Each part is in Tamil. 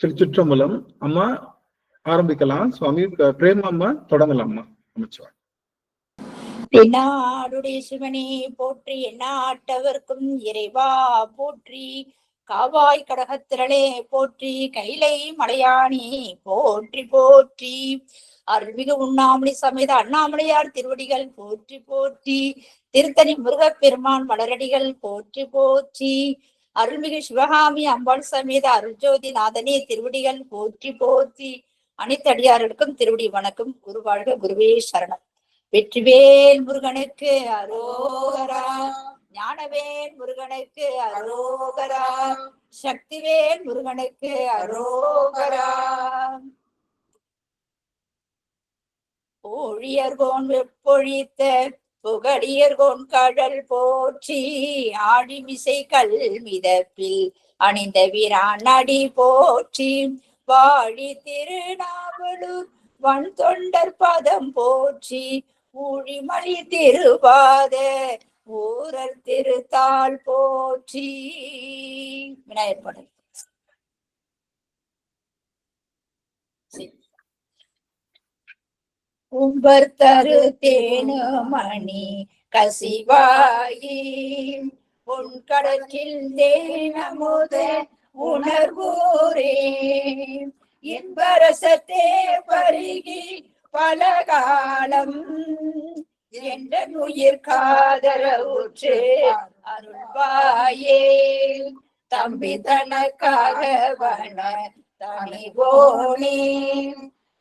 திருச்சிற்றம்பலம். அம்மா ஆரம்பிக்கலாம். சுவாமி பிரேமா அம்மா தொடங்கலாம்மா. அமைச்சர். தென்னாடுடைய சிவனே போற்றி, எந்நாட்டவர்க்கும் இறைவா போற்றி, காவாய் கடகத்திரளே போற்றி, கைலை மலையானி போற்றி போற்றி, அருள்மிகு உண்ணாமணி சமேத அண்ணாமலையார் திருவடிகள் போற்றி போற்றி, திருத்தணி முருகப்பெருமான் மலரடிகள் போற்றி போற்றி, அருள்மிகு சிவகாமி அம்பாள் சமேத அருள்ஜோதி நாதனே திருவடிகள் போற்றி போற்றி, அனைத்து அடியார்களுக்கும் திருவடி வணக்கம். குருவாழ்க, குருவே சரணம். வெற்றிவேல் முருகனுக்கு அரோகரா, ஞானவேல் முருகனுக்கு அரோகரா, சக்திவேல் முருகனுக்கு அரோகரா. ஊழியர்கோன் வெப்பொழித்த புகழியர்கோன் கடல் போற்றி, ஆழிமிசை கல் மிதப்பில் அணிந்த வீரான் அடி போற்றி, வாழி திருநாவலூர் வன் தொண்டர் பதம் போற்றி, ஊழிமணி திருவாத ஊரர் திருத்தாள் போற்றி. விநாயகர் பாடல். உம்பர் தரு தேனு மணி கசிவாயி, உன் கடற்றில் தேனமுத உணர்வூரே, இன்பரசத்தே பருகி பலகாலம் என்ற உயிர் காதர ஊற்று அருள்வாயே, தம்பி தனக்காக வன தனிவோனே,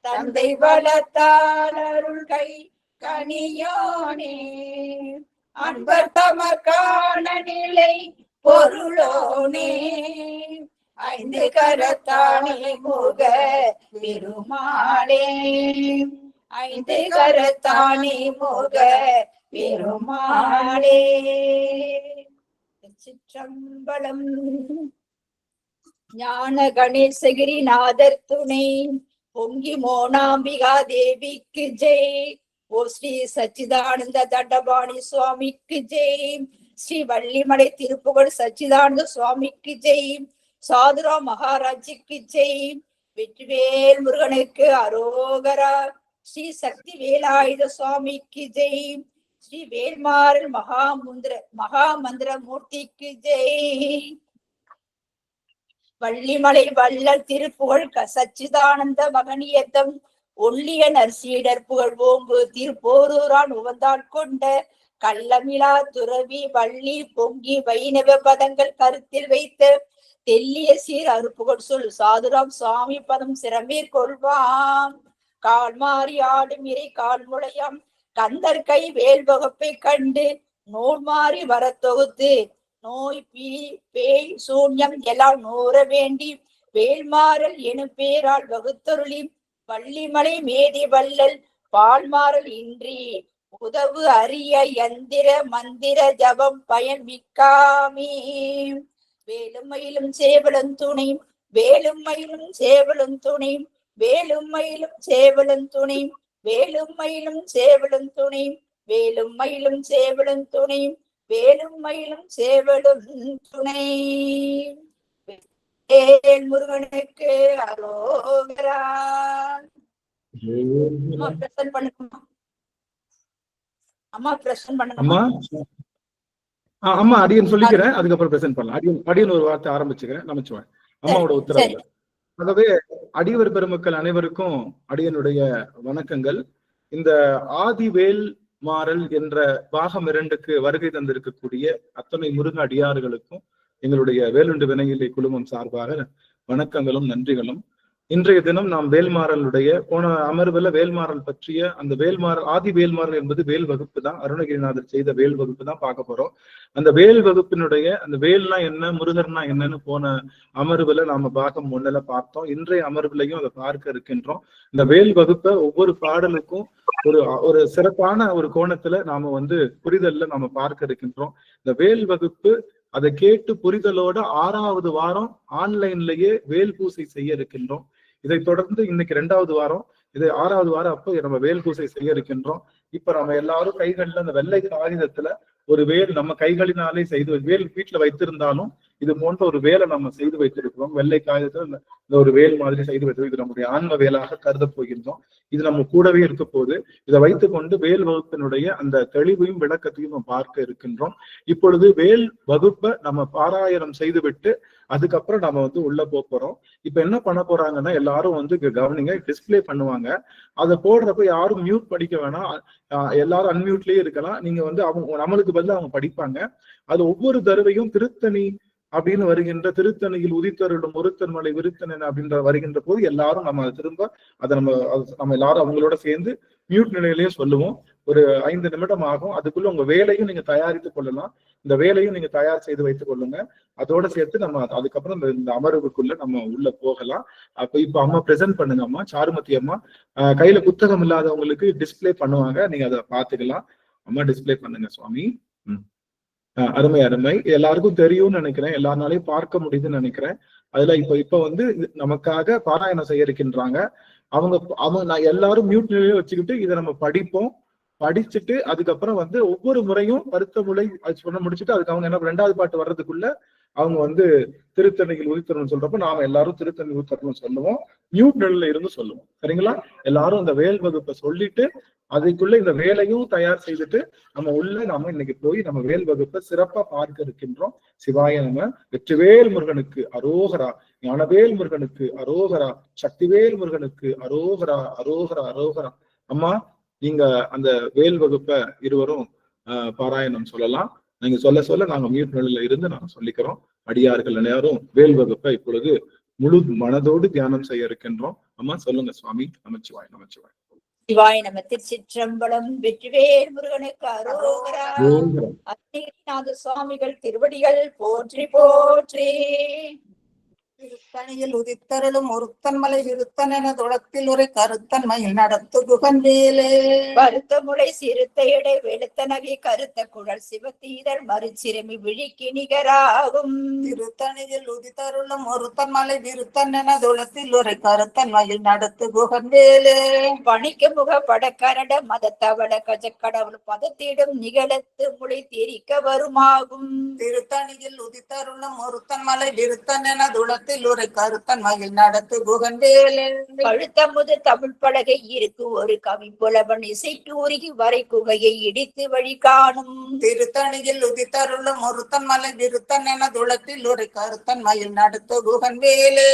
தந்தை வளத்தால் அருள் கை கனியோனே, அன்பர் தமக்கான நிலை பொருளோனே, ஐந்து கரத்தானே முக பெருமாளே, ஐந்து கரத்தானே முக பெருமாளே. சிற்றம்பலம். ஞான கணேசகிரிநாதர் துணை, பொங்கி மோனாம்பிகா தேவிக்கு ஜெய், ஓ ஸ்ரீ சச்சிதானந்த தண்டபாணி சுவாமிக்கு ஜெய், ஸ்ரீ வள்ளிமலை திருப்புகழ் சச்சிதானந்த சுவாமிக்கு ஜெய், சாதுரா மகாராஜிக்கு ஜெய், வெற்றிவேல் முருகனுக்கு அரோகரா, ஸ்ரீ சக்தி வேலாயுத சுவாமிக்கு ஜெய், ஸ்ரீ வேல்மாறல் மகாமந்திர மூர்த்திக்கு ஜெய், வள்ளிமலை வள்ளல் திருப்புகழ் சச்சிதானந்த மகனியத்தம் ஒல்லிய நற்சீடர் புகழ் ஓங்கு திருப்போரூரான் உவந்தாள் கொண்ட கள்ளமிலா துறவி வள்ளி பொங்கி வைணவ பதங்கள் கருத்தில் வைத்த தெல்லிய சீர் அருப்புகழ் சொல் சாதுராம் சுவாமி பதம் சிறமேற் கொள்வாம், கால் மாறி ஆடும் இறை கால் முளையாம் கந்தர் கை வேல் வகுப்பை கண்டு நூல் மாறி வர தொகுத்து, நோய் பேய் சூன்யம் எல்லாம் நூற வேண்டி வேல்மாறல் எனும் பேரால் வகுத்தருளி, வள்ளிமலை மேதி வள்ளல் பால்மாறல் இன்றி உதவு அரிய யந்திர மந்திர ஜபம் பயன் மிக்காமே, வேலும் மயிலும் சேவலும் துணை, வேலும் மயிலும் சேவலும் துணை, வேலும் மயிலும் சேவலும் துணை, வேலும் மயிலும் சேவலும் துணை, வேலும் மயிலும் சேவலும் துணை, வேலும் மயிலும் சேவலும் துணை. வேல் முருகனுக்கு அரோகரா. அம்மா பிரசன்ட் பண்ணுமா? அம்மா பிரசன்ட் பண்ணுமா? அம்மா அடியன் சொல்லிக்கிறேன், அதுக்கப்புறம் பிரசன்ட் பண்ணலாம். அடியன் ஒரு வார்த்தை ஆரம்பிச்சுக்கிறேன். நமச்சிவாய் அம்மாவோட உத்தரவு. ஆகவே அடியவர் பெருமக்கள் அனைவருக்கும் அடியனுடைய வணக்கங்கள். இந்த ஆதிவேல் மாறல் என்ற பாகம் 2க்கு வருகை தந்திருக்கக்கூடிய அத்தனை முருக அடியார்களுக்கும் எங்களுடைய வேலுண்டு வினையிலை குழுமம் சார்பாக வணக்கங்களும் நன்றிகளும். இன்றைய தினம் நாம் வேல்மாறலுடைய போன அமர்வுல வேல்மாறல் பற்றிய அந்த வேல்மாறல் ஆதி வேல்மாறல் என்பது வேல் வகுப்பு தான், அருணகிரிநாதர் செய்த வேல் வகுப்பு தான் பார்க்க போறோம். அந்த வேல் வகுப்பினுடைய அந்த வேல்னா என்ன, முருகர்னா என்னன்னு போன அமர்வுல நாம பாகம் 1ல பார்த்தோம். இன்றைய அமர்வுலையும் அதை பார்க்க இருக்கின்றோம். இந்த வேல் வகுப்பை ஒவ்வொரு பாடலுக்கும் ஒரு சிறப்பான ஒரு கோணத்துல நாம புரிதல்ல நாம பார்க்க இருக்கின்றோம். இந்த வேல் வகுப்பு அதை கேட்டு புரிதலோட 6வது வாரம் ஆன்லைன்லயே வேல் பூசை செய்ய இருக்கின்றோம். இதை தொடர்ந்து இன்னைக்கு 2வது வாரம், இது 6வது வாரம் அப்போ நம்ம வேல் பூசை செய்ய இருக்கின்றோம். இப்ப நம்ம எல்லாரும் கைகள்ல அந்த வெள்ளை காகிதத்துல ஒரு வேல் நம்ம கைகளினாலே செய்து, வேல் வீட்டுல வைத்திருந்தாலும் இது போன்ற ஒரு வேலை நம்ம செய்து வைத்திருக்கிறோம். வெள்ளை காகிதத்தில் இந்த ஒரு வேல் மாதிரி செய்து வைத்திருக்கோம். இது நம்முடைய ஆன்ம வேலாக கருத போகின்றோம். இது நம்ம கூடவே இருக்க போது. இதை வைத்துக் கொண்டு வேல் வகுப்பினுடைய அந்த தெளிவையும் விளக்கத்தையும் நம்ம பார்க்க இருக்கின்றோம். இப்பொழுது வேல் வகுப்பை நம்ம பாராயணம் செய்துவிட்டு அதுக்கப்புறம் நம்ம உள்ள போறோம். இப்ப என்ன பண்ண போறாங்கன்னா, எல்லாரும் கவனிங்க, டிஸ்பிளே பண்ணுவாங்க. அதை போடுறப்ப யாரும் மியூட் படிக்க வேணாம். எல்லாரும் அன்மியூட்லயே இருக்கலாம். நீங்க அவங்க நம்மளுக்கு பதிலா அவங்க படிப்பாங்க. அது ஒவ்வொரு தடவையும் திருத்தணி அப்படின்னு வருகின்ற, திருத்தணியில் உதித்தருளும் ஒருத்தன்மலை விருத்தன அப்படின்ற வருகின்ற போது எல்லாரும் நம்ம திரும்ப அதை நம்ம எல்லாரும் அவங்களோட சேர்ந்து மியூட் நிலையிலேயே சொல்லுவோம். ஒரு 5 நிமிடம் ஆகும். அதுக்குள்ள உங்க வேலையும் நீங்க தயாரித்துக் கொள்ளலாம். இந்த வேலையும் நீங்க தயார் செய்து வைத்துக் கொள்ளுங்க. அதோட சேர்த்து நம்ம அதுக்கப்புறம் இந்த அமர்வுக்குள்ள நம்ம உள்ள போகலாம். இப்ப அம்மா பிரசன்ட் பண்ணுங்க. அம்மா சாருமதி அம்மா கையில புத்தகம் இல்லாதவங்களுக்கு டிஸ்பிளே பண்ணுவாங்க. நீங்க அதை பாத்துக்கலாம். அம்மா டிஸ்பிளே பண்ணுங்க சுவாமி. அருமை அருமை. எல்லாருக்கும் தெரியும்னு நினைக்கிறேன். எல்லாருனாலையும் பார்க்க முடியுதுன்னு நினைக்கிறேன். அதுல இப்ப நமக்காக பாராயணம் செய்ய இருக்கின்றாங்க. அவங்க எல்லாரும் மியூட் நிலையில வச்சுக்கிட்டு இதை நம்ம படிப்போம். படிச்சுட்டு அதுக்கப்புறம் ஒவ்வொரு முறையும் பருத்த முறை சொன்ன முடிச்சுட்டு அதுக்கு அவங்க என்ன 2வது பாட்டு வர்றதுக்குள்ள அவங்க திருத்தணியில் உதித்தரணும் சொல்றப்ப நாம எல்லாரும் திருத்தணி உதித்தரணும் சொல்லுவோம். மியூட் நிலையில இருந்து சொல்லுவோம். சரிங்களா? எல்லாரும் இந்த வேல் வகுப்பை சொல்லிட்டு அதுக்குள்ள இந்த வேலையும் தயார் செய்துட்டு நாம இன்னைக்கு போய் நம்ம வேல் வகுப்பை சிறப்பா பார்க்க இருக்கின்றோம். சிவாய நம. வெற்றிவேல் முருகனுக்கு அரோகரா, ஞானவேல் முருகனுக்கு அரோகரா, சக்திவேல் முருகனுக்கு அரோகரா, அரோகரா, அரோகரா. அம்மா, நீங்க அந்த வேல் வகுப்பை இருவரும் பாராயணம் சொல்லலாம். நீங்க சொல்ல நாங்க மியூட் நிலையில இருந்து நாங்க சொல்லிக்கிறோம். அடியார்கள் நேரம் வேல் வகுப்பை இப்பொழுது முழு மனதோடு தியானம் செய்ய இருக்கின்றோம். அம்மா சொல்லுங்க சுவாமி. நமச்சிவாய், நமச்சிவாய். சிவாய நம. திருச்சிற்றம்பலம். வெற்றிவேல் முருகனுக்கு அரோகரா. அருணகிரிநாத சுவாமிகள் திருவடிகள் போற்றி போற்றி. திருத்தணியில் உதித்தருளும் ஒருத்தன்மலை விருத்தன துளத்தில் ஒரு கருத்தன்மையில் நடத்து குகன்வேலே. பருத்த முளை சிறுத்த இடை வெளுத்த நகை கருத்த குழல் சிவத்தீதர் மறுச்சிறுமி விழிக்கு நிகராகும். திருத்தணியில் உதித்தருளும் ஒருத்தன்மலை விருத்தன துளத்தில் ஒரு கருத்தன்மையில் நடத்து குகன்வேலே. பணிக்கு முக படக்கரட மதத்தவள கஜக்கடவுள் பதத்திடும் நிகழத்து முளை திரிக்க வருமாகும். திருத்தணியில் உதித்தருளும் ஒருத்தன்மலை விருத்தன துளத்தில் ஒரு கருத்தன்மையில் நடத்து குகன்வேலே. பழுத்த முது தமிழ் பலகை இருக்கு ஒரு கவி புலவன் இசைக்கு உருகி வரை குகையை இடித்து வழி காணும். திருத்தணியில் உதித்தருளும் ஒருத்தன்மலை விருத்தன துளத்தில் ஒரு கருத்தன்மையில் நடத்து குகன்வேலே.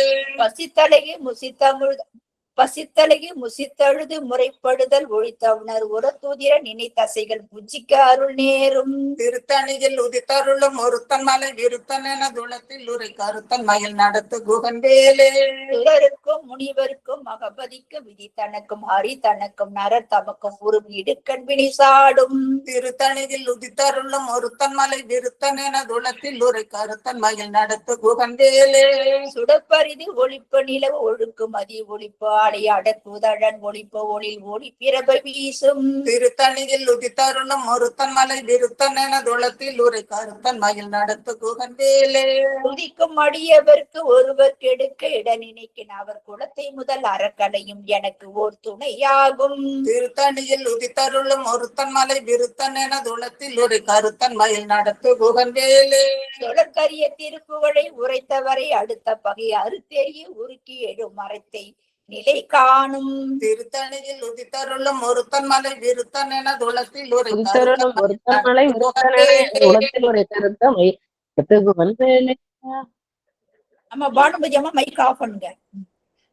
பசித்தழகி முசித்தழுது முறைப்படுதல் ஒழித்தவுணர் உரத்துதிர நினைத்தசைகள் புஜிக்க அருள் நேரும். திருத்தணியில் உதித்தருளும் ஒருத்தன்மலை விருத்தன துளத்தில் ஒரு கருத்தன்மையில் நடத்து குகன்வேலே. துறருக்கும் முனிவருக்கும் மகபதிக்கும் விதி தனக்கும் ஹரி தனக்கும் நரர் தமக்கும் உருவி இடுக்கண் வினை சாடும். திருத்தணியில் உதித்தருளும் ஒருத்தன்மலை விருத்தன துளத்தில் ஒரு கருத்தன்மையில் நடத்து குகன்வேலே. சுடப்பரிதி ஒளிப்ப நிலவு ஒழுக்கும் அதி ஒளிப்பு ஆடை அடக்குதழன் ஒளிப்ப ஒளில் ஒளி பிறப வீசும். திருத்தணியில் உதித்தருளும் ஒருத்தன்மலை விருத்தன துளத்தில் ஒரு கருத்தன்மையில் நடத்து குகன்வேலே. உதிக்கும் அடியவர்க்கு ஒருவர் கெடுக்க இட நினைக்கின் அவர் குலத்தை முதல் அறக்கலையும் எனக்கு ஓர் துணையாகும். திருத்தணியில் உதித்தருளும் ஒருத்தன்மலை விருத்தன துளத்தில் ஒரு கருத்தன்மையில் நடத்து குகன்வேலே. தொடர்கரிய திருப்புகழை உரைத்தவரை அடுத்த பகை அறுத்தெறிய உருக்கி எடும் மரத்தை நிலை காணும். திருத்தணியில் உதித்தருளும் ஒருத்தன்மலை விருத்தன துளத்தில் ஒரு நம்ம பானுபதி அம்மா மைக் ஆஃப் பண்ணுங்க.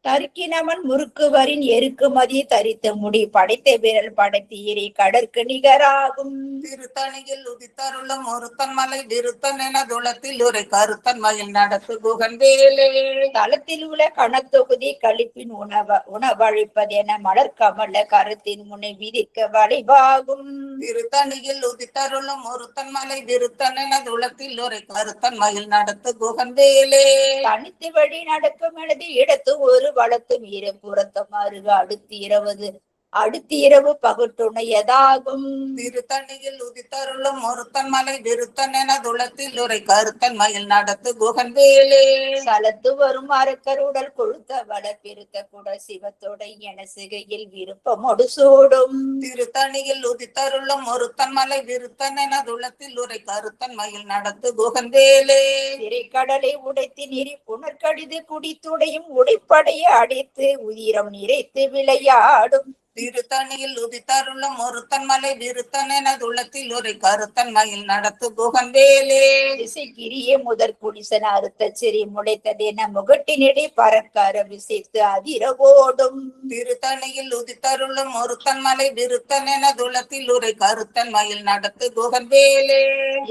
தருக்கினவன் முறுக்குவரின் எருக்கு மதி தரித்த முடி படைத்த விரல் படைத்தீரி கடற்கு நிகராகும். திருத்தணியில் உதித்தருளும் ஒருத்தன்மலை விருத்தன துளத்தில் ஒரு கருத்தன்மையில் நடத்து குகன்வேலே. தளத்தில் உள்ள கணத்தொகுதி கழிப்பின் உணவழிப்பதென மலர் கமல கருத்தின் முனை விதிக்க வழிபாகும். திருத்தணியில் உதித்தருளும் ஒருத்தன்மலை விருத்தன துளத்தில் ஒரு கருத்தன்மையில் நடத்து குகன்வேலே. தனித்து வழி நடக்கும் எனது இடத்து ஒரு வளத்தும் இரு புறத்தும் அருக அடுத்து 20 அடுத்திரவு பகுட்டுணையதாகும். திருத்தணியில் உதித்தருளும் ஒருத்தன் மலை விருத்தன் என துளத்தில் உரை கருத்தன் மயில் நடத்து குகன் வேலே. சலத்து வரும் அரக்கருடல் கொழுத்த வளர் பெருத்த குடல் சிவத்தொடை என சிகையில் விருப்பமொடு சூடும். திருத்தணியில் உதித்தருளும் ஒருத்தன் மலை விருத்தன் என துளத்தில் உரை கருத்தன் மயில் நடத்து குகன் வேலே. திரைக்கடலை உடைத்து நெறி புனர்கடிது குடித்துடையும் உடைப்படைய அடைத்து உயிரம் நிறைத்து விளையாடும். திருத்தணியில் உதித்தருளும் ஒருத்தன் மலை விருத்தன் என துளத்தில் ஒரு கருத்தன் மயில் நடத்து குகன் வேலே. திசைக்கிரிய முதற் குடிசன அறுத்த செறி முளைத்ததென முகட்டினிடை பறக்கார விசைத்து அதிரவோடும். திருத்தணியில் உதித்தருளும் ஒருத்தன் மலை விருத்தன் என துளத்தில் ஒரு கருத்தன் மயில் நடத்து குகன் வேலே.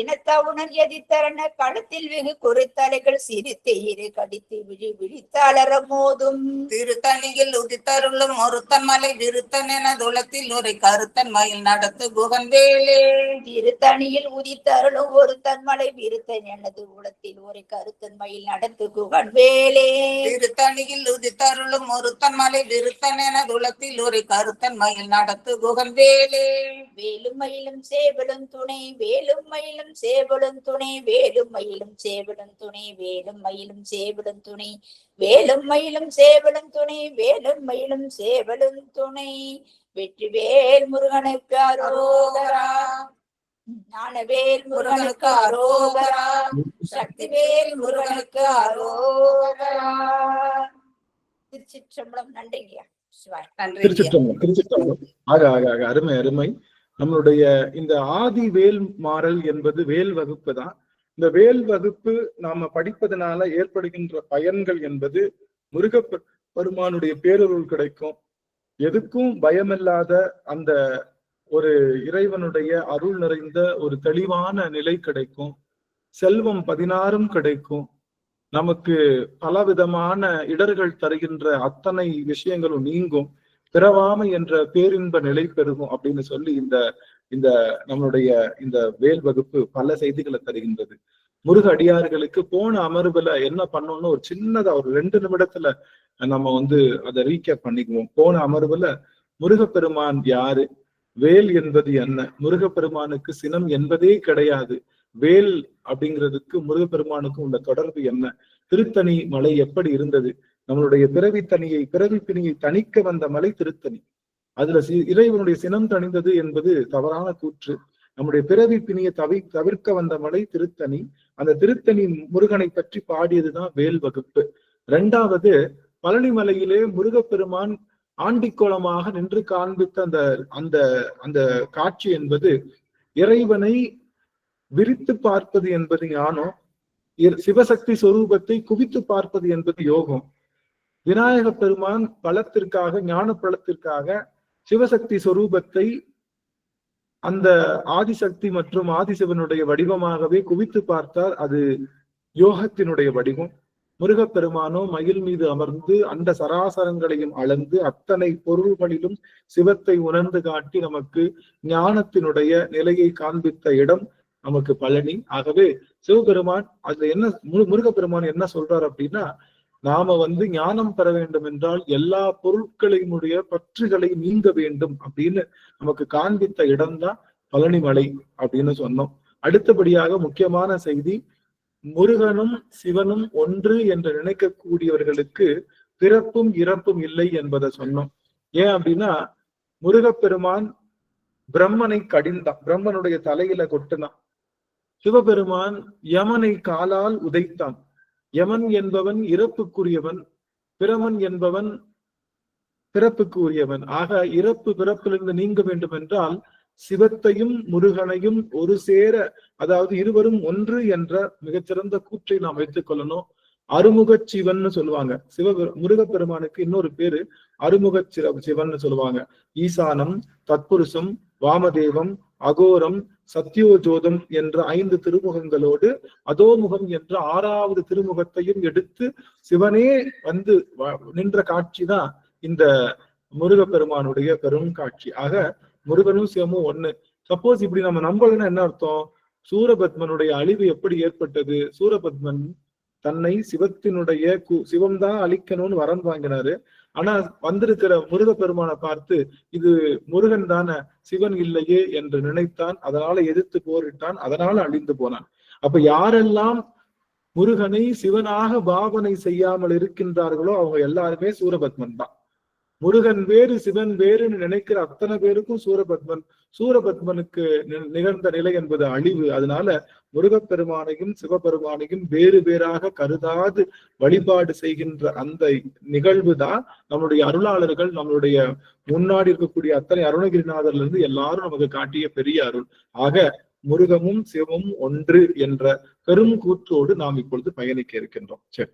இனத்தவுணர் எதித்தரன களத்தில் வெகு குறைத்தலைகள் சிரித்து இரு கடித்து விழித்தாளர மோதும். திருத்தணியில் உதித்தருளும் ஒருத்தன் மலை விருத்தன் என துளத்தில் ஒரு கருத்தன் மயில் நடத்து குகன் வேலே. திருத்தணியில் உதித்தருளும் ஒரு தன்மலை விருத்தன் எனது உலத்தில் ஒரு கருத்தன் மயில் நடத்து குகன் வேலே. திருத்தணியில் உதித்தருளும் ஒருத்தன் மலை விருத்தன் என துளத்தில் ஒரு கருத்தன் மயில் நடத்து குகன் வேலே. வேலும் மயிலும் சேவலும் துணை வேலும் மயிலும் சேவலும் துணை வேலும் மயிலும் சேவலும் துணை வேலும் மயிலும் சேவலும் துணை வேலும் மயிலும் சேவலும் துணை வேலும் மயிலும் சேவலும் துணை. வெற்றிவேல் முருகனுக்கு அரோகரா. ஞானவேல் முருகனுக்கு அரோகரா. சக்திவேல் முருகனுக்கு அரோகரா. திருச்சிற்றம்பலம். நன்றிங்கய்யா. சிவாய். திருச்சிற்றம்பலம். திருச்சிற்றம்பலம். ஆக ஆக ஆக அருமை அருமை. நம்மளுடைய இந்த ஆதி வேல் மாறல் என்பது வேல் வகுப்பு தான். இந்த வேல் வகுப்பு நாம படிப்பதனால ஏற்படுகின்ற பயன்கள் என்பது முருகப்பெருமானுடைய பேரருள் கிடைக்கும். எதுக்கும் பயமில்லாத அந்த ஒரு இறைவனுடைய அருள் நிறைந்த ஒரு தெளிவான நிலை கிடைக்கும். செல்வம் 16 கிடைக்கும். நமக்கு பலவிதமான இடர்கள் தருகின்ற அத்தனை விஷயங்களும் நீங்கும். பிறவாமை என்ற பேரின்ப நிலை பெருகும் அப்படின்னு சொல்லி இந்த நம்மளுடைய இந்த வேல் வகுப்பு பல செய்திகளை தருகின்றது. முருக அடியார்களுக்கு போன அமர்வுல என்ன பண்ணோம்னு ஒரு சின்னதா ஒரு 2 நிமிடத்துல நம்ம அதை ரீகேப் பண்ணிக்குவோம். போன அமர்வுல முருகப்பெருமான் யாரு, வேல் என்பது என்ன, முருகப்பெருமானுக்கு சினம் என்பதே கிடையாது, வேல் அப்படிங்கிறதுக்கு முருகப்பெருமானுக்கும் உள்ள தொடர்பு என்ன, திருத்தணி மலை எப்படி இருந்தது, நம்மளுடைய பிறவி பிணியை தணிக்க வந்த மலை திருத்தணி, அதுல இறைவனுடைய சினம் தணிந்தது என்பது தவறான கூற்று. நம்முடைய பிறவி பிணியை தவிர்க்க வந்த மலை திருத்தணி. அந்த திருத்தணி முருகனை பற்றி பாடியதுதான் வேல் வகுப்பு. 2வது பழனி மலையிலே முருகப்பெருமான் ஆண்டிக்கோலமாக நின்று காண்பித்த அந்த காட்சி என்பது இறைவனை விரித்து பார்ப்பது என்பது ஞானம், சிவசக்தி சொரூபத்தை குவித்து பார்ப்பது என்பது யோகம். விநாயக பெருமான் பலத்திற்காக ஞான பலத்திற்காக சிவசக்தி சொரூபத்தை அந்த ஆதிசக்தி மற்றும் ஆதிசிவனுடைய வடிவமாகவே குவித்து பார்த்தார். அது யோகத்தினுடைய வடிவம். முருகப்பெருமானோ மயில் மீது அமர்ந்து அந்த சராசரங்களையும் அளந்து அத்தனை பொருள்களிலும் சிவத்தை உணர்ந்து காட்டி நமக்கு ஞானத்தினுடைய நிலையை காண்பித்த இடம் நமக்கு பழனி. ஆகவே சிவபெருமான் அதுல என்ன முருகப்பெருமான் என்ன சொல்றார் அப்படின்னா, நாம ஞானம் பெற வேண்டும் என்றால் எல்லா பொருட்களினுடைய பற்றுகளை நீங்க வேண்டும் அப்படின்னு நமக்கு காண்பித்த இடம்தான் பழனிமலை அப்படின்னு சொன்னோம். அடுத்தபடியாக முக்கியமான செய்தி, முருகனும் சிவனும் ஒன்று என்று நினைக்கக்கூடியவர்களுக்கு பிறப்பும் இறப்பும் இல்லை என்பதை சொன்னோம். ஏன் அப்படின்னா, முருகப்பெருமான் பிரம்மனை கடிந்தான், பிரம்மனுடைய தலையில கொட்டினான். சிவபெருமான் யமனை காலால் உதைத்தான். யமன் என்பவன் இறப்புக்குரியவன், பிரமன் என்பவன் பிறப்புக்கு உரியவன். ஆக இறப்பு பிறப்பிலிருந்து நீங்க வேண்டும் என்றால் சிவத்தையும் முருகனையும் ஒரு சேர, அதாவது இருவரும் ஒன்று என்ற மிகச்சிறந்த கூற்றை நாம் வைத்துக் கொள்ளணும். அருமுக சிவன் சொல்லுவாங்க. முருகப்பெருமானுக்கு இன்னொரு பேரு அருமுக சிவன் சொல்லுவாங்க. ஈசானம், தத்புருஷம், வாமதேவம், அகோரம், சத்யோஜோதம் என்ற 5 திருமுகங்களோடு அதோமுகம் என்ற 6வது திருமுகத்தையும் எடுத்து சிவனே நின்ற காட்சி தான் இந்த முருகப்பெருமானுடைய பெரும் காட்சி. ஆக முருகனும் சிவமும் ஒண்ணு. சப்போஸ் இப்படி நம்ம நம்பலன்னா என்ன அர்த்தம்? சூரபத்மனுடைய அழிவு எப்படி ஏற்பட்டது? சூரபத்மன் தன்னை சிவத்தினுடைய சிவம் தான் அழிக்கணும்னு வரம் வாங்கினாரு. ஆனா வந்திருக்கிற முருகப்பெருமானை பார்த்து இது முருகன் தானே, சிவன் இல்லையே என்று நினைத்தான். அதனால எதிர்த்து போரிட்டான், அதனால அழிந்து போனான். அப்ப யாரெல்லாம் முருகனை சிவனாக பாவனை செய்யாமல் இருக்கின்றார்களோ அவங்க எல்லாருமே சூரபத்மன் தான். முருகன் வேறு சிவன் வேறுன்னு நினைக்கிற அத்தனை பேருக்கும் சூரபத்மனுக்கு நிகழ்ந்த நிலை என்பது அழிவு. அதனால முருகப்பெருமானையும் சிவபெருமானையும் வேறு வேறாக கருதாது வழிபாடு செய்கின்ற அந்த நிகழ்வு தான் நம்மளுடைய அருளாளர்கள், நம்மளுடைய முன்னாடி இருக்கக்கூடிய அத்தனை அருணகிரிநாதர்ல இருந்து எல்லாரும் நமக்கு காட்டிய பெரிய அருள். ஆக முருகமும் சிவமும் ஒன்று என்ற பெரும் கூற்றோடு நாம் இப்பொழுது பயணிக்க இருக்கின்றோம். சரி,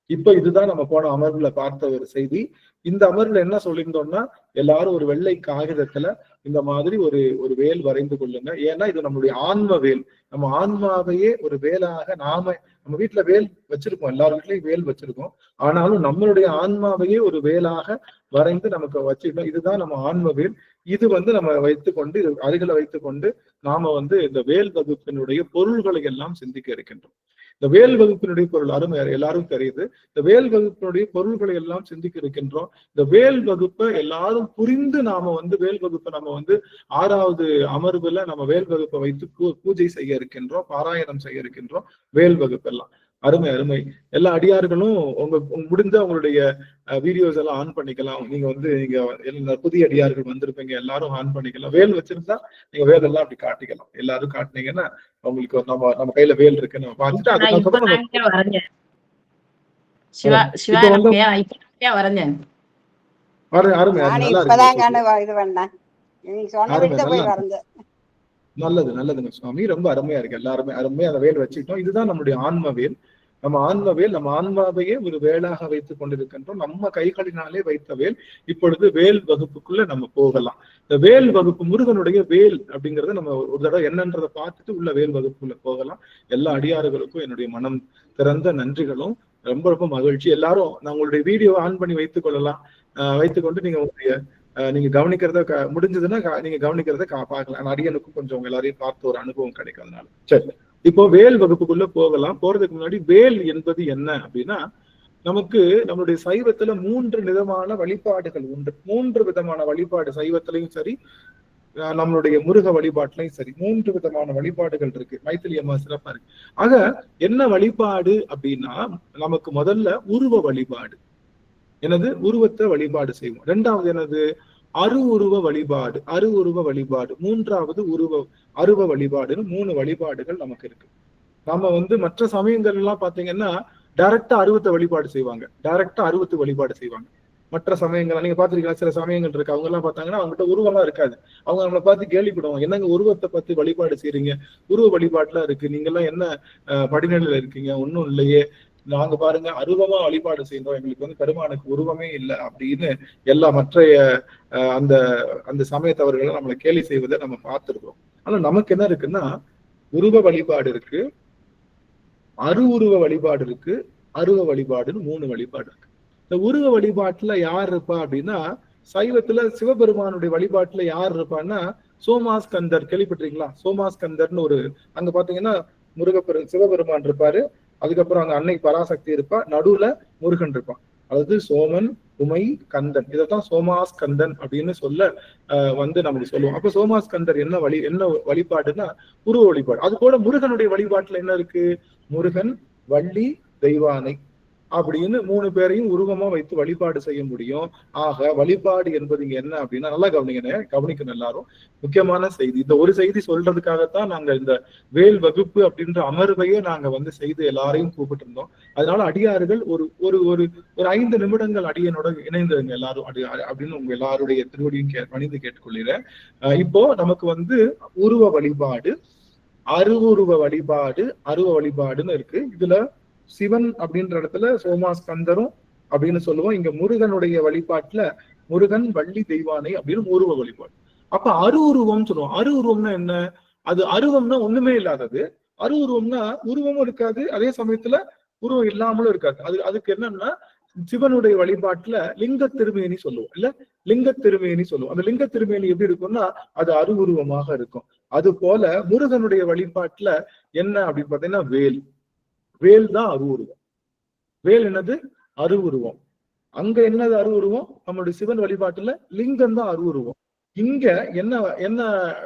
இப்ப இதுதான் நம்ம போன அமர்வுல பார்த்த ஒரு செய்தி. இந்த அமர்வுல என்ன சொல்லியிருந்தோம்னா, எல்லாரும் ஒரு வெள்ளை காகிதத்துல இந்த மாதிரி ஒரு வேல் வரைந்து கொள்ளுங்க. ஏன்னா இது நம்மளுடைய ஆன்ம வேல். நம்ம ஆன்மாவையே ஒரு வேலாக நம்ம வீட்டுல வேல் வச்சிருக்கோம், எல்லார் வீட்லயும் வேல் வச்சிருக்கோம். ஆனாலும் நம்மளுடைய ஆன்மாவையே ஒரு வேலாக வரைந்து நமக்கு வச்சுக்கணும். இதுதான் நம்ம ஆன்ம வேல். இது நம்ம வைத்துக்கொண்டு, அருகில வைத்துக்கொண்டு நாம இந்த வேல் வகுப்பினுடைய பொருள்களை எல்லாம் சிந்திக்க இருக்கின்றோம். இந்த வேல் வகுப்பினுடைய பொருள் அருமை எல்லாரும் தெரியுது. இந்த வேல் வகுப்பினுடைய பொருள்களை எல்லாம் சிந்திக்க இருக்கின்றோம். இந்த வேல் வகுப்பை எல்லாரும் புரிந்து நாம வேல் வகுப்பை நம்ம 6வது அமர்வுல நம்ம வேல் வகுப்பை வைத்து பூஜை செய்ய இருக்கின்றோம், பாராயணம் செய்ய இருக்கின்றோம். வேல் வகுப்பு எல்லாம் அருமை அருமை. எல்லா அடியார்களும் முடிந்த உங்களுடைய வீடியோஸ் எல்லாம் ஆன் பண்ணிக்கலாம். நீங்க புதிய அடியார்கள் வந்திருப்பீங்க, எல்லாரும் ஆன் பண்ணிக்கலாம். வேல் வச்சிருந்தா நீங்க வேல் எல்லாம் அப்படி காட்டிக்கலாம். எல்லாரும் காட்டினீங்கன்னா உங்களுக்கு நம்ம கையில வேல் இருக்கு நம்ம பார்த்துட்டு அதுக்கப்புறம் நல்லது நல்லதுங்க சுவாமி, ரொம்ப அருமையா இருக்கு. எல்லாருமே அருமையா அந்த வேல் வச்சுக்கிட்டோம். இதுதான் நம்மளுடைய ஆன்ம வேல். நம்ம ஆன்மாவையே ஒரு வேலாக வைத்துக் கொண்டிருக்கின்றோம். நம்ம கைகளினாலே வைத்த வேல். இப்பொழுது வேல் வகுப்புக்குள்ள நம்ம போகலாம். இந்த வேல் வகுப்பு, முருகனுடைய வேல் அப்படிங்கறத நம்ம ஒரு தடவை என்னன்றதை பார்த்துட்டு உள்ள வேல் வகுப்புக்குள்ள போகலாம். எல்லா அடியார்களுக்கும் என்னுடைய மனம் திறந்த நன்றிகளும், ரொம்ப ரொம்ப மகிழ்ச்சி. எல்லாரும் நான் உங்களுடைய வீடியோ ஆன் பண்ணி வைத்துக் கொள்ளலாம். வைத்துக்கொண்டு நீங்க கவனிக்கிறத முடிஞ்சதுன்னா நீங்க கவனிக்கிறத பார்க்கலாம். அடியனுக்கும் கொஞ்சம் எல்லாரையும் பார்த்து ஒரு அனுபவம் கிடைக்கிறதுனால. சரி, இப்போ வேல் வகுப்புக்குள்ள போகலாம். போறதுக்கு முன்னாடி வேல் என்பது என்ன அப்படின்னா, நமக்கு நம்மளுடைய சைவத்துல 3 விதமான வழிபாடுகள் உண்டு. 3 விதமான வழிபாடு சைவத்திலையும் சரி, நம்மளுடைய முருக வழிபாட்டுலையும் சரி 3 விதமான வழிபாடுகள் இருக்கு. மைத்திலி அம்மா சிறப்பா இருக்கு. ஆக என்ன வழிபாடு அப்படின்னா, நமக்கு முதல்ல உருவ வழிபாடு. எனது உருவத்தை வழிபாடு செய்வோம். 2வது எனது அருவுருவ வழிபாடு. 3வது அருவ வழிபாடுன்னு 3 வழிபாடுகள் நமக்கு இருக்கு. நம்ம மற்ற சமயங்கள் எல்லாம் பாத்தீங்கன்னா டைரக்டா அருவத்தை வழிபாடு செய்வாங்க. மற்ற சமயங்கள் நீங்க பாத்திருக்கீங்களா? சில சமயங்கள் இருக்கு, அவங்க எல்லாம் பார்த்தாங்கன்னா அவங்ககிட்ட உருவம்லாம் இருக்காது. அவங்க நம்மளை பார்த்து கேள்விப்படுவாங்க, என்னங்க உருவத்தை பத்தி வழிபாடு செய்றீங்க, உருவ வழிபாட்டுலாம் இருக்கு, நீங்க எல்லாம் என்ன படிநிலையில இருக்கீங்க? ஒன்னும் இல்லையே, நாங்க பாருங்க அருவமா வழிபாடு செய்யறோம், எங்களுக்கு பெருமானுக்கு உருவமே இல்லை அப்படின்னு எல்லா மற்ற அந்த சமயத்தவர்கள் நம்மளை கேலி செய்வதை நம்ம பார்த்திருக்கோம். ஆனா நமக்கு என்ன இருக்குன்னா, உருவ வழிபாடு இருக்கு, அருவுருவ வழிபாடு இருக்கு, அருவ வழிபாடுன்னு 3 வழிபாடு இருக்கு. இந்த உருவ வழிபாட்டுல யார் இருப்பா அப்படின்னா, சைவத்துல சிவபெருமானுடைய வழிபாட்டுல யார் இருப்பான்னா சோமாஸ்கந்தர். கேள்விப்பட்டிருக்கீங்களா? சோமாஸ்கந்தர்னு அங்க பாத்தீங்கன்னா சிவபெருமான் இருப்பாரு, அதுக்கப்புறம் அங்க அன்னை பராசக்தி இருப்பா, நடுவுல முருகன் இருப்பான். அதாவது சோமன், உமை, கந்தன். இதைத்தான் சோமாஸ்கந்தன் அப்படின்னு நமக்கு சொல்லுவோம். அப்ப சோமாஸ்கந்தர் என்ன வழிபாடுன்னா உருவ வழிபாடு. அது கூட முருகனுடைய வழிபாட்டுல என்ன இருக்கு? முருகன், வள்ளி, தெய்வானை அப்படின்னு 3 பேரையும் உருவமா வைத்து வழிபாடு செய்ய முடியும். ஆக வழிபாடு என்பது இங்க என்ன அப்படின்னா, நல்லா கவனிக்கணும் எல்லாரும். முக்கியமான செய்தி, இந்த ஒரு செய்தி சொல்றதுக்காகத்தான் நாங்க இந்த வேல் வகுப்பு அப்படின்ற அமர்வையே நாங்க செய்து எல்லாரையும் கூப்பிட்டு இருந்தோம். அதனால அடியார்கள் ஒரு 5 நிமிடங்கள் அடியனோட இணைந்துருங்க எல்லாரும் அப்படின்னு உங்க எல்லாருடைய திருவடியும் பணிந்து கேட்டுக்கொள்கிறேன். இப்போ நமக்கு உருவ வழிபாடு, அருவுருவ வழிபாடு, அருவ வழிபாடுன்னு இருக்கு. இதுல சிவன் அப்படின்ற இடத்துல சோமாஸ்கந்தரும் அப்படின்னு சொல்லுவோம். இங்க முருகனுடைய வழிபாட்டுல முருகன், வள்ளி, தெய்வானை அப்படின்னு உருவ வழிபாடு. அப்ப அருவுருவம் சொல்லுவோம். அருவுருவம்னா என்ன? அது அருவம்னா ஒண்ணுமே இல்லாதது. அருவுருவம்னா உருவமும் இருக்காது, அதே சமயத்துல உருவம் இல்லாமலும் இருக்காது. அதுக்கு என்னன்னா, சிவனுடைய வழிபாட்டுல லிங்க திருமேனி சொல்லுவோம், இல்ல லிங்க திருமேனி சொல்லுவோம். அந்த லிங்க திருமேனி எப்படி இருக்கும்னா அது அருவுருவமாக இருக்கும். அது போல முருகனுடைய வழிபாட்டுல என்ன அப்படின்னு பாத்தீங்கன்னா வேல் தான் அருவுருவம். வேல் என்னது? அருவுருவம். அங்க என்னது அருவுருவம்? நம்மளுடைய சிவன் வழிபாட்டுல லிங்கம் தான் அருவுருவம். இங்க என்ன என்ன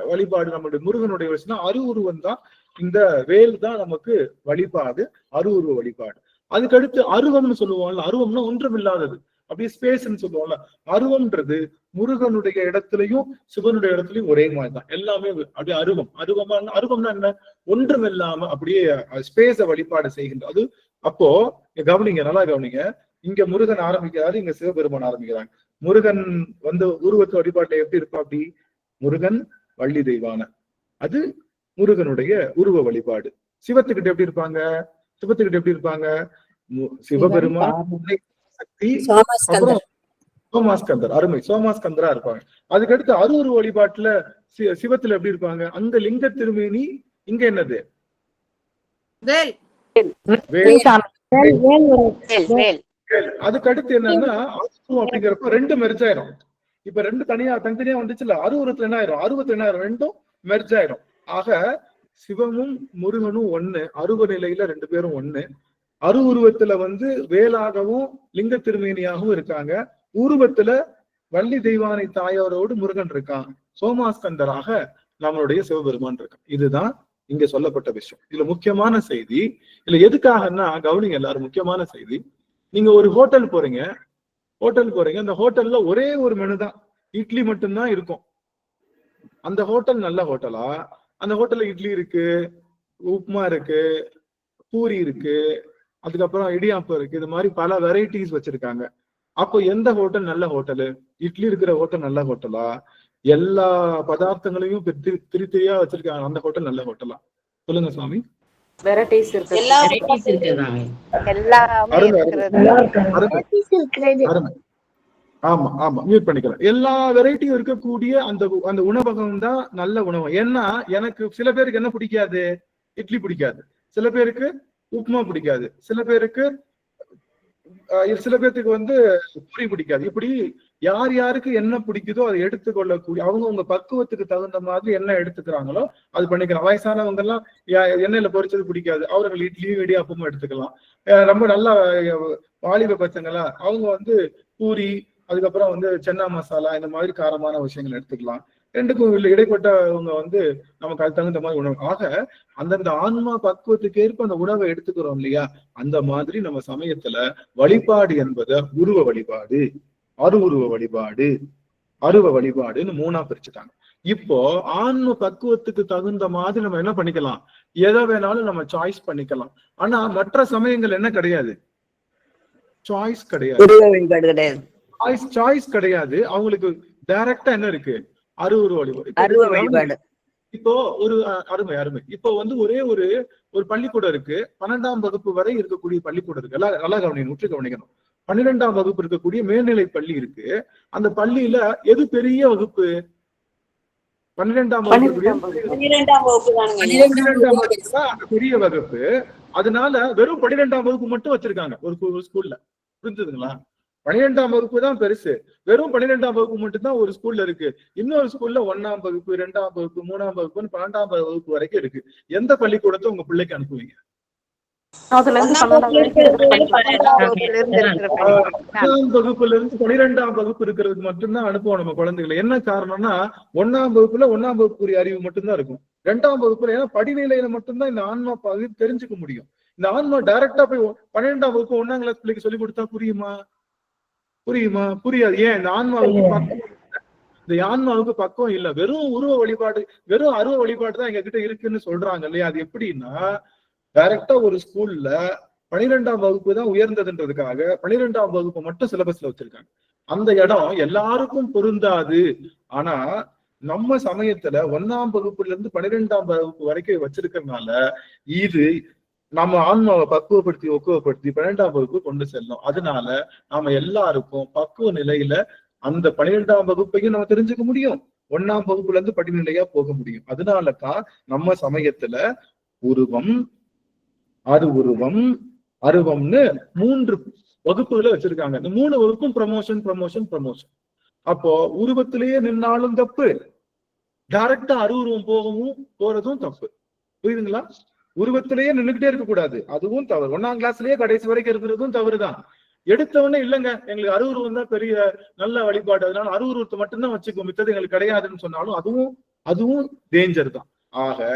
வழிபாடு நம்மளுடைய முருகனுடைய விஷயம்னா அருவுருவம் தான். இந்த வேல் தான் நமக்கு வழிபாடு, அருவுருவ வழிபாடு. அதுக்கடுத்து அருவம்னு சொல்லுவோம்ல, அருவம்னா ஒன்றுமில்லாதது, அப்படியே ஸ்பேஸ்ன்னு சொல்லுவோம்ல. அருவம்ன்றது முருகனுடைய இடத்துலயும் சிவனுடைய இடத்துலயும் ஒரே மாதிரி தான், எல்லாமே அப்படியே அருவம். அருவம்னா என்ன? ஒன்றும் இல்லாம அப்படியே ஸ்பேஸ வழிபாடு செய்கின்ற அது. அப்போ கவனிங்க, நல்லா கவனிங்க. இங்க முருகன் ஆரம்பிக்கிறாரு, இங்க சிவபெருமான் ஆரம்பிக்கிறாங்க. முருகன் வந்து உருவத்து வழிபாட்டுல எப்படி இருப்பா? அப்படி முருகன் வள்ளி தெய்வான, அது முருகனுடைய உருவ வழிபாடு. சிவத்துக்கிட்ட எப்படி இருப்பாங்க? சிவத்துக்கிட்ட எப்படி இருப்பாங்க? சிவபெருமான் சக்தி, அப்புறம் சோமாஸ்கந்தர், அருமை, சோமாஸ்கந்தரா இருப்பாங்க. அதுக்கடுத்து அருவுருவ வழிபாட்டுல சிவத்துல எப்படி இருப்பாங்க? அங்க லிங்க திருமேனி, இங்க என்னது? வேல். அதுக்கு அடுத்து என்னன்னா அருவுருவம் அப்படிங்கிறப்ப ரெண்டு மெர்ஜ் ஆயிரும். இப்ப ரெண்டு தனித்தனியா வந்துச்சுல, அருவுருவத்துல என்ன ஆயிரும்? அருவத்துல என்ன ஆயிரும்? ரெண்டும் மெர்ஜ் ஆயிரும். ஆக சிவமும் முருகனும் ஒண்ணு, அருவ நிலையில ரெண்டு பேரும் ஒண்ணு. அருவுருவத்துல வந்து வேலாகவும் லிங்க திருமேனியாகவும் இருக்காங்க. உருவத்துல வள்ளி தெய்வானை தாயாரோடு முருகன் இருக்கான். சோமாஸ்கந்தராக நம்மளுடைய சிவபெருமான் இருக்கான். இதுதான் இங்க சொல்லப்பட்ட விஷயம். இதுல முக்கியமான செய்தி, இதுல எதுக்காகன்னா கவனிங்க எல்லாரும், முக்கியமான செய்தி. நீங்க ஒரு ஹோட்டல் போறீங்க, அந்த ஹோட்டல்ல ஒரே ஒரு மெனு தான், இட்லி மட்டும்தான் இருக்கும். அந்த ஹோட்டல் நல்ல ஹோட்டலா? அந்த ஹோட்டல்ல இட்லி இருக்கு, உப்புமா இருக்கு, பூரி இருக்கு, அதுக்கப்புறம் இடியாப்பம் இருக்கு, இது மாதிரி பல வெரைட்டிஸ் வச்சிருக்காங்க. அப்போ எந்த ஹோட்டல் நல்ல ஹோட்டலு? இட்லி இருக்கிற ஹோட்டல் நல்ல ஹோட்டலா? எல்லா பதார்த்தங்களையும் திரியா வச்சிருக்காங்க, அந்த ஹோட்டல் நல்ல ஹோட்டலா? சொல்லுங்க சுவாமி. வெரைட்டிஸ் இருக்கு, ஆமா ஆமா, மியூட் பண்ணிக்கலாம். எல்லா வெரைட்டியும் இருக்கக்கூடிய அந்த உணவகம் தான் நல்ல உணவு. ஏன்னா எனக்கு சில பேருக்கு என்ன பிடிக்காது? இட்லி பிடிக்காது, சில பேருக்கு உப்புமா பிடிக்காது, சில பேர்த்துக்கு வந்து பூரி பிடிக்காது. இப்படி யார் யாருக்கு என்ன பிடிக்குதோ அதை எடுத்துக்கொள்ளக்கூடிய, அவங்க பக்குவத்துக்கு தகுந்த மாதிரி என்ன எடுத்துக்கிறாங்களோ அது பண்ணிக்கலாம். வயசானவங்க எல்லாம் எண்ணெயில பொரிச்சது பிடிக்காது, அவர்கள் இட்லியும் இடியாப்பமும் எடுத்துக்கலாம். ரொம்ப நல்லா வாலிப பசங்களா, அவங்க வந்து பூரி, அதுக்கப்புறம் வந்து சென்னா மசாலா, இந்த மாதிரி காரமான விஷயங்கள் எடுத்துக்கலாம். ரெண்டுக்கும் இடைப்பட்டவங்க வந்து நமக்கு அது தகுந்த மாதிரி உணவு. ஆக அந்தந்த ஆன்மா பக்குவத்துக்கு ஏற்ப அந்த உணவை எடுத்துக்கிறோம் இல்லையா? அந்த மாதிரி நம்ம சமயத்துல வழிபாடு என்பதை உருவ வழிபாடு, அருவுருவ வழிபாடு, அருவ வழிபாடுன்னு மூணா பிரிச்சுட்டாங்க. இப்போ ஆன்ம பக்குவத்துக்கு தகுந்த மாதிரி நம்ம என்ன பண்ணிக்கலாம்? எதை வேணாலும் நம்ம சாய்ஸ் பண்ணிக்கலாம். ஆனா மற்ற சமயங்கள் என்ன கிடையாது? சாய்ஸ் கிடையாது, சாய்ஸ் கிடையாது. அவங்களுக்கு டைரக்டா என்ன இருக்கு? அருவுருவ வழிபாடு. இப்போ ஒரு அருமை. இப்போ வந்து ஒரே ஒரு பள்ளிக்கூடம் இருக்கு, 12ஆம் வகுப்பு வரை இருக்கக்கூடிய பள்ளிக்கூடம் இருக்கு. நல்லா கவனிக்கணும், உற்று கவனிக்கணும். 12ஆம் வகுப்பு இருக்கக்கூடிய மேல்நிலை பள்ளி இருக்கு. அந்த பள்ளியில எது பெரிய வகுப்பு? 12ஆம் வகுப்பு பெரிய வகுப்பு. அதனால வெறும் 12ஆம் வகுப்பு மட்டும் வச்சிருக்காங்க ஒரு ஸ்கூல்ல. புரிஞ்சுதுங்களா? 12ஆம் வகுப்பு தான் பெருசு, வெறும் 12ஆம் வகுப்பு மட்டும் தான் ஒரு ஸ்கூல்ல இருக்கு. இன்னொரு ஸ்கூல்ல 1ஆம் வகுப்பு, 2ஆம் வகுப்பு, 3ஆம் வகுப்புன்னு 12ஆம் வகுப்பு வரைக்கும் இருக்கு. எந்த பள்ளிக்கூடத்தை உங்க பிள்ளைக்கு அனுப்புவீங்க? 1ஆம் வகுப்புல இருந்து 12ஆம் வகுப்பு இருக்கிறதுக்கு மட்டும்தான் அனுப்புவோம் நம்ம குழந்தைகளை. என்ன காரணம்னா 1ஆம் வகுப்புல 1ஆம் வகுப்புரிய அறிவு மட்டும்தான் இருக்கும். 2ஆம் வகுப்புல ஏன்னா படிநிலையில மட்டும்தான் இந்த ஆன்மா பகுதி தெரிஞ்சுக்க முடியும். இந்த ஆன்மா டைரக்டா போய் 12ஆம் வகுப்பு 1ஆம் கிளாஸ் பிள்ளைக்கு சொல்லி கொடுத்தா புரியுமா? புரியாது. ஏன்? இந்த ஆன்மாவுக்கு பக்குவம் இல்ல. வெறும் உருவ வழிபாடு, வெறும் அருவ வழிபாடு தான் எங்க கிட்ட இருக்குன்னு சொல்றாங்க இல்லையா? அது எப்படின்னா, டைரக்டா ஒரு ஸ்கூல்ல 12ஆம் வகுப்பு தான் உயர்ந்ததுன்றதுக்காக 12ஆம் வகுப்பு மட்டும் சிலபஸ்ல வச்சிருக்காங்க. அந்த இடம் எல்லாருக்கும் பொருந்தாது. ஆனா நம்ம சமயத்துல 1ஆம் வகுப்புல இருந்து 12ஆம் வகுப்பு வரைக்கும் வச்சிருக்கிறதுனால இது நம்ம ஆன்மாவை ஒக்குவப்படுத்தி 12ஆம் வகுப்பு கொண்டு செல்லும். அதனால நாம எல்லாருக்கும் பக்குவ நிலையில அந்த 12ஆம் வகுப்பையும் நம்ம தெரிஞ்சுக்க முடியும், 1ஆம் வகுப்புல இருந்து படிநிலையா போக முடியும். அதனாலதான் நம்ம சமயத்துல உருவம், அருவுருவம், அருவம்னு 3 வகுப்புகளை வச்சிருக்காங்க. இந்த 3 வகுப்பும் ப்ரமோஷன். அப்போ உருவத்திலேயே நின்னாலும் தப்பு, டைரக்டா அருவுருவம் போறதும் தப்பு. புரியுதுங்களா? உருவத்திலேயே நின்றுகிட்டே இருக்க கூடாது, அதுவும் தவறு. 1ஆம் கிளாஸ்லயே கடைசி வரைக்கும் இருக்கிறதும் தவறுதான். எடுத்தவொடனே இல்லைங்க எங்களுக்கு அருவுருவம் தான் பெரிய நல்ல வழிபாடு, அதனால அருவுருவத்தை மட்டும்தான் வச்சுக்கோ, மித்தது எங்களுக்கு கிடையாதுன்னு சொன்னாலும் அதுவும் டேஞ்சர் தான். ஆக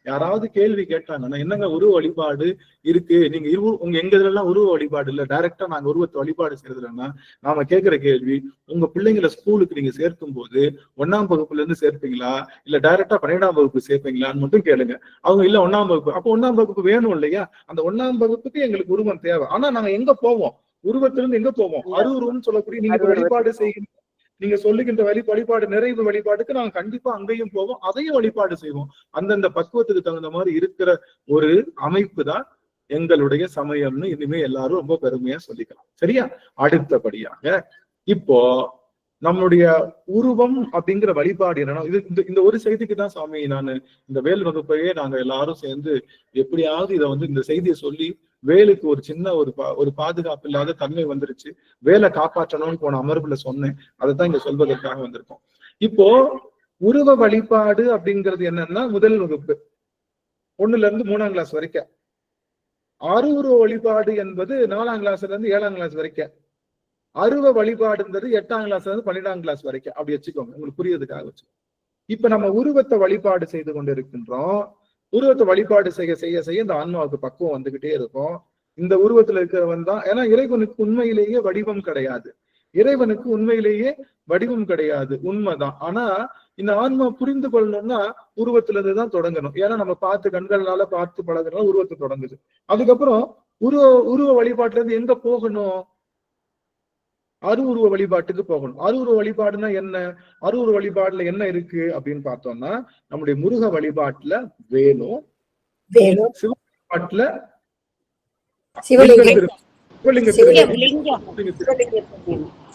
யாராவது கேள்வி கேட்டாங்கன்னா, என்னங்க உருவ வழிபாடு இருக்கு, நீங்க உங்க எங்க இதுல எல்லாம் உருவ வழிபாடு இல்ல, டைரக்டா நாங்க உருவத்தை வழிபாடு செய்யறதுலன்னா நாம கேட்கிற கேள்வி, உங்க பிள்ளைங்களை ஸ்கூலுக்கு நீங்க சேர்க்கும் போது 1ஆம் வகுப்புல இருந்து சேர்ப்பீங்களா இல்ல டைரக்டா 12ஆம் வகுப்பு சேர்ப்பீங்களான்னு மட்டும் கேளுங்க. அவங்க இல்ல 1ஆம் வகுப்பு, அப்போ 1ஆம் வகுப்பு வேணும் இல்லையா? அந்த 1ஆம் வகுப்புக்கு எங்களுக்கு உருவம் தேவை. ஆனா நாங்க எங்க போவோம்? உருவத்திலிருந்து எங்க போவோம்? அருவுருவம்னு சொல்லக்கூடிய நீங்க வழிபாடு செய்யணும், நீங்க சொல்லுகின்ற வழிபாடு நிறைவு வழிபாடுக்கு நாங்க கண்டிப்பா அங்கேயும் போவோம், அதையும் வழிபாடு செய்வோம். அந்தந்த பக்குவத்துக்கு தகுந்த மாதிரி இருக்கிற ஒரு அமைப்பு தான் எங்களுடைய சமயம்னு இனிமே எல்லாரும் ரொம்ப பெருமையா சொல்லிக்கலாம். சரியா? அடுத்தபடியாக இப்போ நம்மளுடைய உருவம் அப்படிங்கிற வழிபாடு என்னன்னா, இந்த ஒரு செய்திக்கு தான் சாமி நான் இந்த வேல் வகுப்பையே நாங்க எல்லாரும் சேர்ந்து எப்படியாவது இதை இந்த செய்தியை சொல்லி வேலுக்கு ஒரு சின்ன ஒரு பாதுகாப்பு இல்லாத தன்மை வந்துருச்சு, வேலை காப்பாற்றணும்னு போன அமர்வுல சொன்னேன். அதைத்தான் இங்க சொல்வதற்காக வந்திருக்கோம். இப்போ உருவ வழிபாடு அப்படிங்கிறது என்னன்னா, முதல் வகுப்பு 1ல இருந்து 3ஆம் கிளாஸ் வரைக்கும். அருவுருவ வழிபாடு என்பது 4ஆம் கிளாஸ்ல இருந்து 7ஆம் கிளாஸ் வரைக்கும். அருவ வழிபாடுன்றது 8ஆம் கிளாஸ்ல இருந்து 12ஆம் கிளாஸ் வரைக்கும். அப்படி வச்சுக்கோங்க, உங்களுக்கு புரியறதுக்காக வச்சு. இப்ப நம்ம உருவத்தை வழிபாடு செய்து கொண்டு இருக்கின்றோம். உருவத்தை வழிபாடு செய்ய செய்ய செய்ய இந்த ஆன்மாவுக்கு பக்குவம் வந்துகிட்டே இருக்கும். இந்த உருவத்துல இருக்கிறவன் தான், ஏன்னா இறைவனுக்கு உண்மையிலேயே வடிவம் கிடையாது, இறைவனுக்கு உண்மையிலேயே வடிவம் கிடையாது, உண்மைதான். ஆனா இந்த ஆன்மா புரிந்து கொள்ளணும்னா உருவத்துல இருந்துதான் தொடங்கணும். ஏன்னா நம்ம கண்களால பார்த்து பழகிறனால உருவத்தை தொடங்குது. அதுக்கப்புறம் உருவ வழிபாட்டுல இருந்து எங்க போகணும்? அருவுருவ வழிபாட்டுக்கு போகணும். அருவுருவ வழிபாடுனா என்ன? அருவுருவ வழிபாடுல என்ன இருக்கு அப்படின்னு பார்த்தோம்னா, நம்முடைய முருக வழிபாட்டுல வேலும், சிவ வழிபாட்டுல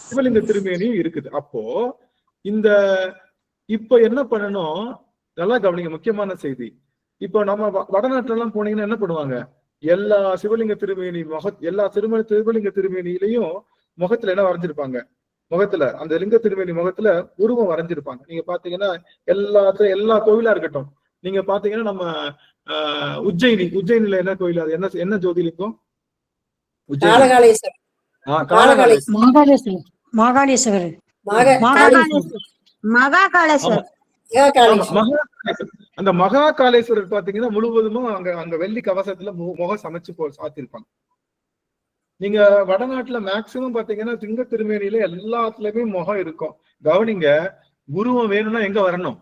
சிவலிங்க திருமேனியும் இருக்குது. அப்போ இப்ப என்ன பண்ணணும், நல்லா கவனிங்க, முக்கியமான செய்தி. இப்போ நம்ம வடநாட்டுல எல்லாம் போனீங்கன்னா என்ன பண்ணுவாங்க, எல்லா சிவலிங்க திருமேனி எல்லா சிவலிங்க திருமேனியிலையும் முகத்துல என்ன வரைஞ்சிருப்பாங்க, முகத்துல அந்த லிங்க திருமேனி முகத்துல உருவம் வரைஞ்சிருப்பாங்க. நீங்க பாத்தீங்கன்னா எல்லா கோவிலா இருக்கட்டும், நீங்க பாத்தீங்கன்னா நம்ம உஜ்ஜயினில என்ன கோயில், அது என்ன ஜோதிலிங்கம்? அந்த மகா காளேஸ்வரர் பாத்தீங்கன்னா முழுவதுமா அங்க வெள்ளி கவசத்துல முகம் சமைச்சு சாத்திருப்பாங்க. நீங்க வடநாட்டுல மேக்சிமம் பாத்தீங்கன்னா சிங்க திருமேனியில எல்லாத்துலயுமே முகம் இருக்கும். கவனிங்க, உருவம் வேணும்னா எங்க வரணும்?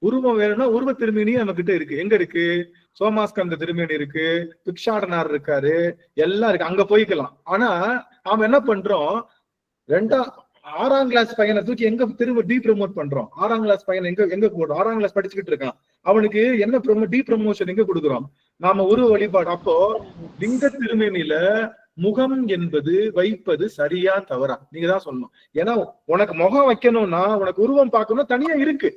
உருவம் வேணும்னா உருவ திருமேனி நம்ம கிட்ட இருக்கு. எங்க இருக்கு? சோமாஸ்கந்த திருமேனி இருக்கு, பிக்ஷாடனார் இருக்காரு, எல்லாம் இருக்கு, அங்க போய்க்கலாம். ஆனா நாம என்ன பண்றோம், 6ஆம் கிளாஸ் பையனை தூக்கி எங்க திரும்ப ப்ரமோட் பண்றோம்? 6ஆம் கிளாஸ் பையனை எங்க போடுறோம்? 6ஆம் கிளாஸ் படிச்சுக்கிட்டு இருக்கான், அவனுக்கு என்ன ப்ரமோஷன் எங்க கொடுக்குறோம்? நாம உருவ வழிபாடு. அப்போ லிங்க திருமேனியில முகம் என்பது வைப்பது சரியா தவறா நீங்க தான் சொல்லணும். ஏன்னா உனக்கு முகம் வைக்கணும்னா உனக்கு உருவம் பார்க்கணும் தனியா இருக்கு,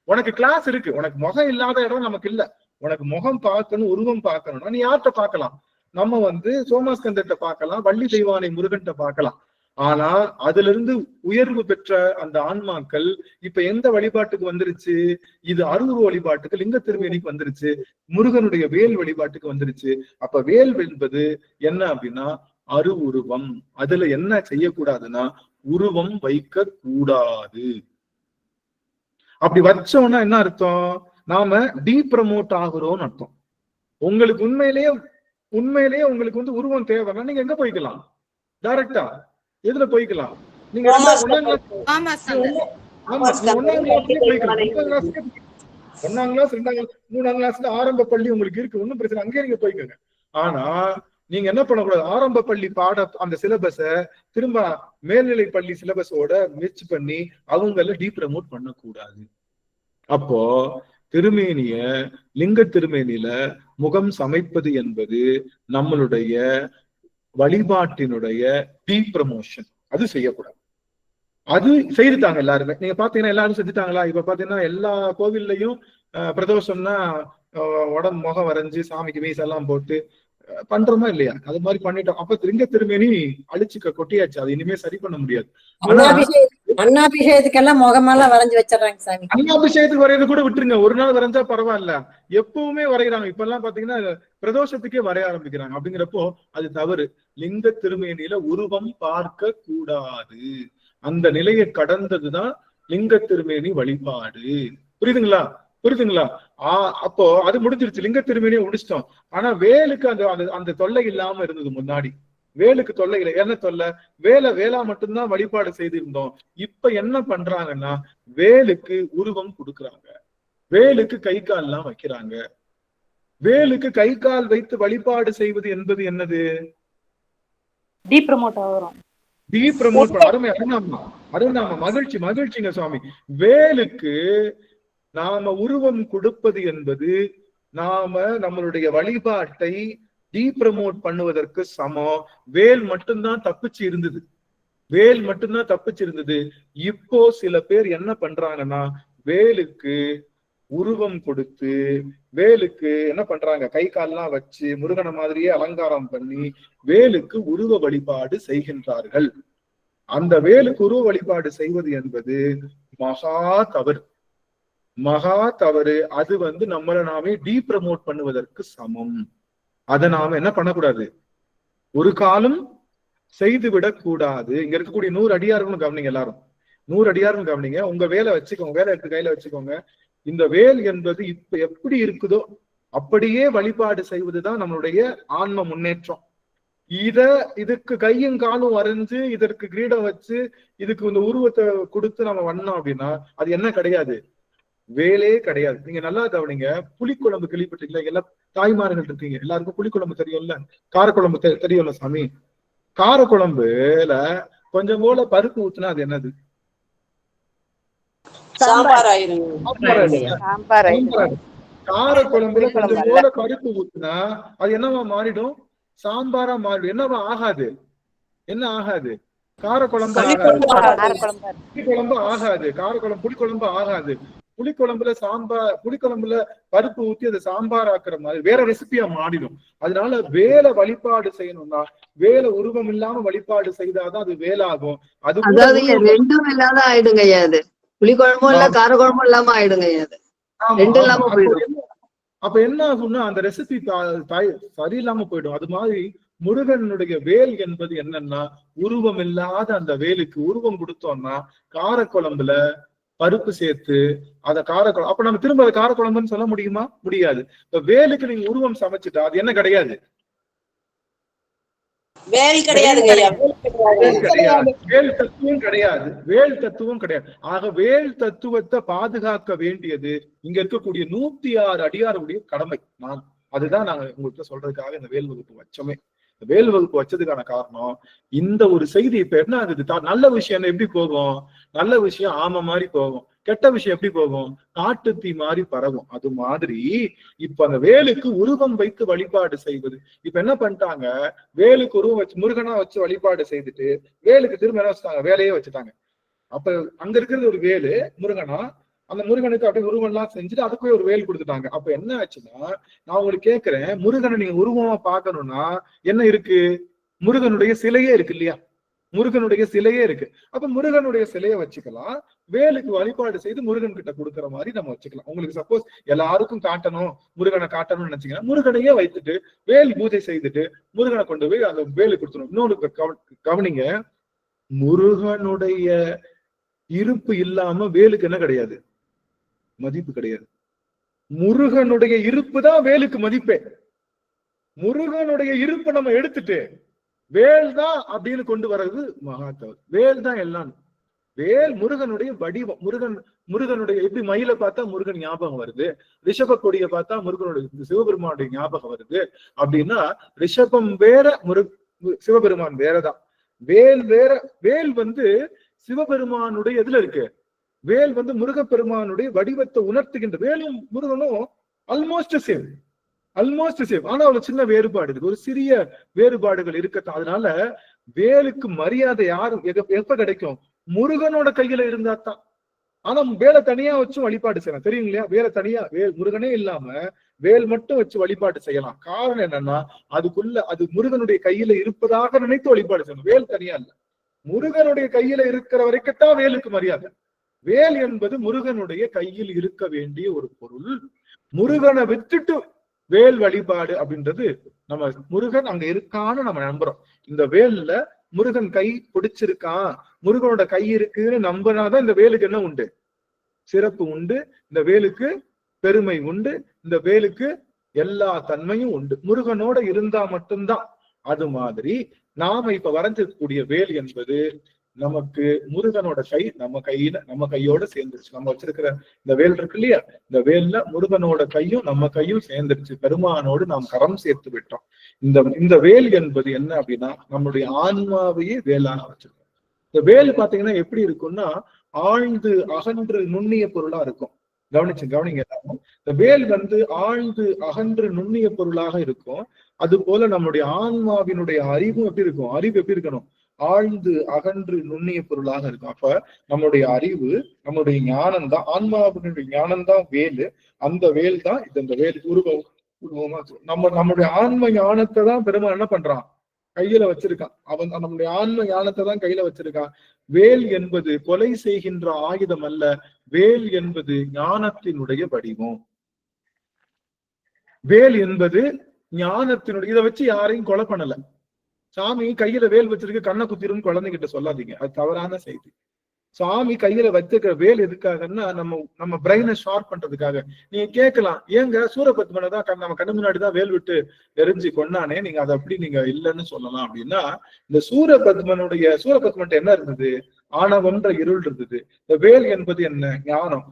உனக்கு கிளாஸ் இருக்கு. உனக்கு முகம் இல்லாத இடம் நமக்கு இல்ல. உனக்கு முகம் பார்க்கணும், உருவம் பார்க்கணும்னா நீ யார்கிட்ட பார்க்கலாம்? நம்ம சோமாஸ்கந்தத்தை பார்க்கலாம், வள்ளி தெய்வானை முருகன்ட்ட பார்க்கலாம். ஆனா அதுல இருந்து உயர்வு பெற்ற அந்த ஆன்மாக்கள் இப்ப எந்த வழிபாட்டுக்கு வந்துருச்சு? இது அருவுருவ வழிபாட்டுக்கு, லிங்க திருமேனிக்கு வந்துருச்சு, முருகனுடைய வேல் வழிபாட்டுக்கு வந்துருச்சு. அப்ப வேல் என்பது என்ன அப்படின்னா அருவுருவம். அதுல என்ன செய்யக்கூடாதுன்னா உருவம் வைக்க கூடாது. அப்படி வச்சோம்னா என்ன அர்த்தம்? நாம டீப்ரமோட் ஆகுறோம்னு அர்த்தம். உங்களுக்கு உண்மையிலேயே உங்களுக்கு உருவம் தேவைன்னா நீங்க எங்க போய்க்கலாம்? டைரக்டா எதுல போய்க்கலாம்? நீங்க 1ஆம் கிளாஸ் 2ஆம் கிளாஸ் 3ஆம் கிளாஸ்ல ஆரம்ப பள்ளி உங்களுக்கு இருக்கு, ஒன்னும் பிரச்சனை, அங்கேயே நீங்க போய்க்கோங்க. ஆனா நீங்க என்ன பண்ணக்கூடாது, ஆரம்ப பள்ளி அந்த சிலபஸ திரும்ப மேல்நிலை பள்ளி சிலபஸோட மிக்ஸ் பண்ணி அவங்கள டீப்ரமோட் பண்ணக்கூடாது. அப்போ திருமேனிய லிங்க திருமேனியில முகம் சமைப்பது என்பது நம்மளுடைய வழிபாட்டினுடைய டீப்ரமோஷன். அது செய்யக்கூடாது. அது செய்துட்டாங்க எல்லாருமே. நீங்க பாத்தீங்கன்னா எல்லாரும் செஞ்சுட்டாங்களா? இப்ப பாத்தீங்கன்னா எல்லா கோவில்லையும் பிரதோஷம்னா உடம்பு முகம் வரைஞ்சு சாமிக்கு மீசெல்லாம் போட்டு பண்றோமா இல்லையா? அது மாதிரி பண்ணிட்டோம். அப்ப லிங்க திருமேனி அழிச்சுக்க கொட்டியாச்சு, அது இனிமே சரி பண்ண முடியாது. ஆனா அண்ணாபிஷேகத்துக்கெல்லாம் முகமெல்லாம் வரைஞ்சு வச்சிடறாங்க சாமி. அண்ணாபிஷேகத்துக்கு வரையறது கூட விட்டுருங்க, ஒரு நாள் வரைஞ்சா பரவாயில்ல, எப்பவுமே வரைகிறாங்க. இப்ப எல்லாம் பாத்தீங்கன்னா பிரதோஷத்துக்கே வரைய ஆரம்பிக்கிறாங்க. அப்படிங்கிறப்போ அது தவறு. லிங்க திருமேனியில உருவம் பார்க்க கூடாது. அந்த நிலையை கடந்ததுதான் லிங்க திருமேனி வழிபாடு. புரியுதுங்களா? புரியுதுங்களா? அப்போ அது முடிஞ்சிருச்சு, லிங்க திருமேனியை முடிச்சிட்டோம். ஆனா வேலுக்கு அந்த அந்த தொல்லை இல்லாம இருந்தது முன்னாடி. வேலுக்கு தொல்லை இல்லை. என்ன தொல்லை? வேலா மட்டும்தான் வழிபாடு செய்திருந்தோம். இப்ப என்ன பண்றாங்கன்னா வேலுக்கு உருவம் கொடுக்குறாங்க, வேலுக்கு கை கால் எல்லாம் வைக்கிறாங்க. வேலுக்கு கை கால் வைத்து வழிபாடு செய்வது என்பது என்னது? டீப்ரமோட். அருமை, அருணாமா, மகிழ்ச்சிங்க சுவாமி. வேலுக்கு நாம உருவம் கொடுப்பது என்பது நாம நம்மளுடைய வழிபாட்டை டீப்ரமோட் பண்ணுவதற்கு சமம். வேல் மட்டும்தான் தப்பிச்சு இருந்தது. இப்போ சில பேர் என்ன பண்றாங்கன்னா வேலுக்கு உருவம் கொடுத்து, வேலுக்கு என்ன பண்றாங்க, கை கால்லாம் வச்சு முருகனை மாதிரியே அலங்காரம் பண்ணி வேலுக்கு உருவ வழிபாடு செய்கின்றார்கள். அந்த வேலுக்கு உருவ வழிபாடு செய்வது என்பது மகா தவறு. அது நம்மளை நாமே டீப்ரமோட் பண்ணுவதற்கு சமம். அதை நாம என்ன பண்ணக்கூடாது, ஒரு காலம் செய்து விடக்கூடாது. இங்க இருக்கக்கூடிய 100 அடியார்களும் கவனிங்க, எல்லாரும் 100 அடியாரும் கவனிங்க. உங்க வேலை வச்சுக்கோங்க, வேலை எடுத்து கையில வச்சுக்கோங்க. இந்த வேல் என்பது இப்ப எப்படி இருக்குதோ அப்படியே வழிபாடு செய்வதுதான் நம்மளுடைய ஆன்ம முன்னேற்றம். இதுக்கு கையும் காலும் வரைஞ்சு, இதற்கு கிரீடம் வச்சு, இதுக்கு இந்த உருவத்தை கொடுத்து நம்ம வண்ணோம் அப்படின்னா அது என்ன கிடையாது, வேலே கிடையாது. நீங்க நல்லா கவனிங்க. புளிக்குழம்பு கேள்விப்பட்டீங்களா? எல்லா தாய்மார்கள் இருக்கீங்க, எல்லாருக்கும் புளிக்குழம்பு தெரியும்ல, காரக்குழம்பு தெரியும்ல சாமி. காரக்குழம்புல கொஞ்சம் போல பருப்பு ஊத்துனா அது என்னது? காரக்குழம்புல கொஞ்சம் போல பருப்பு ஊத்துனா அது என்னவா மாறிடும்? சாம்பாரா மாறிடும். என்னவா ஆகாது? என்ன ஆகாது? காரக்குழம்பு ஆகாது, புளிக்குழம்பு ஆகாது. புளிக்குழம்பு ஆகாது. புளிக்குழம்புல பருப்பு ஊத்தி அதை சாம்பார் ஆக்குற மாதிரி வேற ரெசிபியா மாறிடும். அதனால வேலை வழிபாடு செய்யணும்னா வேலை உருவம் இல்லாம வழிபாடு செய்தாதான் அது வேலாகும். அது ரெண்டும் இல்லாத ஆயிடுங்க. அது புளிக்குழம்பும் இல்ல காரக்குழம்பும் இல்லாம ஆயிடுங்க. அப்ப என்ன ஆகும்னா அந்த ரெசிபி சரியில்லாம போயிடும். அது மாதிரி முருகனுடைய வேல் என்பது என்னன்னா உருவம் இல்லாத அந்த வேலுக்கு உருவம் கொடுத்தோம்னா காரக்குழம்புல பருப்பு சேர்த்து அதை காரக்குழம்பு, அப்ப நம்ம திரும்ப அதை காரக்குழம்புன்னு சொல்ல முடியுமா? முடியாது. இப்ப வேலுக்கு நீங்க உருவம் சமைச்சுட்டா அது என்ன கிடையாது? வேல் கிடையாது. வேல் தத்துவம் கிடையாது. வேல் தத்துவம் கிடையாது. ஆக வேல் தத்துவத்தை பாதுகாக்க வேண்டியது இங்க இருக்கக்கூடிய 106 அடியாருடைய கடமை. அதுதான் நாங்க உங்களுக்கு சொல்றதுக்காக இந்த வேல் வகுப்பு வச்சோமே. வேல் வகுப்பு வச்சதுக்கான காரணம் இந்த ஒரு செய்தி. இப்ப என்ன ஆகுது, நல்ல விஷயம் எப்படி போகும்? நல்ல விஷயம் ஆமை மாதிரி போகும், கெட்ட விஷயம் எப்படி போகும்? காட்டு தீ மாதிரி பரவும். அது மாதிரி இப்ப அந்த வேலுக்கு உருவம் வைத்து வழிபாடு செய்வது. இப்ப என்ன பண்ணிட்டாங்க, வேலுக்கு உருவம் வச்சு முருகனா வச்சு வழிபாடு செய்துட்டு வேலுக்கு திரும்ப என்ன வச்சுட்டாங்க, வேலையே வச்சுட்டாங்க. அப்ப அங்க இருக்கிறது ஒரு வேலு முருகனா, அந்த முருகனுக்கு அப்படியே உருவம் எல்லாம் செஞ்சுட்டு அதுக்குள்ளே ஒரு வேல் கொடுத்துட்டாங்க. அப்ப என்ன ஆச்சுன்னா, நான் உங்களுக்கு கேட்கிறேன், முருகனை நீங்க உருவமா பாக்கணும்னா என்ன இருக்கு? முருகனுடைய சிலையே இருக்கு இல்லையா? முருகனுடைய சிலையே இருக்கு. அப்ப முருகனுடைய சிலையை வச்சுக்கலாம், வேலுக்கு வழிபாடு செய்து முருகன் கிட்ட கொடுக்குற மாதிரி நம்ம வச்சுக்கலாம். உங்களுக்கு சப்போஸ் எல்லாருக்கும் காட்டணும், முருகனை காட்டணும்னு நினைச்சீங்கன்னா முருகனையே வைத்துட்டு வேல் பூஜை செய்துட்டு முருகனை கொண்டு போய் அந்த வேலு கொடுத்துரும். இன்னொரு கவனிங்க, முருகனுடைய இருப்பு இல்லாம வேலுக்கு என்ன கிடையாது? மதிப்பு கிடையாது. முருகனுடைய இருப்பு தான் வேலுக்கு மதிப்பே. முருகனுடைய இருப்பை நம்ம எடுத்துட்டு வேல் தான் அப்படின்னு கொண்டு வர்றது மகாத்தவர். வேல் தான் எல்லாம். வேல் முருகனுடைய வடிவம். முருகனுடைய எப்படி மயிலை பார்த்தா முருகன் ஞாபகம் வருது, ரிஷப கொடியை பார்த்தா முருகனுடைய சிவபெருமானுடைய ஞாபகம் வருது அப்படின்னா ரிஷபம் வேற, சிவபெருமான் வேறதான். வேல் வேற. வேல் சிவபெருமானுடைய எதுல இருக்கு? வேல் முருகப்பெருமானுடைய வடிவத்தை உணர்த்துகின்ற. வேலும் முருகனும் ஆல்மோஸ்ட் சேம். ஆனா ஒரு சின்ன வேறுபாடு இருக்கு, ஒரு சிறிய வேறுபாடுகள் இருக்கட்டும். அதனால வேலுக்கு மரியாதை யாரும் எப்ப கிடைக்கும்? முருகனோட கையில இருந்தா தான். ஆனா வேலை தனியா வச்சும் வழிபாடு செய்யலாம், தெரியும் இல்லையா? வேலை தனியா முருகனே இல்லாம வேல் மட்டும் வச்சு வழிபாடு செய்யலாம். காரணம் என்னன்னா அது முருகனுடைய கையில இருப்பதாக நினைத்து வழிபாடு செய்யணும். வேல் தனியா இல்ல. முருகனுடைய கையில இருக்கிற வரைக்கும்தான் வேலுக்கு மரியாதை. வேல் என்பது முருகனுடைய கையில் இருக்க வேண்டிய ஒரு பொருள். முருகனை விட்டுட்டு வேல் வழிபாடு அப்படின்றது, நம்ம முருகன் அங்க இருக்கான்னு நம்ம நம்புறோம். இந்த வேல்ல முருகன் கை பிடிச்சிருக்கான், முருகனோட கை இருக்குன்னு நம்பினாதான் இந்த வேலுக்கு என்ன உண்டு? சிறப்பு உண்டு. இந்த வேலுக்கு பெருமை உண்டு. இந்த வேலுக்கு எல்லா தன்மையும் உண்டு. முருகனோட இருந்தா மட்டும்தான். அது மாதிரி நாம இப்ப வரைஞ்சிருக்கக்கூடிய வேல் என்பது நமக்கு முருகனோட கை நம்ம கையோட சேர்ந்துருச்சு. நம்ம வச்சிருக்கிற இந்த வேல் இருக்கு இல்லையா, இந்த வேல்ல முருகனோட கையும் நம்ம கையும் சேர்ந்துருச்சு. பெருமானோடு நாம் கரம் சேர்த்து விட்டோம். இந்த வேல் என்பது என்ன அப்படின்னா, நம்மளுடைய ஆன்மாவையே வேலாக வச்சிருக்கோம். இந்த வேல் பாத்தீங்கன்னா எப்படி இருக்கும்னா, ஆழ்ந்து அகன்று நுண்ணிய பொருளா இருக்கும். கவனிங்க எல்லாரும். இந்த வேல் ஆழ்ந்து அகன்று நுண்ணிய பொருளாக இருக்கும். அது போல நம்மளுடைய ஆன்மாவினுடைய அறிவும் எப்படி இருக்கும்? அறிவு எப்படி இருக்கணும்? ஆழ்ந்து அகன்று நுண்ணிய பொருளாக இருக்கும். அப்ப நம்மளுடைய அறிவு, நம்மளுடைய ஞானம் தான், ஆன்மாவினுடைய ஞானம் தான் வேலு. அந்த வேல் தான் இந்த வேல் உருவமா நம்மளுடைய ஆன்ம ஞானத்தை தான் பெருமாள் என்ன பண்றான்? கையில வச்சிருக்கான். அவன் நம்முடைய ஆன்ம ஞானத்தை தான் கையில வச்சிருக்கான். வேல் என்பது கொலை செய்கின்ற ஆயுதம் அல்ல. வேல் என்பது ஞானத்தினுடைய வடிவம். வேல் என்பது ஞானத்தினுடைய, இதை வச்சு யாரையும் கொலை பண்ணல. சாமி கையில வேல் வச்சிருக்கு, கண்ணை குத்திரும் குழந்தைகிட்ட சொல்லாதீங்க, அது தவறான செய்தி. சாமி கையில வச்சிருக்கிற வேல் எதுக்காகன்னா, நம்ம பிரெயினை ஷார்ப் பண்றதுக்காக. நீங்க கேட்கலாம், ஏங்க சூரபத்மனை தான் நம்ம கண்ணு முன்னாடிதான் வேல் விட்டு எரிஞ்சு கொண்டானே, நீங்க அதை அப்படி நீங்க இல்லைன்னு சொல்லலாம் அப்படின்னா, இந்த சூரபத்மன் என்ன இருந்தது? ஆணவம்ன்ற இருள் இருந்தது. இந்த வேல் என்பது என்ன? ஞானம்.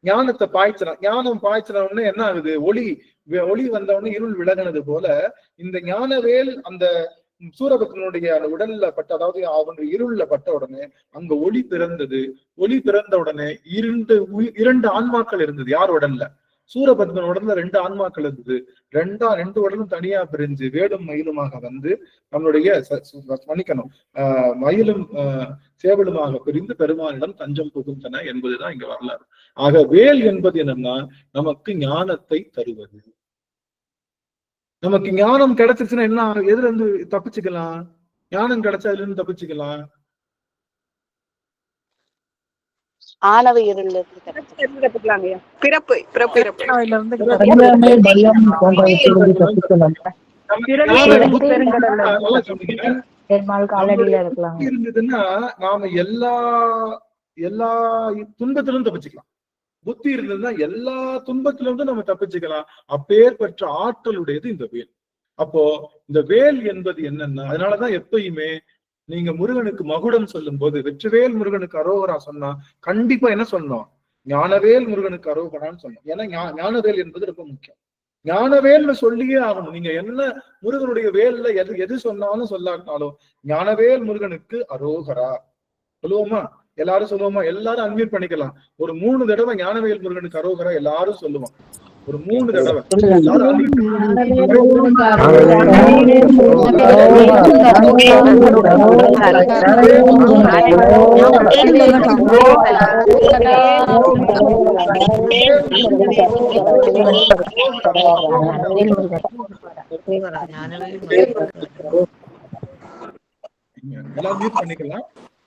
ஞானம் பாய்ச்சனவுடனே என்ன ஆகுது? ஒளி வந்தவொடனே இருள் விலகினது போல இந்த ஞானவேல் அந்த சூரபத்மனுடைய உடல்ல பட்ட, அதாவது அவனுடைய இருள்ல பட்ட உடனே அங்க ஒளி பிறந்தது. ஒளி பிறந்த உடனே இரண்டு ஆன்மாக்கள் இருந்தது. யார் உடல்ல? சூரபத்மன் உடல்ல 2 ஆன்மாக்கள் இருந்தது. ரெண்டு உடலும் தனியா பிரிஞ்சு வேடும் மயிலுமாக நம்மளுடைய மன்னிக்கணும், மயிலும் சேவலுமாக பிரிந்து பெருமானிடம் தஞ்சம் புகுந்தன என்பதுதான் இங்க வரலாறு. ஆக வேல் என்பது என்னன்னா, நமக்கு ஞானத்தை தருவது. நமக்கு ஞானம் கிடைச்சிருச்சுன்னா என்ன? எதுல இருந்து தப்பிச்சுக்கலாம்? ஞானம் கிடைச்சா அதுல இருந்து தப்பிச்சுக்கலாம். ஆணவ இருள் இருந்ததுன்னா நாம எல்லா துன்பத்திலும் தப்பிச்சுக்கலாம். புத்தி இருந்ததுன்னா எல்லா துன்பத்திலிருந்து நம்ம தப்பிச்சுக்கலாம். அப்பேற்பட்ட ஆற்றலுடையது இந்த வேல். அப்போ இந்த வேல் என்பது என்னன்னா, அதனாலதான் எப்பயுமே நீங்க முருகனுக்கு மகுடம் சொல்லும் போது, வெற்றிவேல் முருகனுக்கு அரோகரா சொன்னா கண்டிப்பா என்ன சொன்னோம்? ஞானவேல் முருகனுக்கு அரோகரான்னு சொன்னோம். ஏன்னா ஞானவேல் என்பது ரொம்ப முக்கியம். ஞானவேல்னு சொல்லியே ஆகணும். நீங்க என்ன முருகனுடைய வேல்ல எது சொன்னாலும் சொல்லாட்டாலும் ஞானவேல் முருகனுக்கு அரோகரா சொல்லுவோமா? எல்லாரும் சொல்லுவோமா? எல்லாரும் அன்மியூட் பண்ணிக்கலாம். ஒரு 3 தடவை ஞானவேல் முருகனுக்கு அரோகரா எல்லாரும் சொல்லுவோம். ஒரு 3 தடவை எல்லாரும்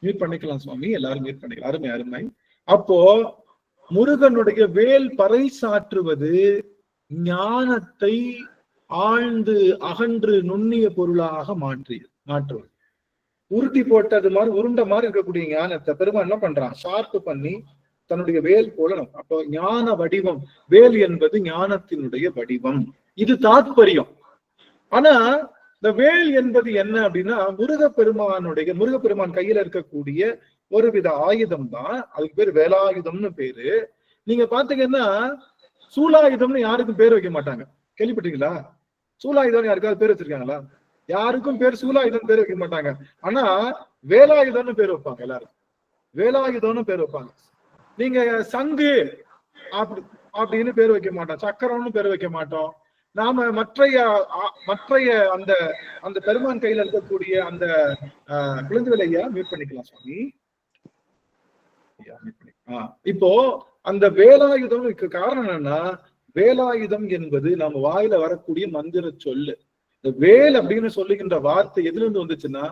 மியூட் பண்ணிக்கலாம் சுவாமி, எல்லாரும் மியூட் பண்ணிக்கலாம். அருமை அருமை. அப்போ முருகனுடைய வேல் பறைசாற்றுவது ஞானத்தை ஆழ்ந்து அகன்று நுண்ணிய பொருளாக மாற்றுவது. உருட்டி போட்டது மாதிரி உருண்ட மாதிரி இருக்கக்கூடிய ஞானத்தை பெருமாள் என்ன பண்றான்? ஷார்ப்பு பண்ணி தன்னுடைய வேல் போல. அப்போ ஞான வடிவம் வேல் என்பது ஞானத்தினுடைய வடிவம். இது தாத்பரியம். ஆனா இந்த வேல் என்பது என்ன அப்படின்னா, முருகப்பெருமான் கையில இருக்கக்கூடிய ஒரு வித ஆயுதம் தான். அதுக்கு பேர் வேலாயுதம்னு பேரு. நீங்க பாத்தீங்கன்னா சூலாயுதம்னு யாருக்கும் பேர் வைக்க மாட்டாங்க. கேள்விப்பட்டீங்களா? சூலாயுதம் யாருக்காவது பேர் வச்சிருக்காங்களா? யாருக்கும் பேர் சூலாயுதம் பேர் வைக்க மாட்டாங்க. ஆனா வேலாயுதம்னு பேர் வைப்பாங்க. எல்லாரும் வேலாயுதம்னு பேர் வைப்பாங்க. நீங்க சங்கு அப்படின்னு பேர் வைக்க மாட்டோம். சக்கரம்னு பேர் வைக்க மாட்டோம். நாம மற்றைய அந்த பெருமான் கையில இருக்கக்கூடிய அந்த குழந்தையா மியூட் பண்ணிக்கலாம் சுவாமி. இப்போ அந்த வேலாயுதம் காரணம் என்னன்னா, வேலாயுதம் என்பது நம்ம வாயில வரக்கூடிய மந்திர சொல்லு. இந்த வேல் அப்படின்னு சொல்லுகின்ற வார்த்தை எதுல இருந்து வந்துச்சுன்னா,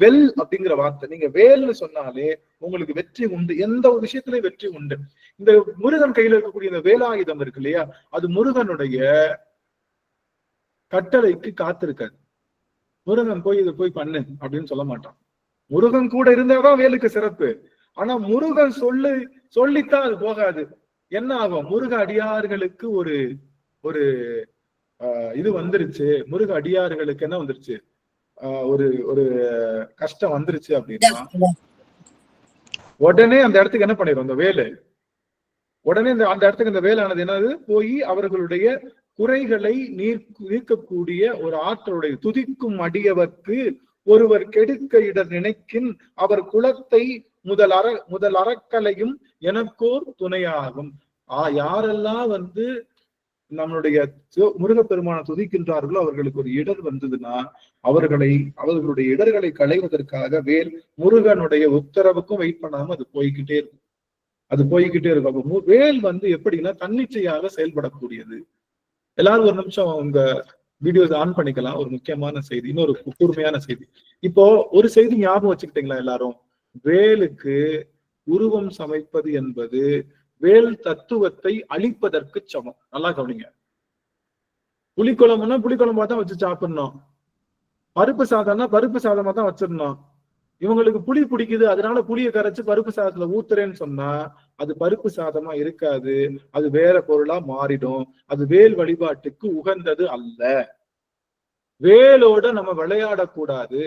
வெல் அப்படிங்கிற வார்த்தை, நீங்க வேல்னு சொன்னாலே உங்களுக்கு வெற்றி உண்டு, எந்த ஒரு விஷயத்திலயும் வெற்றி உண்டு. இந்த முருகன் கையில இருக்கக்கூடிய இந்த வேலாயுதம் இருக்கு இல்லையா, அது முருகனுடைய கட்டளைக்கு காத்திருக்காது. முருகன் போய் இதை போய் பண்ணு அப்படின்னு சொல்ல மாட்டான். முருகன் கூட இருந்தாதான் வேலுக்கு சிறப்பு. ஆனா முருகன் சொல்லித்தான் அது போகாது. என்ன ஆகும், முருக அடியார்களுக்கு ஒரு ஒரு இது வந்துருச்சு, முருக அடியார்களுக்கு என்ன வந்துருச்சு, ஒரு ஒரு கஷ்டம் வந்துருச்சு அப்படின்னா உடனே அந்த இடத்துக்கு என்ன பண்ணிடும் அந்த வேலு, உடனே அந்த இடத்துக்கு இந்த வேலானது என்னது போய் அவர்களுடைய குறைகளை நீக்கக்கூடிய ஒரு ஆற்றலுடைய துதிக்கும் அடியவர்க்கு ஒருவர் கெடுக்க இடர் நினைக்கின் அவர் குலத்தை முதல் அறக்கலையும் எனக்கோர் துணையாகும். யாரெல்லாம் நம்மளுடைய முருகப்பெருமான துதிக்கின்றார்களோ அவர்களுக்கு ஒரு இடர் வந்ததுன்னா அவர்களுடைய இடர்களை களைவதற்காக வேல் முருகனுடைய உத்தரவுக்கும் வெயிட் பண்ணாம அது போய்கிட்டே இருக்கும். அப்ப வேல் எப்படின்னா தன்னிச்சையாக செயல்படக்கூடியது. எல்லாரும் ஒரு நிமிஷம் உங்க வீடியோஸ் ஆன் பண்ணிக்கலாம். ஒரு முக்கியமான செய்தி, இன்னொரு கூர்மையான செய்தி. இப்போ ஒரு செய்தி ஞாபகம் வச்சுக்கிட்டீங்களா எல்லாரும், வேலுக்கு உருவம் சமைப்பது என்பது வேல் தத்துவத்தை அழிப்பதற்கு சமம். நல்லா கவனிங்க. புளிக்குழம்புனா புளிக்குழம்பா தான் வச்சு சாப்பிடணும், பருப்பு சாதம்னா பருப்பு சாதமா தான் வச்சிடணும். இவங்களுக்கு புளி பிடிக்குது அதனால புளியை கரைச்சு பருப்பு சாதத்துல ஊத்துறேன்னு சொன்னா அது பருப்பு சாதமா இருக்காது, அது வேற பொருளா மாறிடும். அது வேல் வழிபாட்டுக்கு உகந்தது அல்ல. வேலோட நம்ம விளையாடக்கூடாது.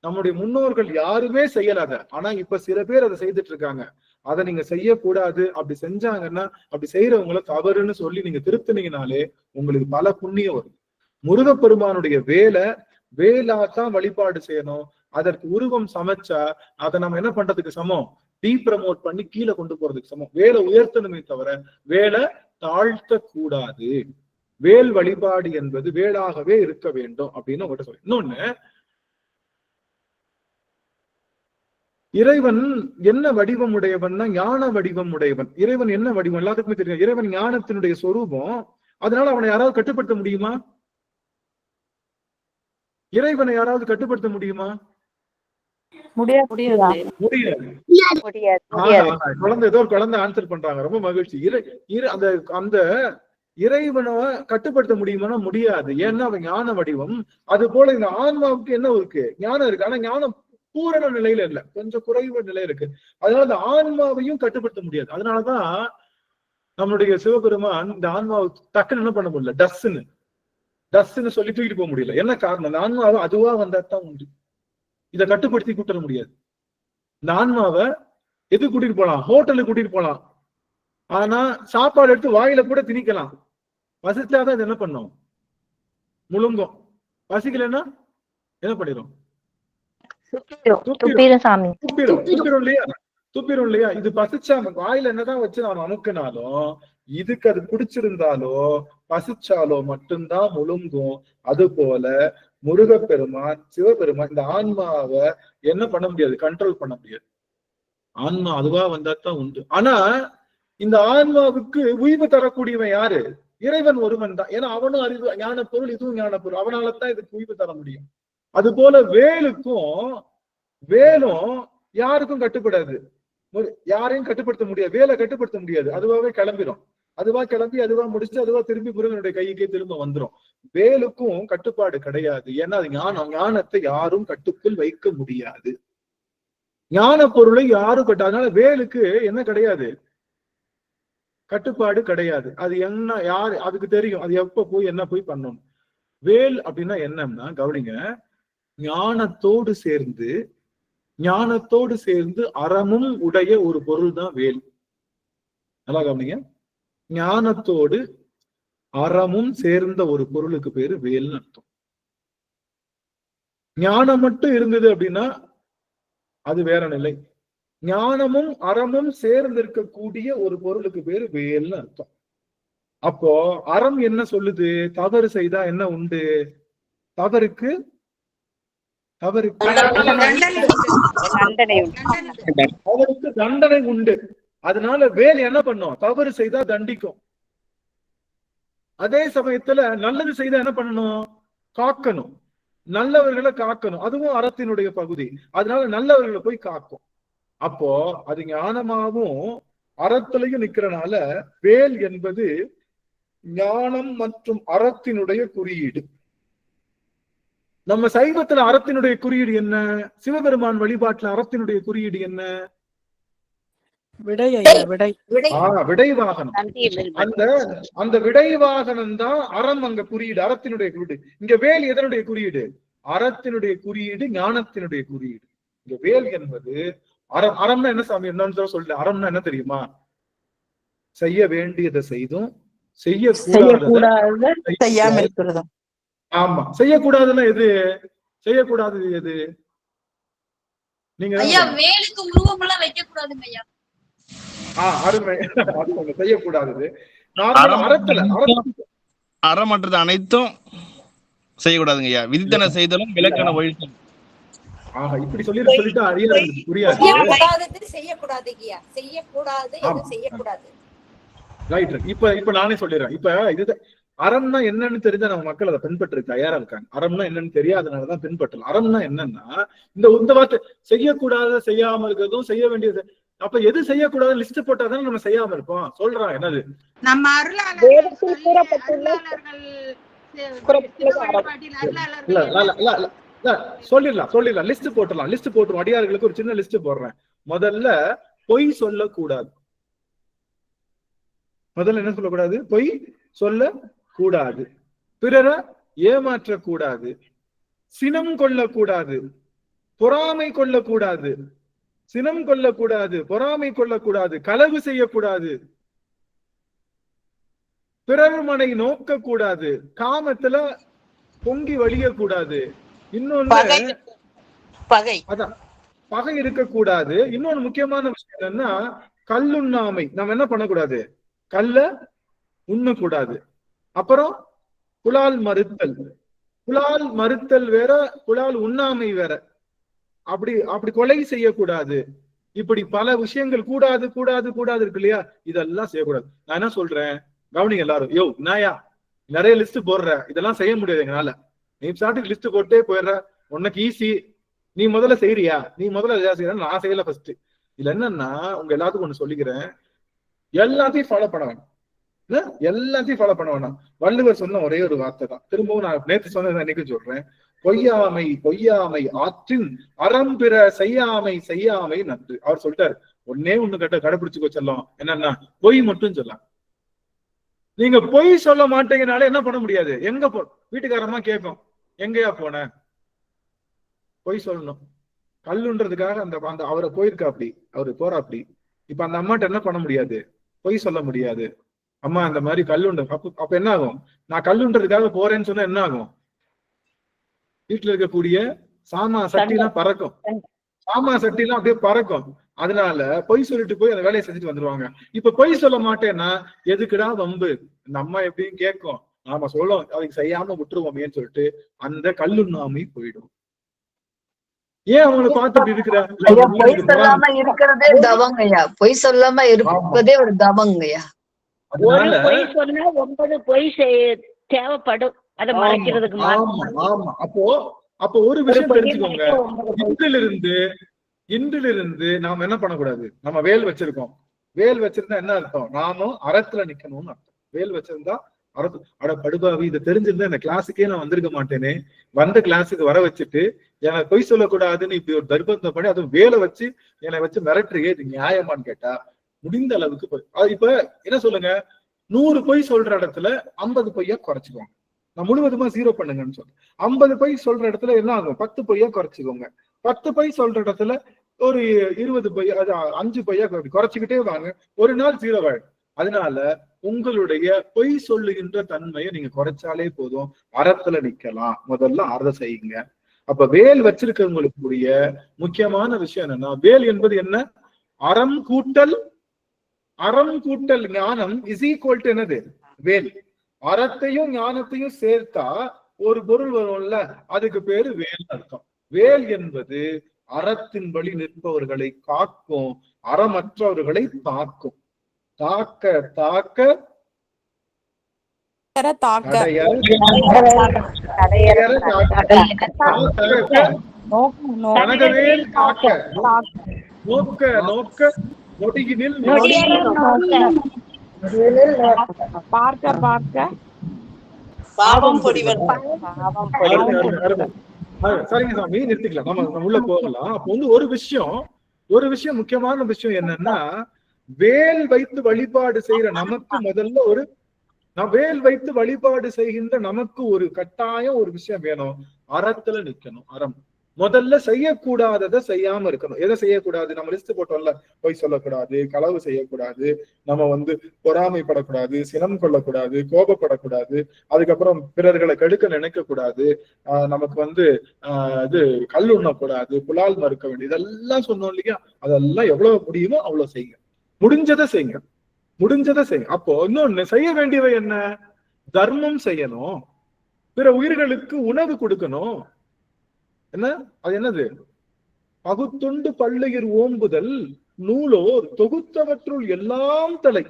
நம்முடைய முன்னோர்கள் யாருமே செய்யலாத, ஆனா இப்ப சில பேர் அதை செய்துட்டு இருக்காங்க. அதை நீங்க செய்யக்கூடாது. அப்படி செஞ்சாங்கன்னா, அப்படி செய்யறவங்கள தவறுன்னு சொல்லி நீங்க திருத்தினீங்கனாலே உங்களுக்கு பல புண்ணியம் வரும். முருகப்பெருமானுடைய வேலாத்தான் வழிபாடு செய்யணும். அதற்கு உருவம் சமைச்சா அதை நம்ம என்ன பண்றதுக்கு சமம், டீப்ரமோட் பண்ணி கீழே கொண்டு போறதுக்கு சமம். வேலை உயர்த்தணுமே தவிர வேலை தாழ்த்த கூடாது. வேல் வழிபாடு என்பது வேளாகவே இருக்க வேண்டும் அப்படின்னு உங்கள்கிட்ட சொல்ல. இன்னொன்னு, இறைவன் என்ன வடிவம் உடையவன்னா ஞான வடிவம் உடையவன். இறைவன் என்ன வடிவம் எல்லாத்துக்குமே தெரியும். இறைவன் ஞானத்தினுடைய சொரூபம். அதனால அவனை யாராவது கட்டுப்படுத்த முடியுமா? இறைவனை யாராவது கட்டுப்படுத்த முடியுமா? முடியாது. குழந்தை ஆன்சர் பண்றாங்க, ரொம்ப மகிழ்ச்சி. அந்த இறைவனை கட்டுப்படுத்த முடியுமானா முடியாது. ஏன்னா அவன் ஞான வடிவம். அது போல இந்த ஆன்மாவுக்கு என்ன இருக்கு, ஞானம் இருக்கு. ஆனா ஞானம் பூரண நிலையில இல்ல, கொஞ்சம் குறைவு நிலை இருக்கு. அதனால இந்த ஆன்மாவையும் கட்டுப்படுத்த முடியாது. அதனாலதான் நம்மளுடைய சிவபெருமான் இந்த ஆன்மாவை டக்குன்னு என்ன பண்ண முடியல, டஸ்ன்னு சொல்லி தூக்கிட்டு போக முடியல. என்ன காரணம், இந்த ஆன்மாவை அதுவா வந்தாதான் உண்டு. இதை கட்டுப்படுத்தி கூட்ட முடியாது. இந்த ஆன்மாவை எது கூட்டிட்டு போலாம், ஹோட்டலுக்கு கூட்டிட்டு போலாம். ஆனா சாப்பாடு எடுத்து வாயில கூட திணிக்கலாம். பசிச்சாதான் இது என்ன பண்ணும், முழுங்கும். பசிக்கலன்னா என்ன பண்ணிடும், துப்பிடும் இல்லையா. இது பசிச்சா வாயில என்னதான் வச்சு நான் அமுக்கினாலும், இதுக்கு அது பிடிச்சிருந்தாலோ பசிச்சாலோ மட்டும்தான் முழுங்கும். அது போல முருகப்பெருமான் சிவபெருமான் இந்த ஆன்மாவை என்ன பண்ண முடியாது, கண்ட்ரோல் பண்ண முடியாது. ஆன்மா அதுவா வந்தாதான் உண்டு. ஆனா இந்த ஆன்மாவுக்கு உய்வு தரக்கூடியவன் யாரு, இறைவன் ஒருவன் தான். ஏன்னா அவனும் அறிவு ஞான பொருள், இதுவும் ஞான பொருள். அவனாலதான் இதுக்கு உய்வு தர முடியும். அது போல வேலும் யாருக்கும் கட்டுப்படாது, யாரையும் கட்டுப்படுத்த முடியாது. வேலை கட்டுப்படுத்த முடியாது. அதுவாவே கிளம்பிடும். அதுவா கிளம்பி அதுவா முடிச்சு அதுவா திரும்பி முருகனுடைய கைக்கே திரும்ப வந்துடும். வேலுக்கும் கட்டுப்பாடு கிடையாது. ஏன்னா அது ஞானத்தை யாரும் கட்டுக்குள் வைக்க முடியாது. ஞான பொருளை யாரும் அதனால வேலுக்கு என்ன கிடையாது, கட்டுப்பாடு கிடையாது. அது என்ன யாரு அதுக்கு தெரியும், அது எப்ப போய் என்ன போய் பண்ணணும். வேல் அப்படின்னா என்னன்னா கவனிங்க, ஞானத்தோடு சேர்ந்து அறமும் உடைய ஒரு பொருள் தான் வேல். நல்லா கவனிங்க, ஞானத்தோடு அறமும் சேர்ந்த ஒரு பொருளுக்கு பேரு வேல்னு அர்த்தம். ஞானம் மட்டும் இருந்தது அப்படின்னா அது வேற நிலை. ஞானமும் அறமும் சேர்ந்து இருக்கக்கூடிய ஒரு பொருளுக்கு பேரு வேல்னு அர்த்தம். அப்போ அறம் என்ன சொல்லுது, தவறு செய்தா என்ன உண்டு, தவறுக்கு தண்டனை உண்டு. அதனால வேல் என்ன பண்ணும், தவறு செய்தா தண்டிக்கும். அதே சமயத்துல நல்லது செய்தா என்ன பண்ணணும், காக்கணும். நல்லவர்களை காக்கணும், அதுவும் அறத்தினுடைய பகுதி. அதனால நல்லவர்களை போய் காக்கும். அப்போ அது ஞானமாவும் அறத்திலையும் நிக்கிறனால வேல் என்பது ஞானம் மற்றும் அறத்தினுடைய குறியீடு. நம்ம சைவத்துல அறத்தினுடைய குறியீடு என்ன? சிவபெருமான் வழிபாட்டுல அறத்தினுடைய குறியீடு என்ன? விடை விடை வாகனம். அந்த விடை வாகனம் தான் அறம். அங்க குறியீடு, அறத்தினுடைய குறியீடு. இங்க வேல் எதனுடைய குறியீடு? அறத்தினுடைய குறியீடு, ஞானத்தினுடைய குறியீடு. இங்க வேல் என்பது அறம். அறம்னா என்ன சாமி? என்னன்னு சொல்ல, அறம்னா என்ன தெரியுமா? செய்ய வேண்டியதை செய்தும் செய்யக்கூடாத செய்யாம இருக்கிறதும். ஆமா, செய்யக்கூடாதுன்னா எது? செய்யக்கூடாதது எது? நீங்க வேலுக்கு உருவம் எல்லாம் வைக்க கூடாதுங்க ஐயா. அருமை. செய்யக்கூடாதது அறமற்றது அனைத்தும் செய்யக்கூடாதுங்க ஐயா. விதித்தன செய்தலும் விலக்கண ஒழித்தலும். இப்படி சொல்லிட்டு அடியார்களுக்கு புரியாது. இப்ப நானே சொல்லிடுறேன். இப்ப இது அறம்னா என்னன்னு தெரிஞ்சா நம்ம மக்கள் அதை பின்பற்ற தயாரா இருக்காங்க. அறம்னா என்னன்னு தெரியாதனாலதான் பின்பற்றலாம். அறம்னா என்னன்னா இந்த வார்த்தை செய்யக்கூடாத, செய்யாம இருக்கிறதும் செய்ய வேண்டியது. அப்ப எது செய்யக்கூடாது லிஸ்ட் போட்டாதானே நம்ம செய்யாம இருப்போம். சொல்றான் என்னது? நம்ம சொல்லிடலாம். லிஸ்ட் போட்டுரும். அடியார்களுக்கு ஒரு சின்ன லிஸ்ட் போடுறேன். முதல்ல பொய் சொல்லக்கூடாது. முதல்ல என்ன சொல்லக்கூடாது? பொய் சொல்லக்கூடாது. பிறரை ஏமாற்றக்கூடாது. சினம் கொள்ளக்கூடாது. பொறாமை கொள்ளக்கூடாது. சினம் கொள்ளக்கூடாது. பொறாமை கொள்ளக்கூடாது. களவு செய்யக்கூடாது. பிறர் மனை நோக்க கூடாது. காமத்துல பொங்கி வழியக்கூடாது. இன்னொன்னு பகை இருக்கக்கூடாது. இன்னொன்னு முக்கியமான விஷயம் என்னன்னா கல்லுண்ணாமை. நம்ம என்ன பண்ணக்கூடாது? கல்ல உண்ணக்கூடாது. அப்புறம் புலால் மறுத்தல். புலால் மறுத்தல் வேற, புலால் உண்ணாமை வேற. அப்படி கொலை செய்யக்கூடாது. இப்படி பல விஷயங்கள் கூடாது கூடாது கூடாது இருக்கு இல்லையா? இதெல்லாம் செய்யக்கூடாது. நான் என்ன சொல்றேன் கவனிங்க எல்லாரும். நாயா நிறைய லிஸ்ட் போடுற, இதெல்லாம் செய்ய முடியாது எங்கனால. நீ சாட்டுக்கு லிஸ்ட் போட்டே போயிடுற. உனக்கு ஈஸி. நீ முதல்ல செய்யறியா? நீ முதல்ல செய்யற, நான் செய்யல ஃபர்ஸ்ட். இதுல என்னன்னா உங்க எல்லாத்துக்கும் ஒண்ணு சொல்லிக்கிறேன். எல்லாத்தையும் ஃபாலோ பண்ண வேணாம். எல்லாத்தையும் ஃபாலோ பண்ண வேணாம். வள்ளுவர் சொன்ன ஒரே ஒரு வார்த்தை தான். திரும்பவும் நான் நேற்று சொன்னதை இன்னைக்கு சொல்றேன். பொய்யாமை ஆற்றின் அறம் பிற செய்யாமை நன்று. அவர் சொல்லிட்டாரு. ஒன்னே ஒண்ணு கடைபிடிச்சுக்கோ செல்லம். என்னன்னா பொய் மட்டும் சொல்லலாம். நீங்க பொய் சொல்ல மாட்டீங்கனால என்ன பண்ண முடியாது? எங்க வீட்டுக்காரமா கேட்கும், எங்கயா போன? பொய் சொல்லணும். கல்லுன்றதுக்காக அந்த அவரை போயிருக்கா, அப்படி அவரு போறா அப்படி. இப்ப அந்த அம்மாட்ட என்ன பண்ண முடியாது? பொய் சொல்ல முடியாது. அம்மா அந்த மாதிரி கல்லுண்டு. அப்ப என்ன ஆகும்? நான் கல்லுன்றதுக்காக போறேன்னு சொன்னா என்ன ஆகும்? வீட்டுல இருக்கக்கூடிய சாமா சட்டி எல்லாம் பறக்கும். சாமா சட்டி எல்லாம் அப்படியே பறக்கும். அதனால பொய் சொல்லிட்டு போய் அந்த வேலையை செஞ்சுட்டு வந்துருவாங்க. இப்ப பொய் சொல்ல மாட்டேன்னா எதுக்குடா வம்பு? இந்த அம்மா எப்படின்னு கேட்கும். நாம சொல்லும் அதுக்கு செய்யாம விட்டுருவோமேன்னு சொல்லிட்டு அந்த கல்லுண்ணாமை போயிடும். ஏன் அவங்களை பார்த்துட்டு இருக்கிற? பொய் சொல்லாம இருக்கிறதே தவங்கய்யா. பொய் சொல்லாம இருப்பதே ஒரு தவங்கய்யா. ஒரு பொய் சொன்னா 9 பொய் தேவைப்படும் அதை மறைக்கிறதுக்கு. ஆமா. அப்போ ஒரு விஷயம் தெரிஞ்சுக்கோங்க. இன்றிலிருந்து நாம என்ன பண்ணக்கூடாது? நம்ம வேல் வச்சிருக்கோம். வேல் வச்சிருந்தா என்ன அர்த்தம்? நாமும் அறத்துல நிக்கணும்னு அர்த்தம். வேல் வச்சிருந்தா அறத்து. படுபாவி, இதை தெரிஞ்சிருந்தா இந்த கிளாஸுக்கே நான் வந்திருக்க மாட்டேனே. வந்த கிளாஸுக்கு வர வச்சுட்டு எனக்கு பொய் சொல்லக்கூடாதுன்னு இப்படி ஒரு தர்பந்தம் பண்ணி அதுவும் வேலை வச்சு என்னை வச்சு மிரட்டுறியே, இது நியாயமான்னு கேட்டா முடிந்த அளவுக்கு இப்ப என்ன சொல்லுங்க, 100 பொய் சொல்ற இடத்துல 50 பொய்யா குறைச்சிக்கோங்க. நான் முழுவதுமா 0 பண்ணுங்கன்னு சொல்றேன். 50 பொய் சொல்ற இடத்துல என்ன ஆகும்? 10 பொய்யா குறைச்சிக்கோங்க. 10 பொய் சொல்ற இடத்துல ஒரு 20 பொய், அது 5 பொய்யா குறைச்சிக்கிட்டே வாங்க. ஒரு நாள் 0 ஆயிடும். அதனால உங்களுடைய பொய் சொல்லுகின்ற தன்மையை நீங்க குறைச்சாலே போதும். அறத்துல நிக்கலாம். முதல்ல அற செய்யுங்க. அப்ப வேல் வச்சிருக்கவங்களுக்குரிய முக்கியமான விஷயம் என்னன்னா, வேல் என்பது என்ன? அறம் கூட்டல் ஞானம் இஸ் ஈக்குவல் டு என்னது? வேல். அறத்தையும் ஞானத்தையும் சேர்த்தா ஒரு பொருள் வரும்ல, அதுக்கு பேரு வேல் அர்த்தம். வேல் என்பது அறத்தின் வழி நிற்பவர்களை காக்கும், அறமற்றவர்களை தாக்கும். தாக்க தடையற தாக்க தடையற கனகவேல் காக்க நோக்க நோக்க நொடியினில் பார்க்க பார்க்க பாவம் பொடிவன். சரிங்க சாமி, நிறுத்திக்கலாம். நம்ம உள்ள போகலாம். அப்போ வந்து ஒரு விஷயம் முக்கியமான விஷயம் என்னன்னா, வேல் வைத்து வழிபாடு செய்யற நமக்கு முதல்ல வேல் வைத்து வழிபாடு செய்கின்ற நமக்கு ஒரு கட்டாயம் ஒரு விஷயம் வேணும். அறத்துல நிக்கணும். அறம் முதல்ல செய்யக்கூடாததை செய்யாம இருக்கணும். எதை செய்யக்கூடாது? நம்ம லிஸ்ட் போட்டோம்ல, பொய் சொல்லக்கூடாது, களவு செய்யக்கூடாது, நம்ம வந்து பொறாமைப்படக்கூடாது, சினம் கொள்ளக்கூடாது, கோபப்படக்கூடாது, அதுக்கப்புறம் பிறர்களை கெடுக்க நினைக்க கூடாது, நமக்கு வந்து இது கல் உண்ணக்கூடாது, புலால் மறுக்க வேண்டியது, இதெல்லாம் சொன்னோம் இல்லையா? அதெல்லாம் எவ்வளவு முடியுமோ அவ்வளவு செய்யுங்க. முடிஞ்சதை செய்யுங்க. அப்போ இன்னொன்னு செய்ய வேண்டியவை என்ன? தர்மம் செய்யணும், பிற உயிர்களுக்கு உணவு கொடுக்கணும். என்ன அது? என்னது? பகுத்துண்டு பள்ளியர் ஓம்புதல் நூலோர் தொகுத்தவற்றுள் எல்லாம் தலை.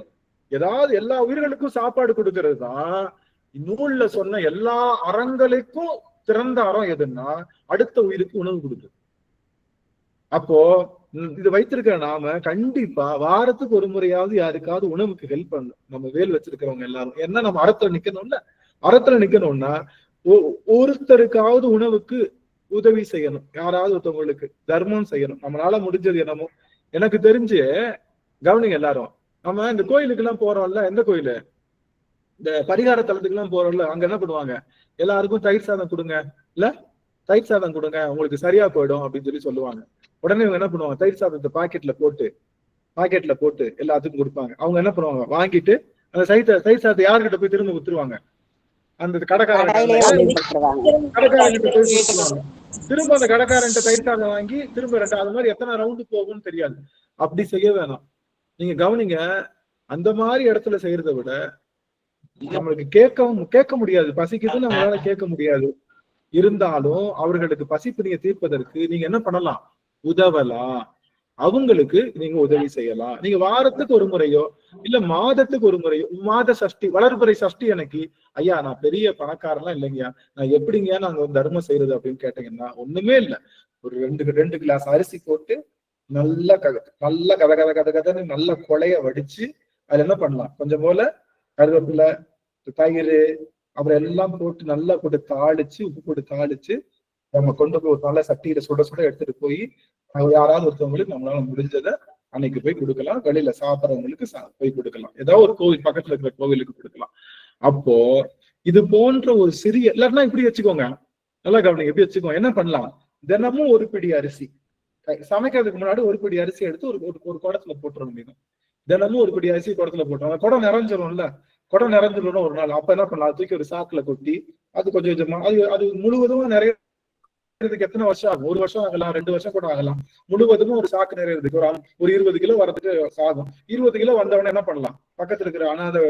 ஏதாவது எல்லா உயிர்களுக்கும் சாப்பாடு கொடுக்கிறது தான் நூல்ல சொன்ன எல்லா அறங்களுக்கும் திறந்த அறம் எதுன்னா அடுத்த உயிருக்கு உணவு கொடுக்குது. அப்போ இது வைத்திருக்கிற நாம கண்டிப்பா வாரத்துக்கு ஒரு முறையாவது யாருக்காவது உணவுக்கு ஹெல்ப் பண்ணணும். நம்ம வேல் வச்சிருக்கிறவங்க எல்லாரும் என்ன, நம்ம அறத்துல நிக்கணும்ல. அறத்துல நிக்கணும்னா ஒருத்தருக்காவது உணவுக்கு உதவி செய்யணும். யாராவது ஒருத்தவங்களுக்கு தர்மம் செய்யணும். நம்மளால முடிஞ்சது என்னமோ. எனக்கு தெரிஞ்சு கவனிங்க எல்லாரும், நம்ம இந்த கோயிலுக்கு எல்லாம் போறோம்ல, எந்த கோயிலு? இந்த பரிகார தலத்துக்கு எல்லாம் போறோம்ல, அங்க என்ன பண்ணுவாங்க? எல்லாருக்கும் தயிர் சாதம் கொடுங்க, இல்ல தயிர் சாதம் கொடுங்க, உங்களுக்கு சரியா போயிடும் அப்படின்னு சொல்லுவாங்க. உடனே இவங்க என்ன பண்ணுவாங்க? தயிர் சாதத்தை பாக்கெட்ல போட்டு எல்லாத்துக்கும் கொடுப்பாங்க. அவங்க என்ன பண்ணுவாங்க? வாங்கிட்டு அந்த தயிர் சாதத்தை யாருக்கிட்ட போய் திரும்ப வித்துருவாங்க? அந்த கடைக்காரன் திரும்ப அந்த கடைக்காரன் தயிர் சாதம் வாங்கி திரும்ப அது மாதிரி எத்தனை ரவுண்டு போகும்னு தெரியாது. அப்படி செய்ய வேணாம். நீங்க கவனிங்க, அந்த மாதிரி இடத்துல செய்யறதை விட நம்மளுக்கு கேட்க முடியாது. பசிக்குதுன்னு நம்மளால கேட்க முடியாது. இருந்தாலும் அவர்களுக்கு பசிப்பினியை தீர்ப்பதற்கு நீங்க என்ன பண்ணலாம்? உதவலாம். அவங்களுக்கு நீங்க உதவி செய்யலாம். நீங்க வாரத்துக்கு ஒரு முறையோ இல்ல மாதத்துக்கு ஒரு முறையோ, மாத சஷ்டி வளர்பிறை சஷ்டி அன்னைக்கு, ஐயா நான் பெரிய பணக்காரெல்லாம் இல்லைங்கய்யா, நான் எப்படிங்க நாங்க தர்மம் செய்யறது அப்படின்னு கேட்டீங்கன்னா ஒண்ணுமே இல்லை. ஒரு ரெண்டு கிளாஸ் அரிசி போட்டு நல்ல கதன்னு நல்ல கொலைய வடிச்சு அதுல என்ன பண்ணலாம்? கொஞ்சம் போல கருவேப்பிலை, தயிர், அப்புறம் எல்லாம் போட்டு நல்லா போட்டு தாளிச்சு, உப்பு போட்டு தாளிச்சு நம்ம கொண்டு போய் ஒரு நல்ல சட்டியில சுட எடுத்துட்டு போய் யாராவது ஒருத்தவங்களுக்கு நம்மளால முடிஞ்சதை அன்னைக்கு போய் கொடுக்கலாம். வெளியில சாப்பிட்றவங்களுக்கு போய் கொடுக்கலாம். ஏதாவது ஒரு கோவில் பக்கத்துல இருக்கிற கோவிலுக்கு கொடுக்கலாம். அப்போ இது போன்ற ஒரு சிறிய, இல்லைன்னா இப்படி வச்சுக்கோங்க, நல்லா கவனிங்க, எப்படி வச்சுக்கோங்க. என்ன பண்ணலாம்? தினமும் ஒரு பிடி அரிசி, சமைக்கிறதுக்கு முன்னாடி ஒரு பிடி அரிசி எடுத்து ஒரு குடத்துல போட்டுற முடியும். தினமும் ஒரு பிடி அரிசி குடத்துல போட்டோம், குடம் நிறைஞ்சிரும்ல. குடம் நிறைஞ்சிடும் ஒரு நாள். அப்ப என்ன பண்ணலாம்? தூக்கி ஒரு சாக்குல கொட்டி அது கொஞ்சம் கொஞ்சமா அது முழுவதும் நிறைய எத்தனை வருஷம் ஆகும்? 1 வருஷம் ஆகலாம், 2 வருஷம் கூட ஆகலாம். முழுவதும் ஒரு சாக்கு நிறையறதுக்கு ஒரு 20 கிலோ வரதுக்கு ஆகும். 20 கிலோ வந்தவன என்ன பண்ணலாம்? பக்கத்துல இருக்கிற அனாதை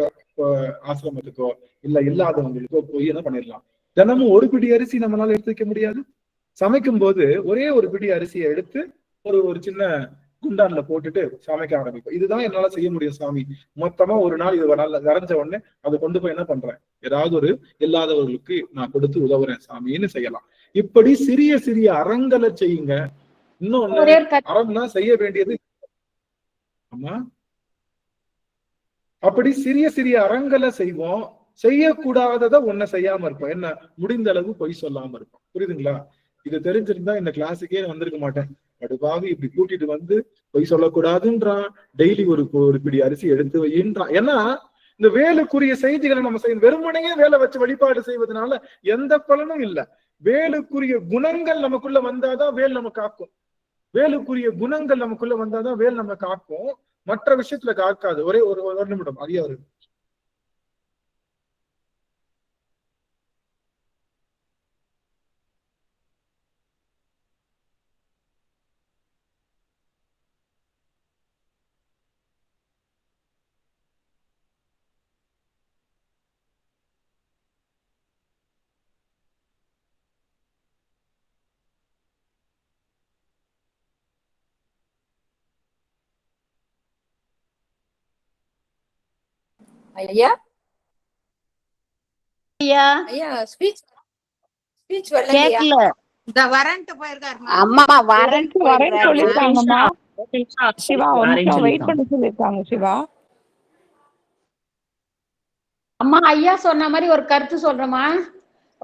ஆசிரமத்துக்கோ இல்ல இல்லாதவங்களுக்கோ போய் என்ன பண்ணிடலாம்? தினமும் ஒரு பிடி அரிசி நம்மளால எடுத்து வைக்க முடியாது. சமைக்கும் போது ஒரே ஒரு பிடி அரிசியை எடுத்து ஒரு சின்ன குண்டான்ல போட்டுட்டு சமைக்க ஆரம்பிக்கும். இதுதான் என்னால செய்ய முடியும் சாமி. மொத்தமா ஒரு நாள் இது நிறைஞ்ச உடனே அதை கொண்டு போய் என்ன பண்றேன்? ஏதாவது ஒரு இல்லாதவர்களுக்கு நான் கொடுத்து உதவுறேன் சாமின்னு செய்யலாம். இப்படி சிறிய சிறிய அறங்களை செய்யுங்க. இன்னொன்னு, அறம்னா செய்ய வேண்டியது. ஆமா, அப்படி சிறிய சிறிய அறங்களை செய்வோம். செய்யக்கூடாததை ஒன்ன செய்யாம இருப்போம். என்ன? முடிந்த அளவு பொய் சொல்லாம இருப்போம். புரியுதுங்களா? இது தெரிஞ்சிருந்தா இந்த கிளாஸுக்கே வந்திருக்க மாட்டேன். அடுப்பாக இப்படி கூட்டிட்டு வந்து பொய் சொல்லக்கூடாதுன்றான், டெய்லி ஒரு பிடி அரிசி எடுத்து வைன்றான். ஏன்னா இந்த வேலுக்குரிய செய்திகளை நம்ம செய்யணும். வெறுமனையே வேலை வச்சு வழிபாடு செய்வதனால எந்த பலனும் இல்லை. வேலுக்குரிய குணங்கள் நமக்குள்ள வந்தாதான் வேல் நம்ம காக்கும். வேலுக்குரிய குணங்கள் நமக்குள்ள வந்தாதான் வேல் நம்ம காக்கும். மற்ற விஷயத்துல காக்காது. ஒரே ஒரு நிமிடம் ஐயா. ஐயா ஐயா ஐயா ஸ்பீச் வரலையா? கேக்கல. இந்த வரன்ட்டு போயிருக்காருமா. அம்மா வரேன்ட்டு வரேன்னு போயிருக்காங்க. சொல்லிருக்காங்கம்மா. சிவா ஒரு நிமிஷம் வெயிட் பண்ண சொல்லிருக்காங்க சிவா. அம்மா ஐயா சொன்ன மாதிரி ஒரு கருத்து சொல்றேம்மா.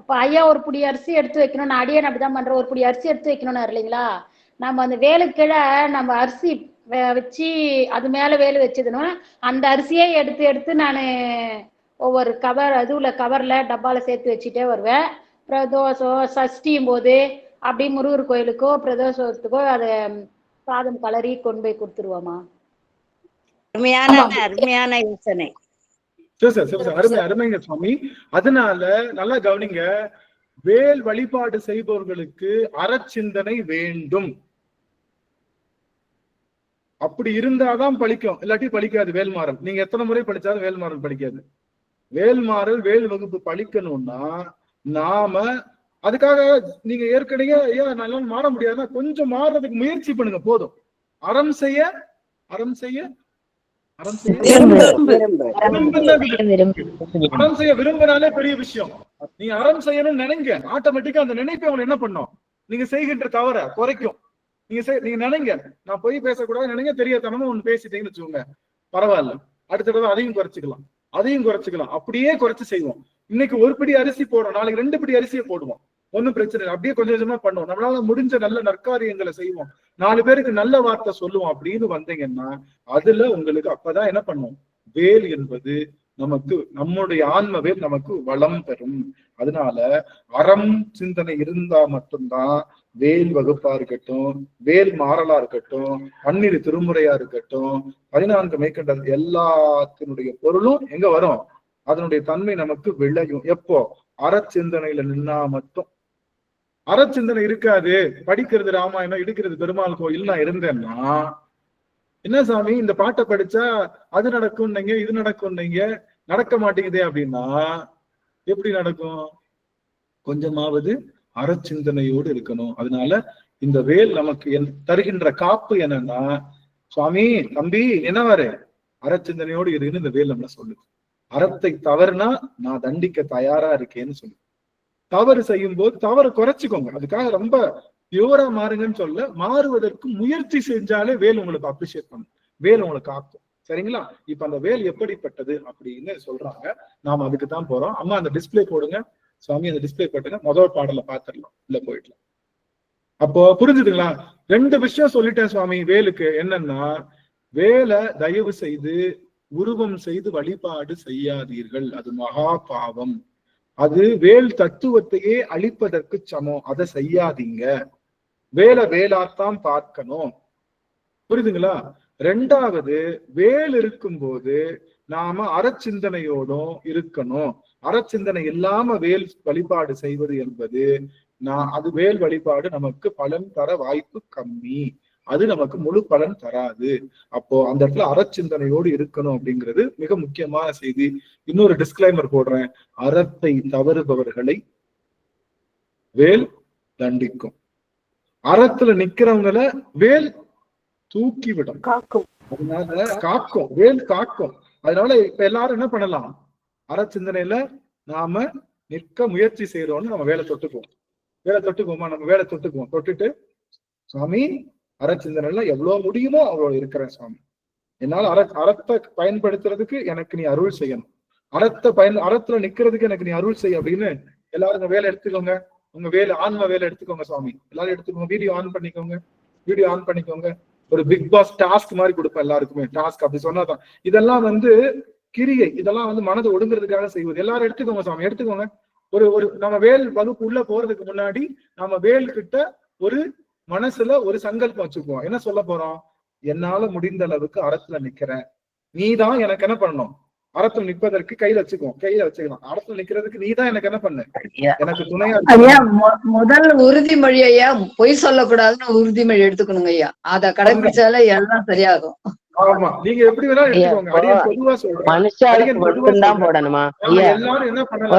அப்ப ஐயா ஒரு புடி அரிசி எடுத்து வைக்கணும், நான் அடியே அப்படிதான் பண்றேன். ஒரு புடி அரிசி எடுத்து வைக்கணும்னு இல்லைங்களா, நம்ம அந்த வேலுக்கு கீழே நம்ம அரிசி வச்சு அது மேல வேலு வச்சதுன்னா அந்த அரிசியே எடுத்து எடுத்து நான் ஒவ்வொரு கவர்ல டப்பால சேர்த்து வச்சுட்டே வருவேன். பிரதோஷம் சஷ்டியும் போது அப்படி முருகர் கோயிலுக்கோ பிரதோஷத்துக்கோ அதை சாதம் கலரி கொண்டு போய் கொடுத்துருவோமா. அருமையான யோசனை. அருமைங்க சுவாமி. அதனால நல்லா கவனிங்க, வேல் வழிபாடு செய்பவர்களுக்கு அறச்சிந்தனை வேண்டும். அப்படி இருந்தாதான் பழிக்கும், இல்லாட்டி பழிக்காது வேல்மாறல். நீங்க எத்தனை முறை படிச்சாலும் வேல்மாறல் படிக்காது. வேல்மாறல் வேல் வகுப்பு பழிக்கணும்னா நாம அதுக்காக நீங்க ஏற்கனவே ஐயா நல்லா மாற முடியாதுன்னா கொஞ்சம் மாறுறதுக்கு முயற்சி பண்ணுங்க, போதும். அறம் செய்ய அறம் செய்ய அறம் செய்ய விரும்பினாலே பெரிய விஷயம். நீங்க அறம் செய்யணும்னு நினைங்க, ஆட்டோமேட்டிக்கா அந்த நினைப்பை உங்களை என்ன பண்ணும், நீங்க செய்கின்ற தவற குறைக்கும். நீங்க நினைங்க, நான் போய் பேசக்கூடாது நினைங்க, தெரியாதனமா ஒண்ணு பேசிட்டீங்கன்னு வச்சுக்கோங்க, பரவாயில்ல, அடுத்த தடவை அதையும் குறைச்சிக்கலாம். அப்படியே குறைச்சு செய்வோம். இன்னைக்கு ஒரு பிடி அரிசி போடுறோம், நாளைக்கு 2 பிடி அரிசியை போடுவோம், ஒன்னும் பிரச்சனை இல்லை. அப்படியே கொஞ்சம் கொஞ்சமா பண்ணுவோம். நம்மளால முடிஞ்ச நல்ல நற்காரியங்களை செய்வோம், 4 பேருக்கு நல்ல வார்த்தை சொல்லுவோம் அப்படின்னு வந்தீங்கன்னா அதுல உங்களுக்கு அப்பதான் என்ன பண்ணும், வேல் என்பது நமக்கு, நம்முடைய ஆன்ம வேல் நமக்கு வளம் பெறும். அதனால அறம் சிந்தனை இருந்தா மட்டும்தான் வேல் வகுப்பா இருக்கட்டும், வேல் மாறலா இருக்கட்டும், 12 திருமுறையா இருக்கட்டும், 14 மேற்கண்ட எல்லாத்தினுடைய பொருளும் எங்க வரும், அதனுடைய தன்மை நமக்கு விளையும். எப்போ அறச்சிந்தனையில நின்னா மட்டும். அறச்சிந்தனை இருக்காது, படிக்கிறது ராமாயணம், இடிக்கிறது பெருமாள் கோயில் நான் இருந்தேன்னா என்ன சாமி இந்த பாட்டை படிச்சா அது நடக்கும் நீங்க, இது நடக்கும் நீங்க, நடக்க மாட்டேங்குதே அப்படின்னா எப்படி நடக்கும்? கொஞ்சமாவது அறச்சிந்தனையோடு இருக்கணும். அதனால இந்த வேல் நமக்கு தருகின்ற காப்பு என்னன்னா, சுவாமி தம்பி என்னவாரு அறச்சிந்தனையோடு இருக்குன்னு இந்த வேல் நம்மள சொல்லுது. அறத்தை தவறுனா நான் தண்டிக்க தயாரா இருக்கேன்னு சொல்லு. தவறு செய்யும் போது தவறு குறைச்சிக்கோங்க, அதுக்காக ரொம்ப பியூரா மாறுங்கன்னு சொல்ல, மாறுவதற்கு முயற்சி செஞ்சாலே வேல் உங்களுக்கு அப்ரிஷியேட் பண்ணும், வேல் உங்களுக்கு காக்கும். சரிங்களா? இப்ப அந்த வேல் எப்படிப்பட்டது அப்படின்னு சொல்றாங்க, நாம அதுக்கு தான் போறோம். அம்மா அந்த டிஸ்பிளே போடுங்க சுவாமி, அந்த டிஸ்பிளே போட்டுங்க, முதல் பாடல பாத்துடலாம், இல்ல போயிடலாம். அப்போ புரிஞ்சுதுங்களா? 2 விஷயம் சொல்லிட்டேன் சுவாமி வேலுக்கு. என்னன்னா, வேலை தயவு செய்து உருவம் செய்து வழிபாடு செய்யாதீர்கள், அது மகா பாவம். அது வேல் தத்துவத்தையே அழிப்பதற்கு சமம், அதை செய்யாதீங்க. வேலாத்தான் பார்க்கணும். புரியுதுங்களா? 2வது, வேல் இருக்கும்போது நாம அறச்சிந்தனையோடும் இருக்கணும். அறச்சிந்தனை இல்லாம வேல் வழிபாடு செய்வது என்பது அது வேல் வழிபாடு நமக்கு பலன் தர வாய்ப்பு கம்மி, அது நமக்கு முழு பலன் தராது. அப்போ அந்த இடத்துல அறச்சிந்தனையோடு இருக்கணும் அப்படிங்கிறது மிக முக்கியமான செய்தி. இன்னொரு டிஸ்கிளைமர் போடுறேன், அறத்தை தவறுபவர்களை வேல் தண்டிக்கும், அறத்துல நிக்கிறவங்களை வேல் தூக்கி விடும், காக்கும். அதனால காக்கும், வேல் காக்கும். அதனால இப்ப எல்லாரும் என்ன பண்ணலாம், அறச்சிந்தனையில நாம நிற்க முயற்சி செய்யறோம்னு நம்ம வேலை தொட்டுக்குவோம். நம்ம வேலை தொட்டுக்குவோம். தொட்டுட்டு சுவாமி அறச்சிந்தனைல எவ்வளவு முடியுமோ அவ்வளவு இருக்கிறேன் சுவாமி, என்னால அறத்தை பயன்படுத்துறதுக்கு எனக்கு நீ அருள் செய்யணும், அறத்துல நிக்கிறதுக்கு எனக்கு நீ அருள் செய்ய அப்படின்னு எல்லாரும் வேலை எடுத்துக்கோங்க. உங்க வேலை ஆன்ம வேலை எடுத்துக்கோங்க சுவாமி, எல்லாரும் எடுத்துக்கோங்க. வீடியோ ஆன் பண்ணிக்கோங்க. ஒரு பிக் பாஸ் டாஸ்க் மாதிரி கொடுப்பேன் எல்லாருக்குமே. டாஸ்க் அப்படி சொன்னாதான். இதெல்லாம் கிரியை, இதெல்லாம் மனதை ஒடுங்கிறதுக்காக செய்வது. எல்லாரும் எடுத்துக்கோங்க சுவாமி, எடுத்துக்கோங்க. ஒரு நம்ம வேல் வகுப்பு உள்ள போறதுக்கு முன்னாடி நம்ம வேல் கிட்ட ஒரு மனசுல ஒரு சங்கல்பம் வச்சுக்குவோம். என்ன சொல்ல போறோம்? என்னால முடிந்த அளவுக்கு அறத்துல நிக்கிறேன், நீதான் எனக்கு என்ன பண்ணணும், அறத்துல நிற்பதற்கு கையில வச்சுக்கலாம். அறத்துல நிக்கிறதுக்கு நீதான் எனக்கு என்ன பண்ணு, எனக்கு துணையா. முதல் உறுதிமொழி ஐயா, பொய் சொல்லக்கூடாதுன்னு உறுதிமொழி எடுத்துக்கணுங்க ஐயா, அத கடைபிடிச்சாலே எல்லாம் சரியாகும். ஆமா, நீங்க எப்படி வேணா எடுத்துக்கோங்க. அடியன் பொதுவா சொல்றேன், போடணுமா? எல்லாரும் என்ன பண்ணலாம்,